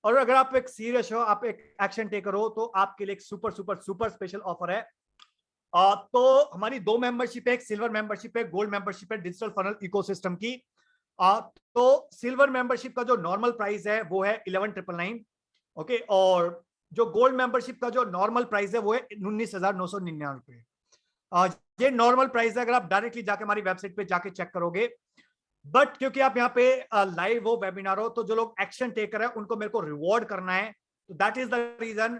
और अगर आप एक सीरियस हो, आप एक एक्शन टेकर हो, तो आपके लिए एक super super super special offer है। तो हमारी 2 मेंबरशिप है, एक सिल्वर मेंबरशिप है, गोल्ड मेंबरशिप है डिजिटल फनल इकोसिस्टम की। तो सिल्वर मेंबरशिप का जो नॉर्मल प्राइस है वो है 11,999, ओके, और जो गोल्ड मेंबरशिप का जो नॉर्मल प्राइस है वो है 19,999 रुपए। ये नॉर्मल प्राइस है, अगर आप डायरेक्टली जाके हमारी वेबसाइट पे जाके चेक करोगे। बट क्योंकि आप यहाँ पे लाइव हो, वेबिनार हो, तो जो लोग एक्शन टेकर है उनको मेरे को रिवॉर्ड करना है, तो दैट इज द रीजन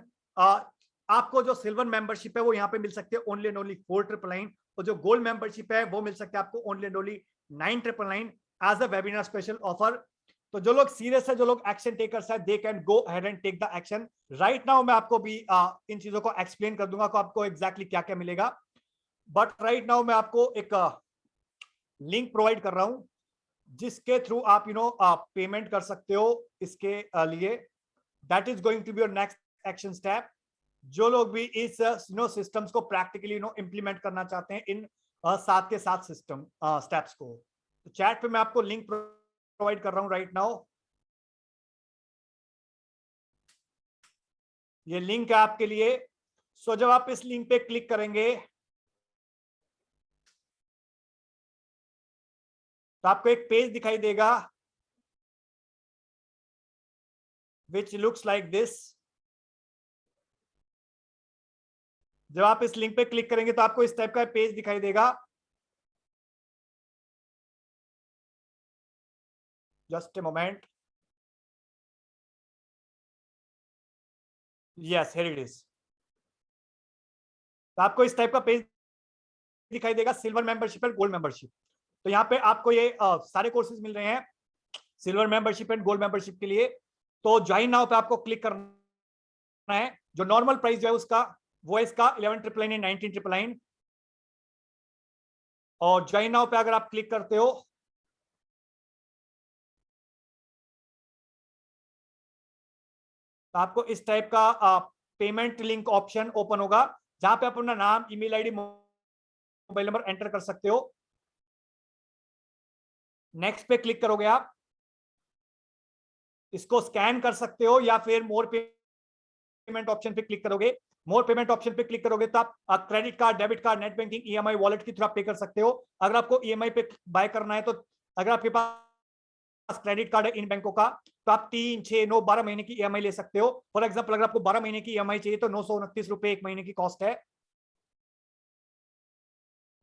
आपको जो सिल्वर मेंबरशिप है वो यहाँ पे मिल सकती है ओनली एंड ओनली 4,999, और जो गोल्ड मेंबरशिप है वो मिल सकती है आपको only and only 9,999 as a webinar special offer. तो जो लोग सीरियस है, जो लोग एक्शन टेकर्स है, they can go ahead and take the action right now. मैं आपको भी इन चीजों को एक्सप्लेन कर दूंगा कि आपको एग्जैक्टली क्या क्या मिलेगा। बट राइट नाउ मैं आपको एक लिंक प्रोवाइड कर रहा हूं जिसके थ्रू आप पेमेंट कर सकते हो इसके लिए। That is going to be your next action step. जो लोग भी इस सिस्टम्स को प्रैक्टिकली इंप्लीमेंट करना चाहते हैं इन 7 के 7 सिस्टम स्टेप्स को, तो चैट पे मैं आपको लिंक प्रोवाइड कर रहा हूं राइट नाउ। ये लिंक है आपके लिए। सो जब आप इस लिंक पे क्लिक करेंगे तो आपको एक पेज दिखाई देगा विच लुक्स लाइक दिस। जब आप इस लिंक पे क्लिक करेंगे तो आपको इस टाइप का पेज दिखाई देगा। Just a moment, yes here it is. तो आपको इस टाइप का पेज दिखाई देगा, silver membership and gold membership. तो यहाँ पे आपको ये सारे कोर्सेज मिल रहे हैं silver membership and gold membership के लिए। तो ज्वाइन नाउ पे आपको क्लिक करना है। जो नॉर्मल प्राइस जो है उसका वो है इसका 11,999 19,999, और ज्वाइन नाउ पे अगर आप क्लिक करते हो तो आपको इस टाइप का पेमेंट लिंक ऑप्शन ओपन होगा जहां पे आप अपना नाम, email ID, mobile number enter कर सकते हो। नेक्स्ट पे क्लिक करोगे आप, इसको स्कैन कर सकते हो या फिर मोर पेमेंट ऑप्शन पे क्लिक करोगे। मोर पेमेंट ऑप्शन पे क्लिक करोगे तो आप credit card, debit card, net banking, EMI, wallet के थ्रू आप पे कर सकते हो। अगर आपको ईएमआई पे बाय करना है तो अगर आपके पास क्रेडिट कार्ड है इन बैंकों का तो आप 3, 6, 9, 12 महीने की ईएमआई ले सकते हो। फॉर एग्जांपल अगर आपको 12 महीने की ईएमआई चाहिए तो 929 रुपए एक महीने की कॉस्ट है।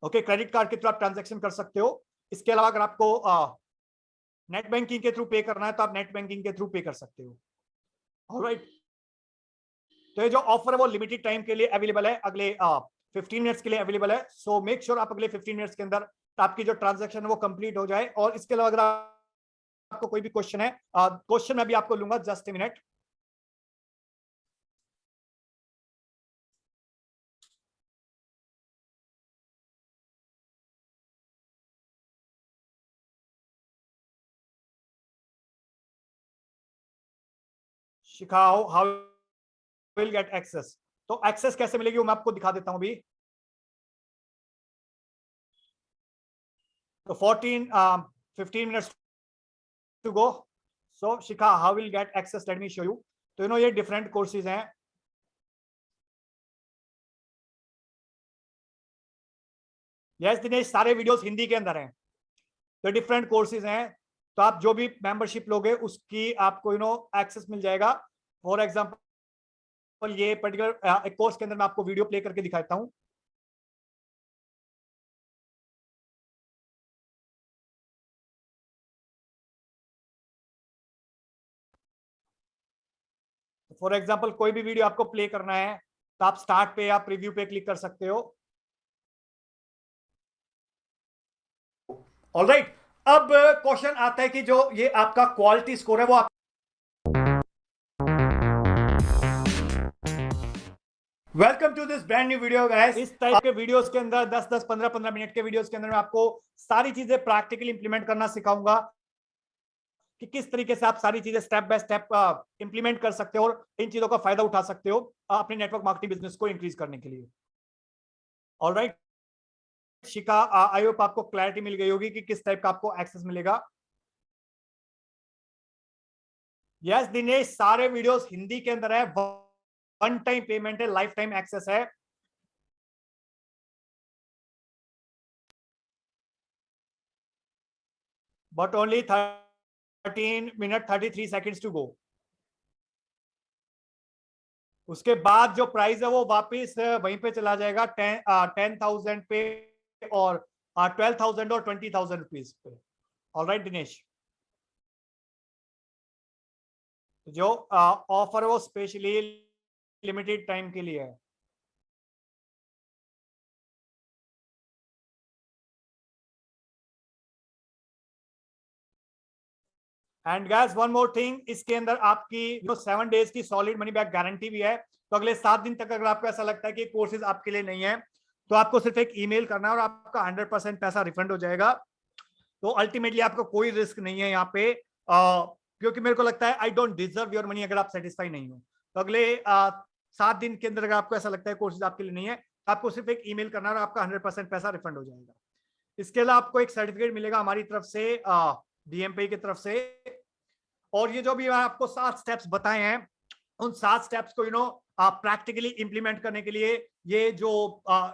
ओके, क्रेडिट कार्ड के थ्रू आप ट्रांजेक्शन कर सकते हो। इसके अलावा अगर आपको नेट बैंकिंग के थ्रू पे करना है तो आप नेट बैंकिंग के थ्रू पे कर सकते हो। ऑलराइट, तो ये जो ऑफर है वो लिमिटेड टाइम के लिए अवेलेबल है, अगले 15 मिनट्स के लिए अवेलेबल है। सो मेक श्योर आप अगले 15 मिनट्स के अंदर आपकी जो ट्रांजैक्शन है वो कंप्लीट हो जाए। और इसके अलावा अगर आपको कोई भी क्वेश्चन है, क्वेश्चन मैं भी आपको लूंगा, just a minute. Shikha, how will get access. तो एक्सेस कैसे मिलेगी वो मैं आपको दिखा देता हूं अभी। तो 15 minutes to go. So Shikha, how will get access, let me show you. तो ये डिफरेंट कोर्सेज हैं। यस दिनेश, सारे वीडियोस हिंदी के अंदर हैं। तो डिफरेंट कोर्सेज हैं, तो आप जो भी मेंबरशिप लोगे उसकी आपको एक्सेस मिल जाएगा। फॉर एग्जांपल ये पर्टिकुलर एक कोर्स के अंदर मैं आपको वीडियो प्ले करके दिखाता हूं। फॉर एग्जांपल कोई भी वीडियो आपको प्ले करना है तो आप स्टार्ट पे या प्रीव्यू पे क्लिक कर सकते हो। ऑलराइट, अब क्वेश्चन आता है कि जो ये आपका क्वालिटी स्कोर है वो आप welcome to this brand new video guys. इस टाइप के वीडियोस के अंदर 10-10, 15-15 मिनट के वीडियोस के अंदर मैं आपको सारी चीजें प्रैक्टिकली इंप्लीमेंट करना सिखाऊंगा कि किस तरीके से आप सारी चीजें स्टेप बाय स्टेप इंप्लीमेंट कर सकते हो और इन चीजों का फायदा उठा सकते हो अपने नेटवर्क मार्केटिंग बिजनेस को इंक्रीज करने के लिए। ऑलराइट, शिका, आई होप आपको क्लैरिटी मिल गई होगी कि किस टाइप का आपको एक्सेस मिलेगा। यस दिनेश, सारे वीडियोस हिंदी के अंदर है, वन टाइम पेमेंट है, लाइफ टाइम एक्सेस है। But only 13 minute 33 seconds to go. उसके बाद जो प्राइस है वो वापिस वहीं पे चला जाएगा 10,000 पे और 12,000 और 20,000 रुपीज पे। ऑलराइट दिनेश, जो ऑफर है वो स्पेशली लिमिटेड टाइम के लिए है। And gas one more thing, इसके अंदर आपकी जो 7 डेज की सॉलिड मनी बैक गारंटी भी है। तो अगले 7 दिन तक अगर आपको ऐसा लगता है कि कोर्सेज आपके लिए नहीं है, तो आपको सिर्फ एक ईमेल करना है और आपका 100% पैसा रिफंड हो जाएगा। तो अल्टीमेटली आपको कोई रिस्क नहीं है यहाँ पे, क्योंकि मेरे को लगता है I don't deserve your money अगर आप सेटिस्फाई नहीं हो। तो अगले 7 दिन के अंदर अगर आपको ऐसा लगता है कोर्सेज आपके लिए नहीं है, तो आपको सिर्फ एक ईमेल करना है और आपका 100% पैसा रिफंड हो जाएगा। इसके अलावा आपको एक सर्टिफिकेट मिलेगा हमारी तरफ से, डीएमपी की तरफ से। और ये जो भी आपको 7 स्टेप्स बताए हैं, उन 7 स्टेप्स को प्रैक्टिकली इंप्लीमेंट करने के लिए ये जो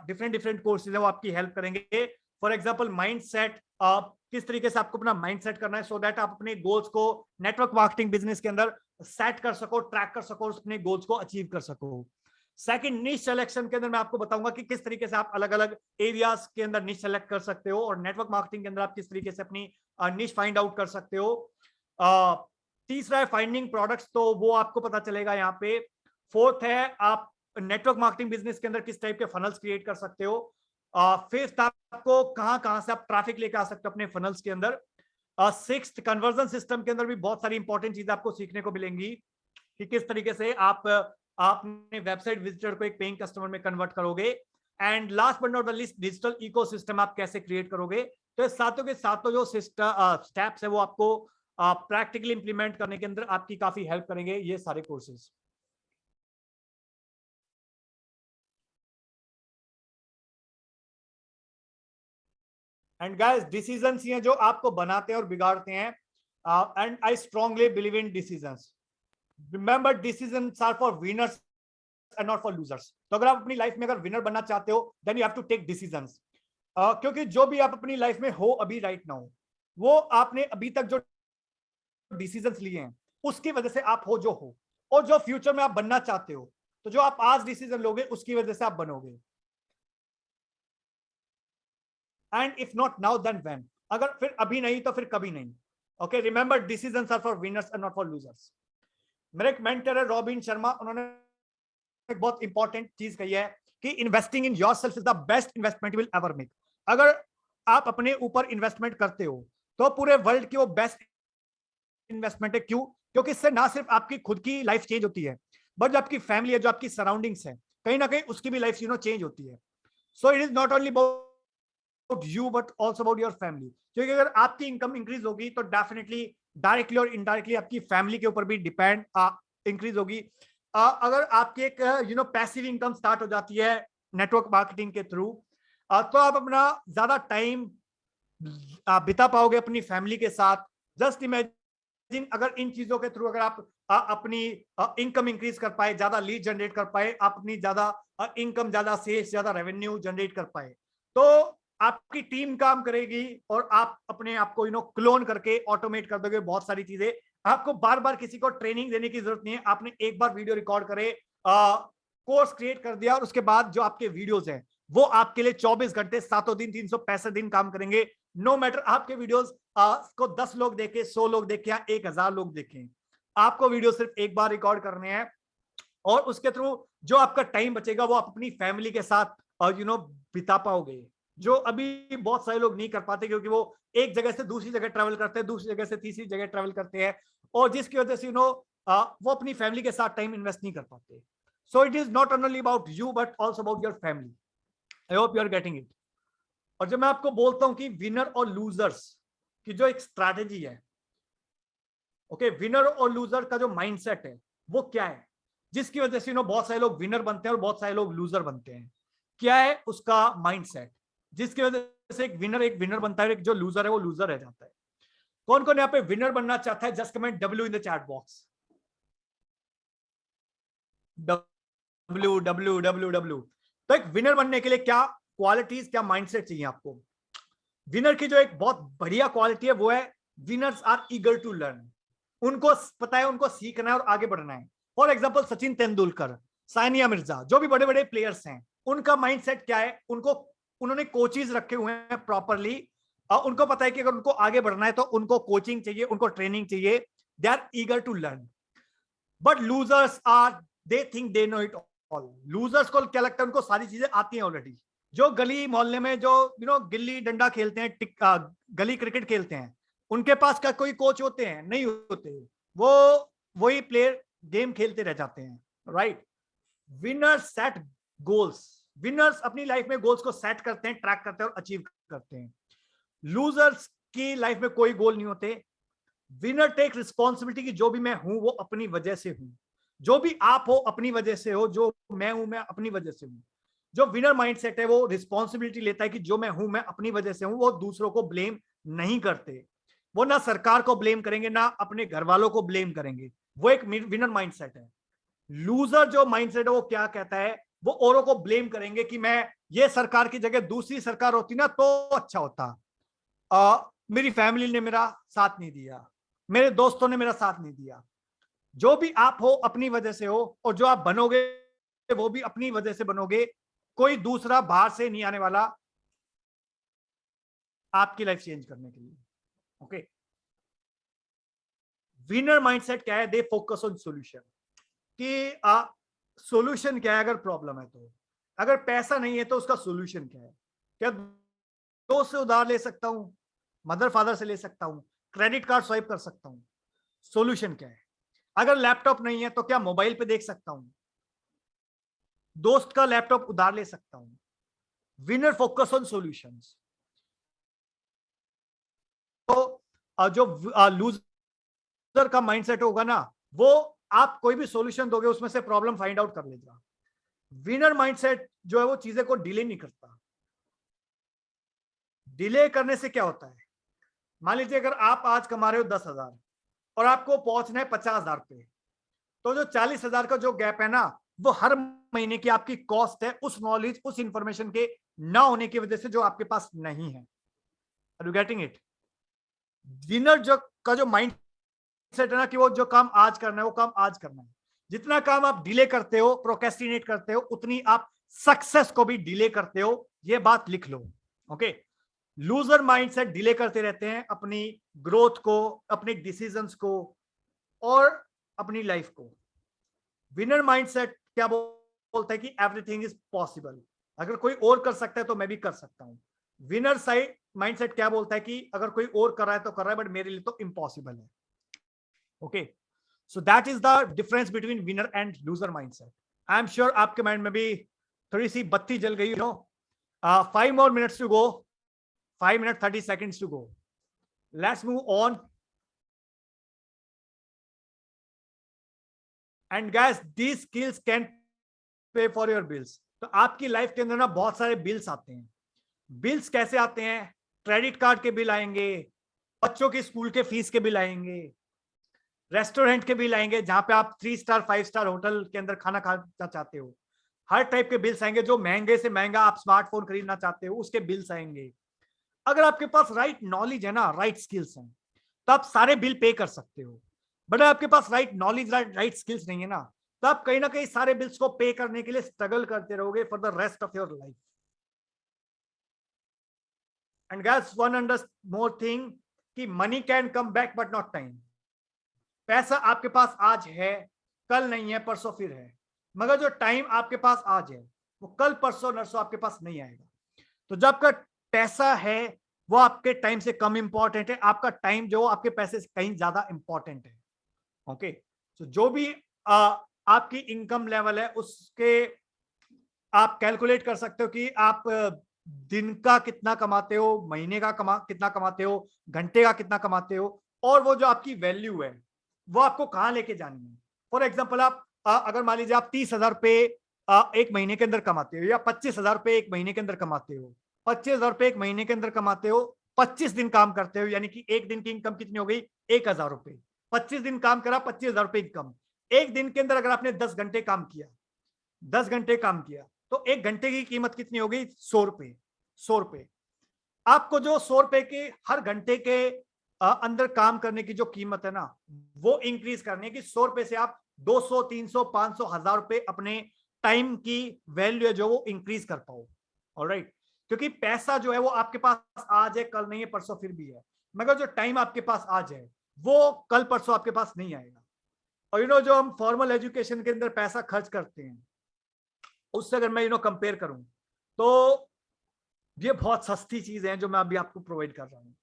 डिफरेंट कोर्सेज है वो आपकी हेल्प करेंगे। फॉर एग्जांपल माइंड सेट, किस तरीके से आपको अपना माइंड सेट करना है सो दैट आप अपने गोल्स को नेटवर्क मार्केटिंग बिजनेस के अंदर सेट कर सको, ट्रैक कर सको, अपने गोल्स को अचीव कर सको। सेकंड, निश सिलेक्शन के अंदर मैं आपको बताऊंगा कि किस तरीके से आप अलग अलग एरियाज के अंदर निश सेलेक्ट कर सकते हो, और नेटवर्क मार्केटिंग के अंदर आप किस तरीके से अपनी निश फाइंड आउट कर सकते हो। तीसरा है फाइंडिंग प्रोडक्ट्स, तो वो आपको पता चलेगा यहाँ पे। फोर्थ है आप नेटवर्क मार्केटिंग बिजनेस के अंदर किस टाइप के फनल्स क्रिएट कर सकते हो। फिफ्थ, आपको कहां से आप ट्रैफिक लेकर आ सकते हो अपने फनल्स के अंदर। सिक्स्थ, कन्वर्जन सिस्टम के अंदर भी बहुत सारी इंपॉर्टेंट चीजें आपको सीखने को मिलेंगी कि किस तरीके से आप अपने वेबसाइट विजिटर को एक पेइंग कस्टमर में कन्वर्ट करोगे। And last but not the least, digital ecosystem आप कैसे क्रिएट करोगे। तो सातों के सातों जो स्टेप्स है वो आपको प्रैक्टिकली इंप्लीमेंट करने के अंदर आपकी काफी हेल्प करेंगे ये सारे कोर्सेज। एंड गाइस, डिसीजंस ये जो आपको बनाते हैं और बिगाड़ते हैं, and I strongly believe in decisions. Remember, decisions are for winners and not for losers. तो अगर आप अपनी लाइफ में अगर विनर बनना चाहते हो, then you have to take decisions. क्योंकि जो भी आप अपनी लाइफ में हो अभी राइट नाउ, वो आपने अभी तक जो डिसीजंस लिए हैं उसकी वजह से आप हो जो हो, और जो फ्यूचर में आप बनना चाहते हो, तो जो आप आज डिसीजन लोगे उसकी वजह से आप बनोगे। And if not now then when, अगर फिर अभी नहीं तो फिर कभी नहीं। Okay, remember, decisions are for winners and not for losers. मेरे एक मेंटर है रॉबिन शर्मा, उन्होंने एक बहुत इंपॉर्टेंट चीज कही है कि investing in yourself is the best investment you will ever make. अगर आप अपने ऊपर इन्वेस्टमेंट करते हो तो पूरे वर्ल्ड की वो बेस्ट इन्वेस्टमेंट है। क्यों? क्योंकि इससे ना सिर्फ आपकी खुद की लाइफ चेंज होती है, बट जो आपकी फैमिली है, जो आपकी सराउंडिंग्स है, कहीं ना कहीं उसकी भी लाइफ चेंज होती है। सो it is not only about you but also about your family. क्योंकि अगर आपकी इनकम इंक्रीज होगी तो डेफिनेटली डायरेक्टली और इनडायरेक्टली आपकी फैमिली के ऊपर भी डिपेंड इंक्रीज होगी। अगर आपकी एक पैसिव इनकम स्टार्ट हो जाती है नेटवर्क मार्केटिंग के थ्रू, तो आप अपना ज्यादा टाइम बिता पाओगे अपनी फैमिली के साथ। जस्ट इमेजिन, अगर इन चीजों के थ्रू अगर आप अपनी इनकम इंक्रीज कर पाए, ज्यादा लीड जनरेट कर पाए, अपनी ज्यादा इनकम, ज्यादा सेल्स, ज्यादा रेवेन्यू जनरेट कर पाए, तो आपकी टीम काम करेगी और आप अपने आप को क्लोन करके ऑटोमेट कर दोगे बहुत सारी चीजें। आपको बार बार किसी को ट्रेनिंग देने की जरूरत नहीं है। आपने एक बार वीडियो रिकॉर्ड करे, कोर्स क्रिएट कर दिया, और उसके बाद जो आपके वीडियोस हैं वो आपके लिए 24 घंटे 7 दिन 365 दिन काम करेंगे। नो मैटर आपके वीडियोस को 10 लोग देखें, 100 लोग देखें या 1000 लोग देखें, आपको वीडियो सिर्फ एक बार रिकॉर्ड करने हैं, और उसके थ्रू जो आपका टाइम बचेगा वो आप अपनी फैमिली के साथ बिता पाओगे, जो अभी बहुत सारे लोग नहीं कर पाते, क्योंकि वो एक जगह से दूसरी जगह ट्रैवल करते हैं, दूसरी जगह से तीसरी जगह ट्रैवल करते हैं, और जिसकी वजह से वो अपनी फैमिली के साथ टाइम इन्वेस्ट नहीं कर पाते। So it is not only about you but also about your family. I hope you are getting it. और जब मैं आपको बोलता हूं कि विनर और लूजर्स की जो एक स्ट्रैटेजी है, ओके, विनर और लूजर का जो माइंडसेट है वो क्या है, जिसकी वजह से बहुत सारे लोग विनर बनते हैं और बहुत सारे लोग लूजर बनते हैं, क्या है उसका माइंडसेट, जिसकी वजह से एक विनर बनता है, एक जो लूजर है वो लूजर रह जाता है। कौन कौन यहाँ पे विनर बनना चाहता है? Just comment W in the chat box. W W W W. तो एक विनर बनने के लिए क्या क्वालिटीज, क्या माइंडसेट चाहिए आपको? विनर की जो एक बहुत बढ़िया क्वालिटी है वो है winners are eager to learn. उनको पता है, उनको सीखना है और आगे बढ़ना है। फॉर एग्जाम्पल सचिन तेंदुलकर, सानिया मिर्जा, जो भी बड़े बड़े प्लेयर्स हैं, उनका माइंडसेट क्या है? उन्होंने कोचेस रखे हुए हैं प्रॉपरली, और उनको पता है कि अगर उनको आगे बढ़ना है तो उनको कोचिंग चाहिए, उनको ट्रेनिंग चाहिए। They are eager to learn. But losers are, they think they know it all. Losers को क्या लगता है? उनको सारी चीजें आती हैं ऑलरेडी। जो गली मोहल्ले में जो गिल्ली डंडा खेलते हैं, गली क्रिकेट खेलते हैं, उनके पास क्या कोई कोच होते हैं? नहीं होते। वो वही प्लेयर गेम खेलते रह जाते हैं, right? Winners set goals. Winners अपनी लाइफ में गोल्स को सेट करते हैं, ट्रैक करते हैं और अचीव करते हैं। लूजर्स की लाइफ में कोई गोल नहीं होते। विनर टेक रिस्पॉन्सिबिलिटी की जो भी मैं हूं वो अपनी वजह से हूं, जो भी आप हो अपनी वजह से हो, जो मैं हूं मैं अपनी वजह से हूं। जो विनर माइंडसेट है वो रिस्पॉन्सिबिलिटी लेता है कि जो मैं हूं मैं अपनी वजह से हूं। वो दूसरों को ब्लेम नहीं करते। वो ना सरकार को ब्लेम करेंगे, ना अपने घर वालों को ब्लेम करेंगे। वो एक विनर माइंडसेट है। लूजर जो माइंडसेट है वो क्या कहता है? वो औरों को ब्लेम करेंगे कि मैं, ये सरकार की जगह दूसरी सरकार होती ना तो अच्छा होता, मेरी फैमिली ने मेरा साथ नहीं दिया, मेरे दोस्तों ने मेरा साथ नहीं दिया। जो भी आप हो अपनी वजह से हो, और जो आप बनोगे वो भी अपनी वजह से बनोगे। कोई दूसरा बाहर से नहीं आने वाला आपकी लाइफ चेंज करने के लिए। ओके, विनर माइंडसेट क्या है? They focus on solution. कि सॉल्यूशन क्या है अगर प्रॉब्लम है तो? अगर पैसा नहीं है तो उसका सॉल्यूशन क्या है? क्या दोस्त से उधार ले सकता हूं, मदर फादर से ले सकता हूं, क्रेडिट कार्ड स्वाइप कर सकता हूं? सॉल्यूशन क्या है? अगर लैपटॉप नहीं है तो क्या मोबाइल पे देख सकता हूं, दोस्त का लैपटॉप उधार ले सकता हूं? Winner focus on solutions. तो जो लूजर का माइंडसेट होगा ना, वो आप कोई भी सॉल्यूशन दोगे उसमें से प्रॉब्लम फाइंड आउट कर लेगा। विनर माइंडसेट जो है वो चीजें को डिले नहीं करता। डिले करने से क्या होता है? मान लीजिए अगर आप आज कमा रहे हो 10,000 और आपको पहुंचना है 50,000 पे, तो जो 40,000 का जो गैप है ना, वो हर महीने की आपकी कॉस्ट है उस नॉलेज, उस इंफॉर्मेशन के ना होने की वजह से जो आपके पास नहीं है। Are you getting it? Winner जो का जो माइंड सेट है ना, कि वो जो काम आज करना है वो काम आज करना है। जितना काम आप डिले करते हो, प्रोक्रेस्टिनेट करते हो, उतनी आप सक्सेस को भी डिले करते हो। ये बात लिख लो। ओके, लूजर माइंडसेट डिले करते रहते हैं अपनी ग्रोथ को, अपने डिसीजंस को और अपनी लाइफ को। विनर माइंडसेट क्या बोलता है? कि एवरीथिंग इज पॉसिबल। अगर कोई और कर सकता है तो मैं भी कर सकता हूं। विनर साइड माइंडसेट क्या बोलता है? कि अगर कोई और कर रहा है तो कर रहा है, बट मेरे लिए तो इम्पॉसिबल है। Okay, so that is the difference between winner and loser mindset. I am sure आपके माइंड में भी थोड़ी सी बत्ती जल गई। 5 more minutes to go. 5 minutes 30 seconds to go. Let's move on. And guys, these skills can pay for your bills. तो आपकी life के अंदर ना बहुत सारे बिल्स आते हैं। बिल्स कैसे आते हैं? क्रेडिट कार्ड के बिल आएंगे, बच्चों के स्कूल के फीस के बिल आएंगे, रेस्टोरेंट के बिल आएंगे जहां पे आप 3 स्टार 5 स्टार होटल के अंदर खाना खाना चाहते हो। हर टाइप के बिल्स आएंगे। जो महंगे से महंगा आप स्मार्टफोन खरीदना चाहते हो उसके बिल्स आएंगे। अगर आपके पास राइट नॉलेज है ना, राइट स्किल्स हैं, तो आप सारे बिल पे कर सकते हो। बट आपके पास राइट नॉलेज, राइट स्किल्स नहीं है ना, तो आप कहीं ना कहीं सारे बिल्स को पे करने के लिए स्ट्रगल करते रहोगे for the rest of your life. And guys, one under more thing, कि money can come back but not time. पैसा आपके पास आज है, कल नहीं है, परसों फिर है। मगर जो टाइम आपके पास आज है वो कल परसों नरसों आपके पास नहीं आएगा। तो जब आपका पैसा है वो आपके टाइम से कम इंपॉर्टेंट है, आपका टाइम जो आपके पैसे से कहीं ज्यादा इंपॉर्टेंट है। ओके, तो जो भी आपकी इनकम लेवल है उसके आप कैलकुलेट कर सकते हो कि आप दिन का कितना कमाते हो, महीने का कितना कमाते हो, घंटे का कितना कमाते हो, और वो जो आपकी वैल्यू है वो आपको कहाँ लेके जानी है। फॉर एग्जाम्पल, आप अगर मान लीजिए आप 30,000 रुपये एक महीने के अंदर कमाते हो, या 25,000 रुपये एक महीने के अंदर कमाते हो, 25,000 रुपए एक महीने के अंदर कमाते हो, 25 दिन काम करते हो, यानी कि एक दिन की इनकम कितनी हो गई? 1,000 रुपए। 25 दिन काम करा, 25,000 रुपए इनकम। एक दिन के अंदर अगर आपने 10 घंटे काम किया, 10 घंटे काम किया, तो एक घंटे की कीमत कितनी हो गई? 100 रुपए। 100 रुपए। आपको जो 100 रुपए के हर घंटे के अंदर काम करने की जो कीमत है ना, वो इंक्रीज करने की। 100 रुपए से आप 200, 300, 500, 1000 रुपए अपने टाइम की वैल्यू है जो वो इंक्रीज कर पाओ। ऑलराइट, क्योंकि पैसा जो है वो आपके पास आज है, कल नहीं है, परसों फिर भी है, मगर जो टाइम आपके पास आज है वो कल परसों आपके पास नहीं आएगा। और जो हम फॉर्मल एजुकेशन के अंदर पैसा खर्च करते हैं, उससे अगर मैं कंपेयर करूं, तो ये बहुत सस्ती चीज है जो मैं अभी आपको प्रोवाइड कर रहा हूं।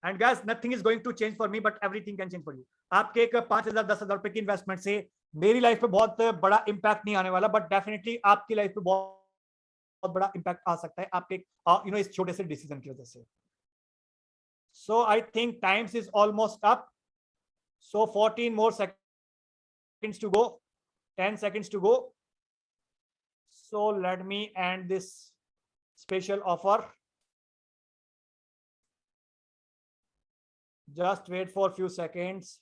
And guys, nothing is going to change for me, but everything can change for you. आपके एक 5,000 10,000 रुपए की इन्वेस्टमेंट से मेरी लाइफ पे बहुत बड़ा इंपैक्ट नहीं आने वाला, बट डेफिनेटली आपकी लाइफ पे बहुत बड़ा इंपैक्ट आ सकता है आपके इस छोटे से डिसीजन की वजह से। So I think times is almost up. So 14 more seconds to go, 10 seconds to go. So let me end this special offer. Just wait for a few seconds.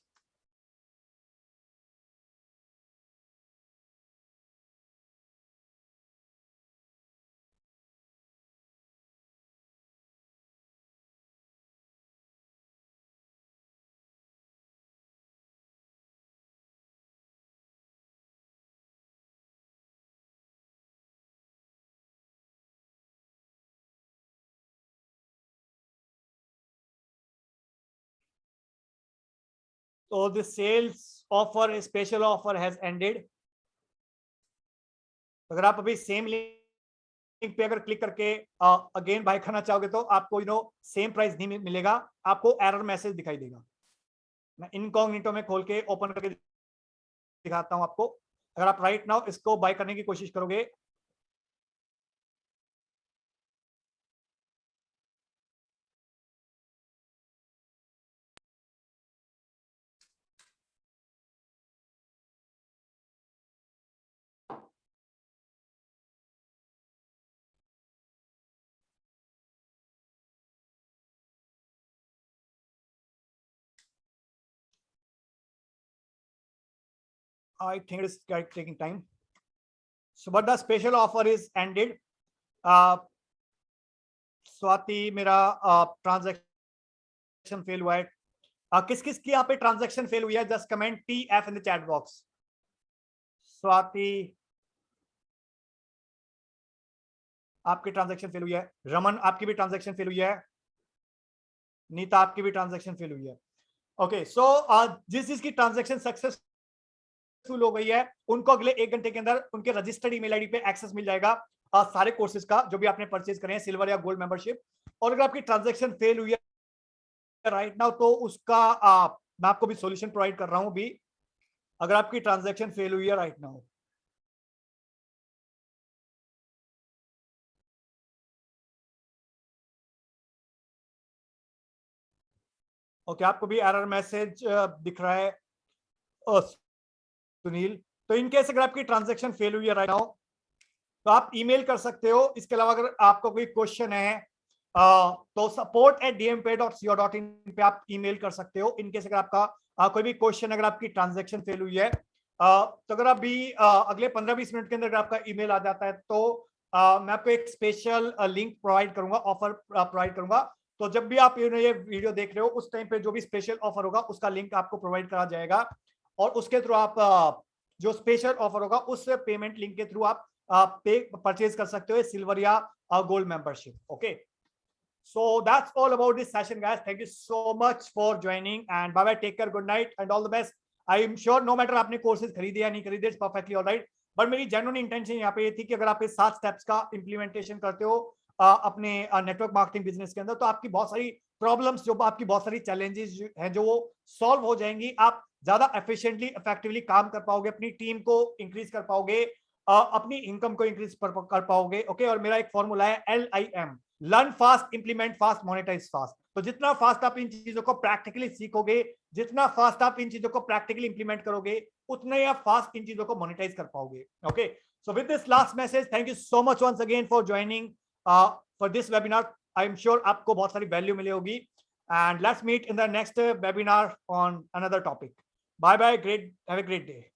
So the sales offer, special offer has ended. अगर आप अभी same link पे अगर click करके again bye करना चाहोगे तो आपको सेम प्राइस नहीं मिलेगा, आपको एरर मैसेज दिखाई देगा। मैं इनकॉग्निटो में खोल के ओपन करके दिखाता हूं आपको। अगर आप राइट नाउ इसको बाय करने की कोशिश करोगे, I think it's taking time. So but the special offer is ended. Swati, मेरा ट्रांजैक्शन फेल हुआ है। किस किस की यहाँ पे ट्रांजैक्शन फेल हुई है? Just comment TF in the chat box. Swati, आपकी ट्रांजैक्शन फेल हुई है। रमन, आपकी भी ट्रांजैक्शन फेल हुई है। नीता, आपकी भी ट्रांजैक्शन फेल हुई है। ओके, सो जिस जिसकी ट्रांजैक्शन सक्सेसफुल हो गई है उनको अगले 1 घंटे के अंदर उनके रजिस्टर्ड ईमेल आईडी पे एक्सेस मिल जाएगा सारे कोर्सेज का जो भी आपने परचेज करे हैं, सिल्वर या गोल्ड मेंबरशिप। और अगर आपकी ट्रांजैक्शन फेल हुई है राइट नाउ, तो उसका मैं आपको भी सॉल्यूशन प्रोवाइड कर रहा हूं भी। अगर आपकी ट्रांजैक्शन फेल हुई है राइट नाउ, ओके, आपको भी एरर मैसेज दिख रहा है सुनील। तो इनकेस अगर आपकी ट्रांजैक्शन फेल हुई है राइट नाउ, तो आप ईमेल कर सकते हो। इसके अलावा अगर आपको कोई क्वेश्चन है तो support@dmpay.co.in पे आप ईमेल कर सकते हो। इनकेस अगर आपका कोई भी क्वेश्चन, अगर आपकी ट्रांजैक्शन फेल हुई है, तो अगर अभी अगले 15-20 मिनट के अंदर अगर आपका ईमेल आ जाता है तो मैं आपको एक स्पेशल लिंक प्रोवाइड करूंगा, ऑफर प्रोवाइड करूंगा। तो जब भी आप ये वीडियो देख रहे हो उस टाइम पे जो भी स्पेशल ऑफर होगा उसका लिंक आपको प्रोवाइड करा जाएगा, और उसके थ्रू आप जो स्पेशल ऑफर होगा उस पेमेंट लिंक के थ्रू आप पे परचेज कर सकते हो सिल्वर या gold membership. Okay, so that's all about this session guys. Thank you so much for joining and bye bye, take care, good night and all the best. I am sure no matter आपने courses खरीदे या नहीं खरीदे, it's perfectly alright, but मेरी genuine intention यहाँ पे ये थी कि अगर आप ये 7 स्टेप्स का इंप्लीमेंटेशन करते हो अपने नेटवर्क मार्केटिंग बिजनेस के अंदर, तो आपकी बहुत सारी प्रॉब्लम्स, जो आपकी बहुत सारी चैलेंजेस हैं, जो वो सॉल्व हो जाएंगी। आप ज्यादा एफिशिएंटली इफेक्टिवली काम कर पाओगे, अपनी टीम को इंक्रीज कर पाओगे, अपनी इनकम को इंक्रीज कर पाओगे। ओके, और मेरा एक फॉर्मूला है LIM, learn fast, implement fast, monetize fast. तो जितना फास्ट आप इन चीजों को प्रैक्टिकली सीखोगे, जितना फास्ट आप इन चीजों को प्रैक्टिकली इंप्लीमेंट करोगे, उतना ही आप फास्ट इन चीजों को मोनेटाइज कर पाओगे। Okay, So with this last message, thank you so much once again for joining for this webinar. I'm sure आपको बहुत सारी value मिली होगी. And let's meet in the next webinar on another topic. Bye bye. Have a great day.